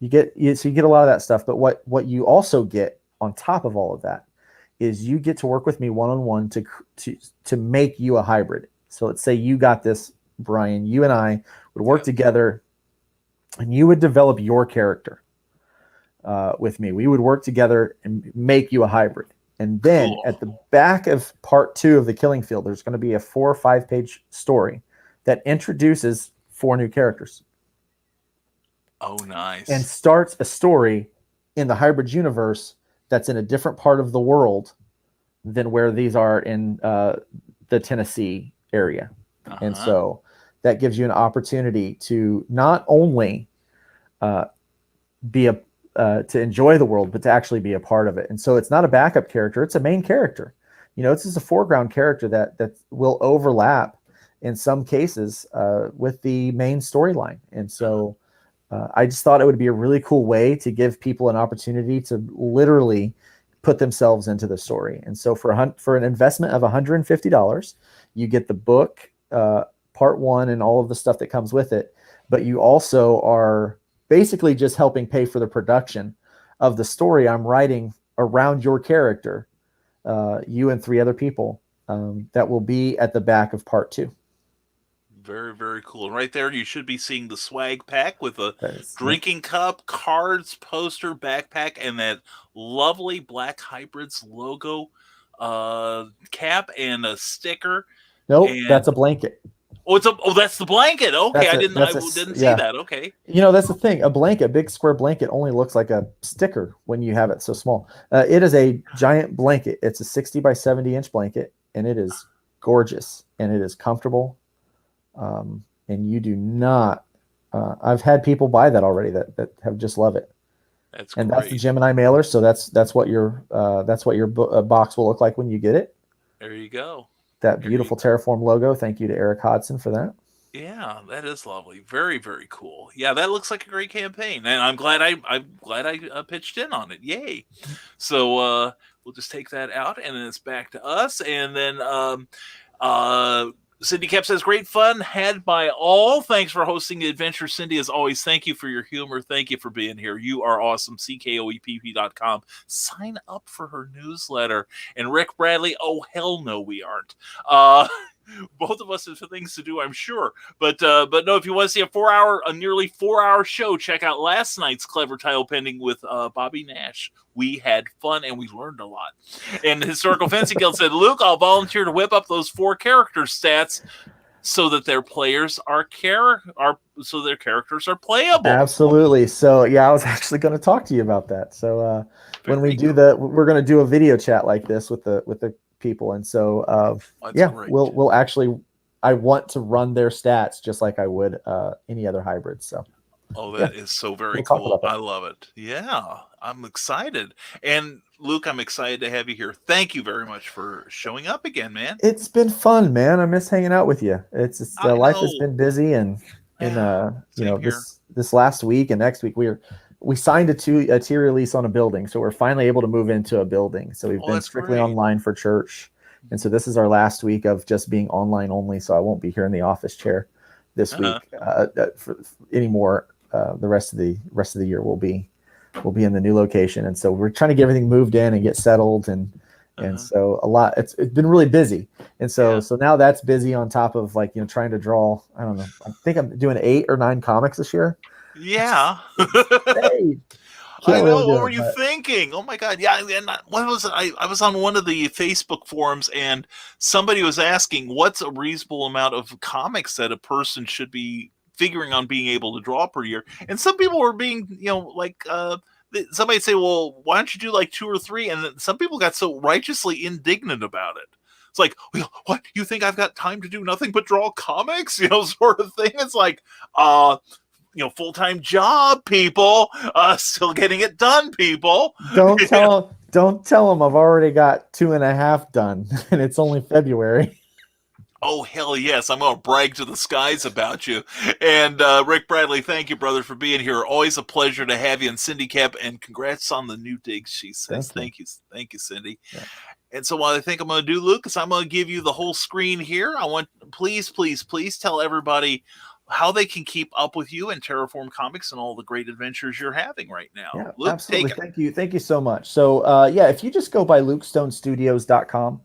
lot of that stuff. But what you also get on top of all of that is you get to work with me one-on-one to make you a hybrid. So let's say you got this, Brian. You and I would work together, and you would develop your character with me. We would work together and make you a hybrid. And then at the back of part 2 of The Killing Field, there's going to be a 4 or 5 page story that introduces 4 new characters. Oh, nice. And starts a story in the hybrid universe that's in a different part of the world than where these are in the Tennessee area. And so that gives you an opportunity to not only to enjoy the world, but to actually be a part of it. And so it's not a backup character, it's a main character. It's just a foreground character that will overlap in some cases with the main storyline. And so I just thought it would be a really cool way to give people an opportunity to literally put themselves into the story. And so for an investment of $150, you get the book, part 1, and all of the stuff that comes with it. But you also are basically just helping pay for the production of the story I'm writing around your character, you and 3 other people, that will be at the back of part 2. Very, very cool. And right there, you should be seeing the swag pack with a Nice. drinking cup, cards, poster, backpack, and that lovely Black Hybrids logo cap and a sticker. Nope, And that's a blanket. that's the blanket. Okay, I didn't see yeah. that. Okay. That's the thing. A big square blanket only looks like a sticker when you have it so small. It is a giant blanket. It's a 60 by 70 inch blanket, and it is gorgeous, and it is comfortable. And you do not. I've had people buy that already that have just love it. That's the Gemini mailer. So that's what your box will look like when you get it. There you go. That beautiful Terraform logo. Thank you to Eric Hodson for that. Yeah, that is lovely. Very, very cool. Yeah, that looks like a great campaign, and I'm glad I pitched in on it. Yay! So we'll just take that out, and then it's back to us, and then Cindy Cap says, great fun had by all. Thanks for hosting the adventure, Cindy. As always, thank you for your humor. Thank you for being here. You are awesome. CKOEPP.com. Sign up for her newsletter. And Rick Bradley, oh, hell no, we aren't. Both of us have things to do, I'm sure. But no, if you want to see a nearly 4-hour show, check out last night's Clever Title Pending with Bobby Nash. We had fun and we learned a lot. And the Historical Fencing Guild said, Luke, I'll volunteer to whip up those 4 character stats so that their players so their characters are playable. Absolutely. So yeah, I was actually going to talk to you about that. So when we do we're going to do a video chat like this with the people, and so we'll actually, I want to run their stats just like I would any other hybrid. So that is so very cool. I love it. Yeah, I'm excited. And Luke, I'm excited to have you here. Thank you very much for showing up again, man. It's been fun, man. I miss hanging out with you. It's life has been busy, and this last week and next week we signed a tier release on a building, so we're finally able to move into a building. So we've been strictly online for church, and so this is our last week of just being online only. So I won't be here in the office chair this week for anymore. The rest of the year we'll be in the new location, and so we're trying to get everything moved in and get settled, and so a lot. It's been really busy, and so now that's busy on top of trying to draw. I don't know. I think I'm doing 8 or 9 comics this year. Yeah. Hey, I know. What were you thinking? Oh my God. Yeah. And what was it? I was on one of the Facebook forums, and somebody was asking, what's a reasonable amount of comics that a person should be figuring on being able to draw per year? And some people were being, somebody say, well, why don't you do like 2 or 3? And then some people got so righteously indignant about it. It's like, well, what? You think I've got time to do nothing but draw comics? Sort of thing. It's like, full-time job, people. Still getting it done, people. Don't tell them I've already got 2.5 done, and it's only February. Oh, hell yes. I'm going to brag to the skies about you. And Rick Bradley, thank you, brother, for being here. Always a pleasure to have you. And Cindy Cap, and congrats on the new digs, she says. Thank you, Cindy. Yeah. And so what I think I'm going to do, Luke, is I'm going to give you the whole screen here. I want, please tell everybody how they can keep up with you and Terraform Comics and all the great adventures you're having right now. Yeah, Luke, absolutely. Thank you so much. So if you just go by lukestonestudios.com,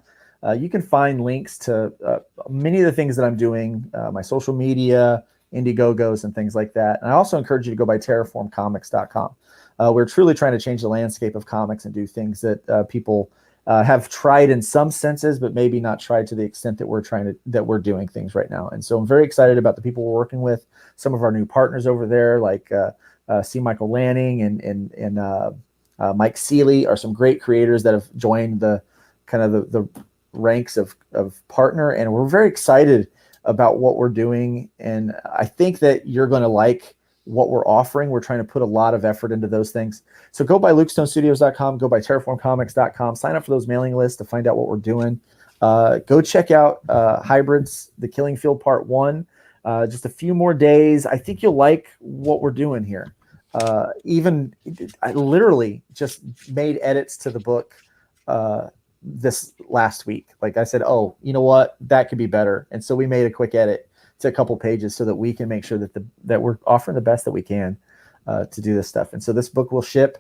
you can find links to many of the things that I'm doing, my social media, Indiegogos, and things like that. And I also encourage you to go by terraformcomics.com. We're truly trying to change the landscape of comics and do things that people have tried in some senses, but maybe not tried to the extent that we're doing things right now. And so I'm very excited about the people we're working with. Some of our new partners over there, like C. Michael Lanning and Mike Seeley, are some great creators that have joined the kind of the ranks of partner, and we're very excited about what we're doing. And I think that you're going to like what we're offering. We're trying to put a lot of effort into those things. So go by lukestonestudios.com, go by terraformcomics.com, sign up for those mailing lists to find out what we're doing. Go check out Hybrids, The Killing Field Part 1. Just a few more days. I think you'll like what we're doing here. I literally just made edits to the book this last week. Like I said, oh, you know what? That could be better. And so we made a quick edit to a couple pages so that we can make sure that we're offering the best that we can to do this stuff. And so this book will ship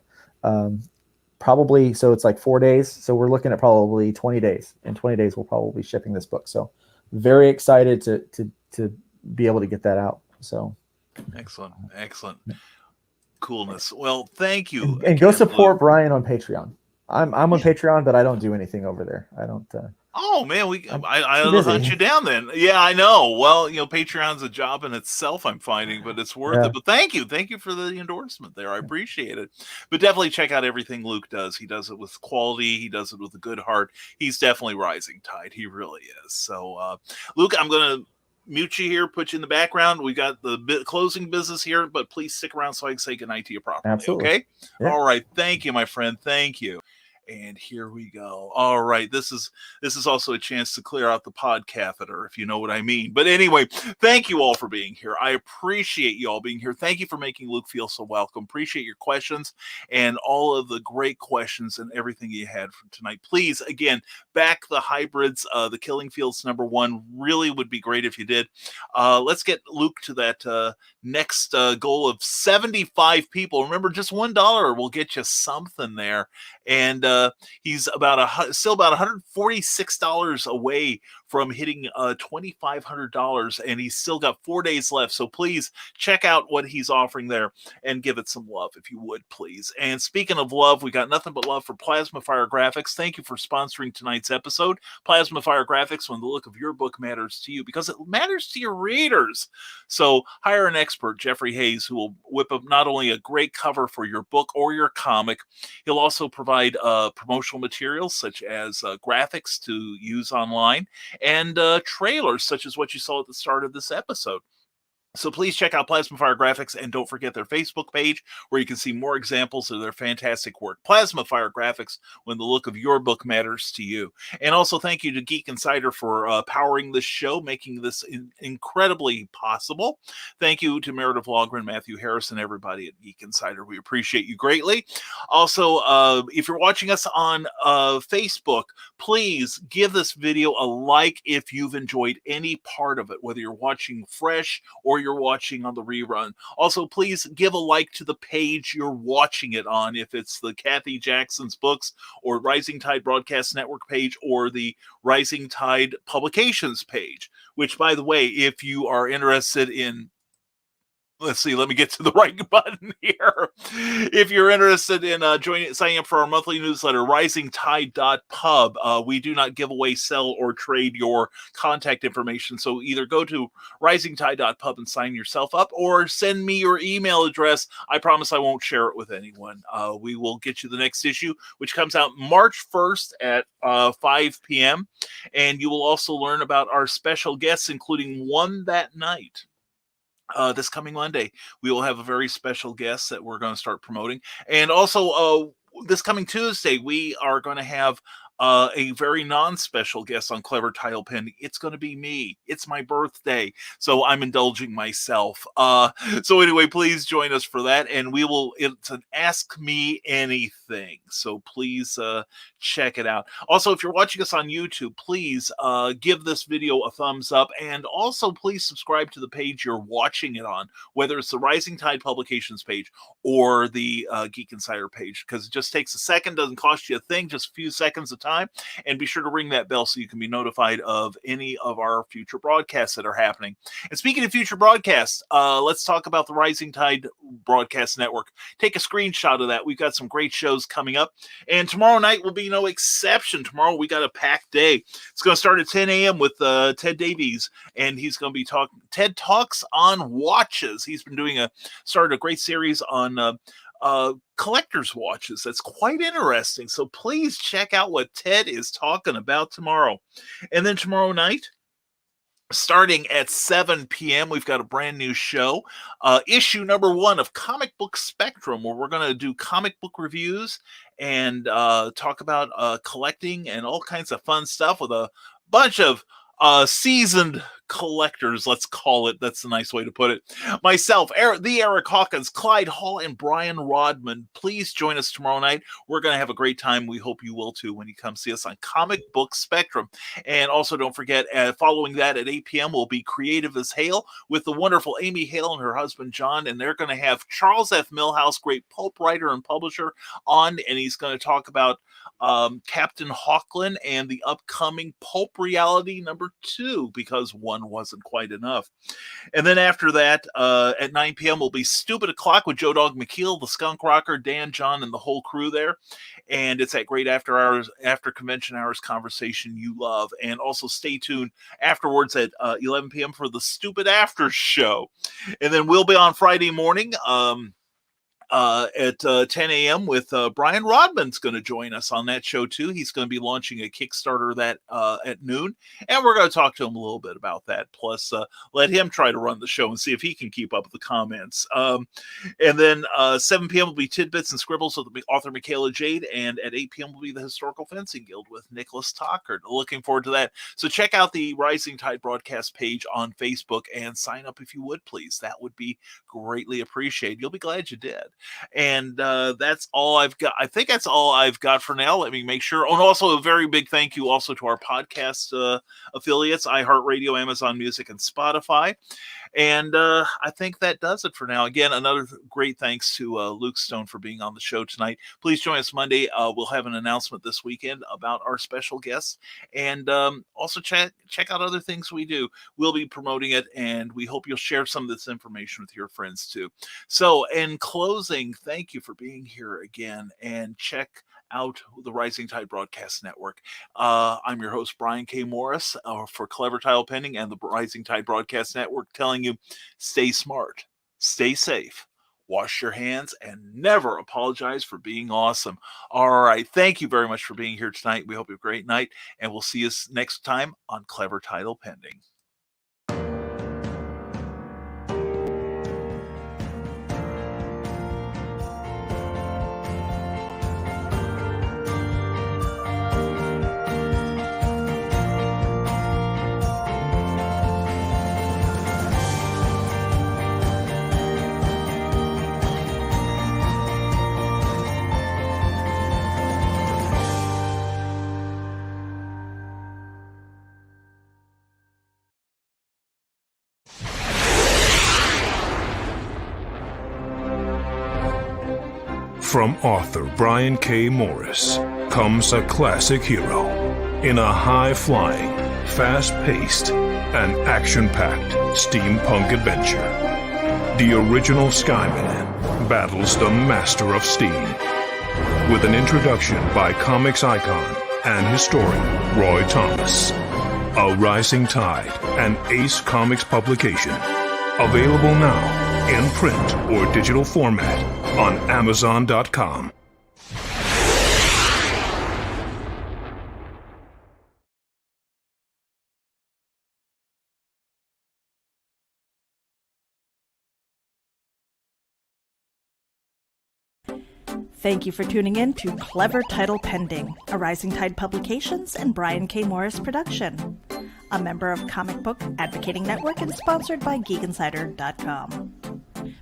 probably, so it's like 4 days. So we're looking at probably 20 days. In 20 days, we'll probably be shipping this book. So very excited to be able to get that out. So excellent. Coolness. Well, thank you. And go again, support Luke. Brian on Patreon. I'm on Patreon, but I don't do anything over there. I don't. Oh man, I too ought to hunt busy. you down then. Yeah, I know. Well, Patreon's a job in itself, I'm finding, but it's worth Yeah. it. But thank you for the endorsement there. I appreciate it. But definitely check out everything Luke does. He does it with quality. He does it with a good heart. He's definitely rising tide. He really is. So, Luke, I'm gonna mute you here, put you in the background. We got the closing business here, but please stick around so I can say goodnight to you properly. Absolutely. Okay? Yeah. All right. Thank you, my friend. Thank you. And here we go. All right. This is also a chance to clear out the pod catheter, if you know what I mean. But anyway, thank you all for being here. I appreciate you all being here. Thank you for making Luke feel so welcome. Appreciate your questions and all of the great questions and everything you had for tonight. Please, again, back the hybrids, the Killing Fields #1. Really would be great if you did. Let's get Luke to that next goal of 75 people. Remember, just $1 will get you something there. And he's still about $146 away from hitting $2,500, and he's still got 4 days left. So please check out what he's offering there and give it some love, if you would, please. And speaking of love, we got nothing but love for Plasma Fire Graphics. Thank you for sponsoring tonight's episode. Plasma Fire Graphics, when the look of your book matters to you, because it matters to your readers. So hire an expert, Jeffrey Hayes, who will whip up not only a great cover for your book or your comic, he'll also provide promotional materials such as graphics to use online and trailers such as what you saw at the start of this episode. So please check out Plasma Fire Graphics, and don't forget their Facebook page where you can see more examples of their fantastic work. Plasma Fire Graphics, when the look of your book matters to you. And also thank you to Geek Insider for powering this show, making this incredibly possible. Thank you to Meredith Logren, Matthew Harris, and everybody at Geek Insider. We appreciate you greatly. Also, if you're watching us on Facebook, please give this video a like if you've enjoyed any part of it, whether you're watching fresh or you're watching on the rerun. Also, please give a like to the page you're watching it on, if it's the Kathy Jackson's Books or Rising Tide Broadcast Network page or the Rising Tide Publications page, which, by the way, if you are interested in let's see, let me get to the right button here. If you're interested in signing up for our monthly newsletter, risingtide.pub, we do not give away, sell, or trade your contact information. So either go to risingtide.pub and sign yourself up, or send me your email address. I promise I won't share it with anyone. We will get you the next issue, which comes out March 1st at 5 p.m. And you will also learn about our special guests, including one that night. This coming Monday, we will have a very special guest that we're going to start promoting. And also, this coming Tuesday, we are going to have a very non-special guest on Clever Title Pending. It's going to be me. It's my birthday, so I'm indulging myself. So anyway, please join us for that, and it's an Ask Me Anything, so please check it out. Also, if you're watching us on YouTube, please give this video a thumbs up, and also please subscribe to the page you're watching it on, whether it's the Rising Tide Publications page or the Geek Insider page, because it just takes a second, doesn't cost you a thing, just a few seconds of time. And be sure to ring that bell so you can be notified of any of our future broadcasts that are happening. And speaking of future broadcasts, let's talk about the Rising Tide Broadcast Network. Take a screenshot of that. We've got some great shows coming up, and tomorrow night will be no exception. Tomorrow we got a packed day. It's going to start at 10 a.m. with Ted Davies, and he's going to be talking TED Talks on watches. He's been started a great series on collector's watches. That's quite interesting. So please check out what Ted is talking about tomorrow. And then tomorrow night, starting at 7 p.m., we've got a brand new show, issue #1 of Comic Book Spectrum, where we're going to do comic book reviews and talk about collecting and all kinds of fun stuff with a bunch of seasoned collectors, let's call it. That's a nice way to put it. Myself, Eric Hawkins, Clyde Hall, and Brian Rodman. Please join us tomorrow night. We're going to have a great time. We hope you will too when you come see us on Comic Book Spectrum. And also don't forget, following that at 8 p.m. will be Creative as Hale with the wonderful Amy Hale and her husband John. And they're going to have Charles F. Milhouse, great pulp writer and publisher, on. And he's going to talk about Captain Hawkland and the upcoming Pulp Reality #2, because 1 wasn't quite enough. And then after that, at 9 p.m. will be Stupid O'Clock with Joe Dog McKeel, the Skunk Rocker, Dan, John, and the whole crew there. And it's that great after convention hours conversation you love. And also stay tuned afterwards at 11 p.m. for the Stupid After Show. And then we'll be on Friday morning at 10 a.m. with Brian Rodman's going to join us on that show too. He's going to be launching a Kickstarter that at noon, and we're going to talk to him a little bit about that. Plus, let him try to run the show and see if he can keep up with the comments. And then 7 p.m. will be Tidbits and Scribbles with the author Michaela Jade, and at 8 p.m. will be the Historical Fencing Guild with Nicholas Tockard. Looking forward to that. So check out the Rising Tide broadcast page on Facebook and sign up if you would, please. That would be greatly appreciated. You'll be glad you did. And that's all I've got. I think that's all I've got for now. Let me make sure. Oh, and also a very big thank you also to our podcast affiliates, iHeartRadio, Amazon Music, and Spotify. And I think that does it for now. Again, another great thanks to Luke Stone for being on the show tonight. Please join us Monday. We'll have an announcement this weekend about our special guests. And also check out other things we do. We'll be promoting it, and we hope you'll share some of this information with your friends too. So in closing, thank you for being here again, and check out the Rising Tide Broadcast Network. I'm your host, Brian K. Morris, for Clever Title Pending and the Rising Tide Broadcast Network, telling you, stay smart, stay safe, wash your hands, and never apologize for being awesome. All right. Thank you very much for being here tonight. We hope you have a great night, and we'll see you next time on Clever Title Pending. From author Brian K. Morris comes a classic hero in a high-flying, fast-paced, and action-packed steampunk adventure. The original Skyman battles the Master of Steam with an introduction by comics icon and historian Roy Thomas. A Rising Tide and Ace Comics publication. Available now in print or digital format on Amazon.com. Thank you for tuning in to Clever Title Pending, a Rising Tide Publications and Brian K. Morris production. A member of Comic Book Advocating Network and sponsored by GeekInsider.com.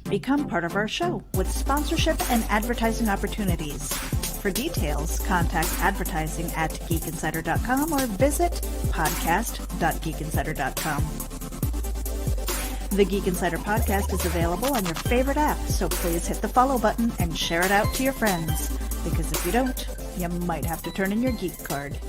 Become part of our show with sponsorship and advertising opportunities. For details, contact advertising at GeekInsider.com or visit podcast.geekinsider.com. The Geek Insider podcast is available on your favorite app, so please hit the follow button and share it out to your friends. Because if you don't, you might have to turn in your geek card.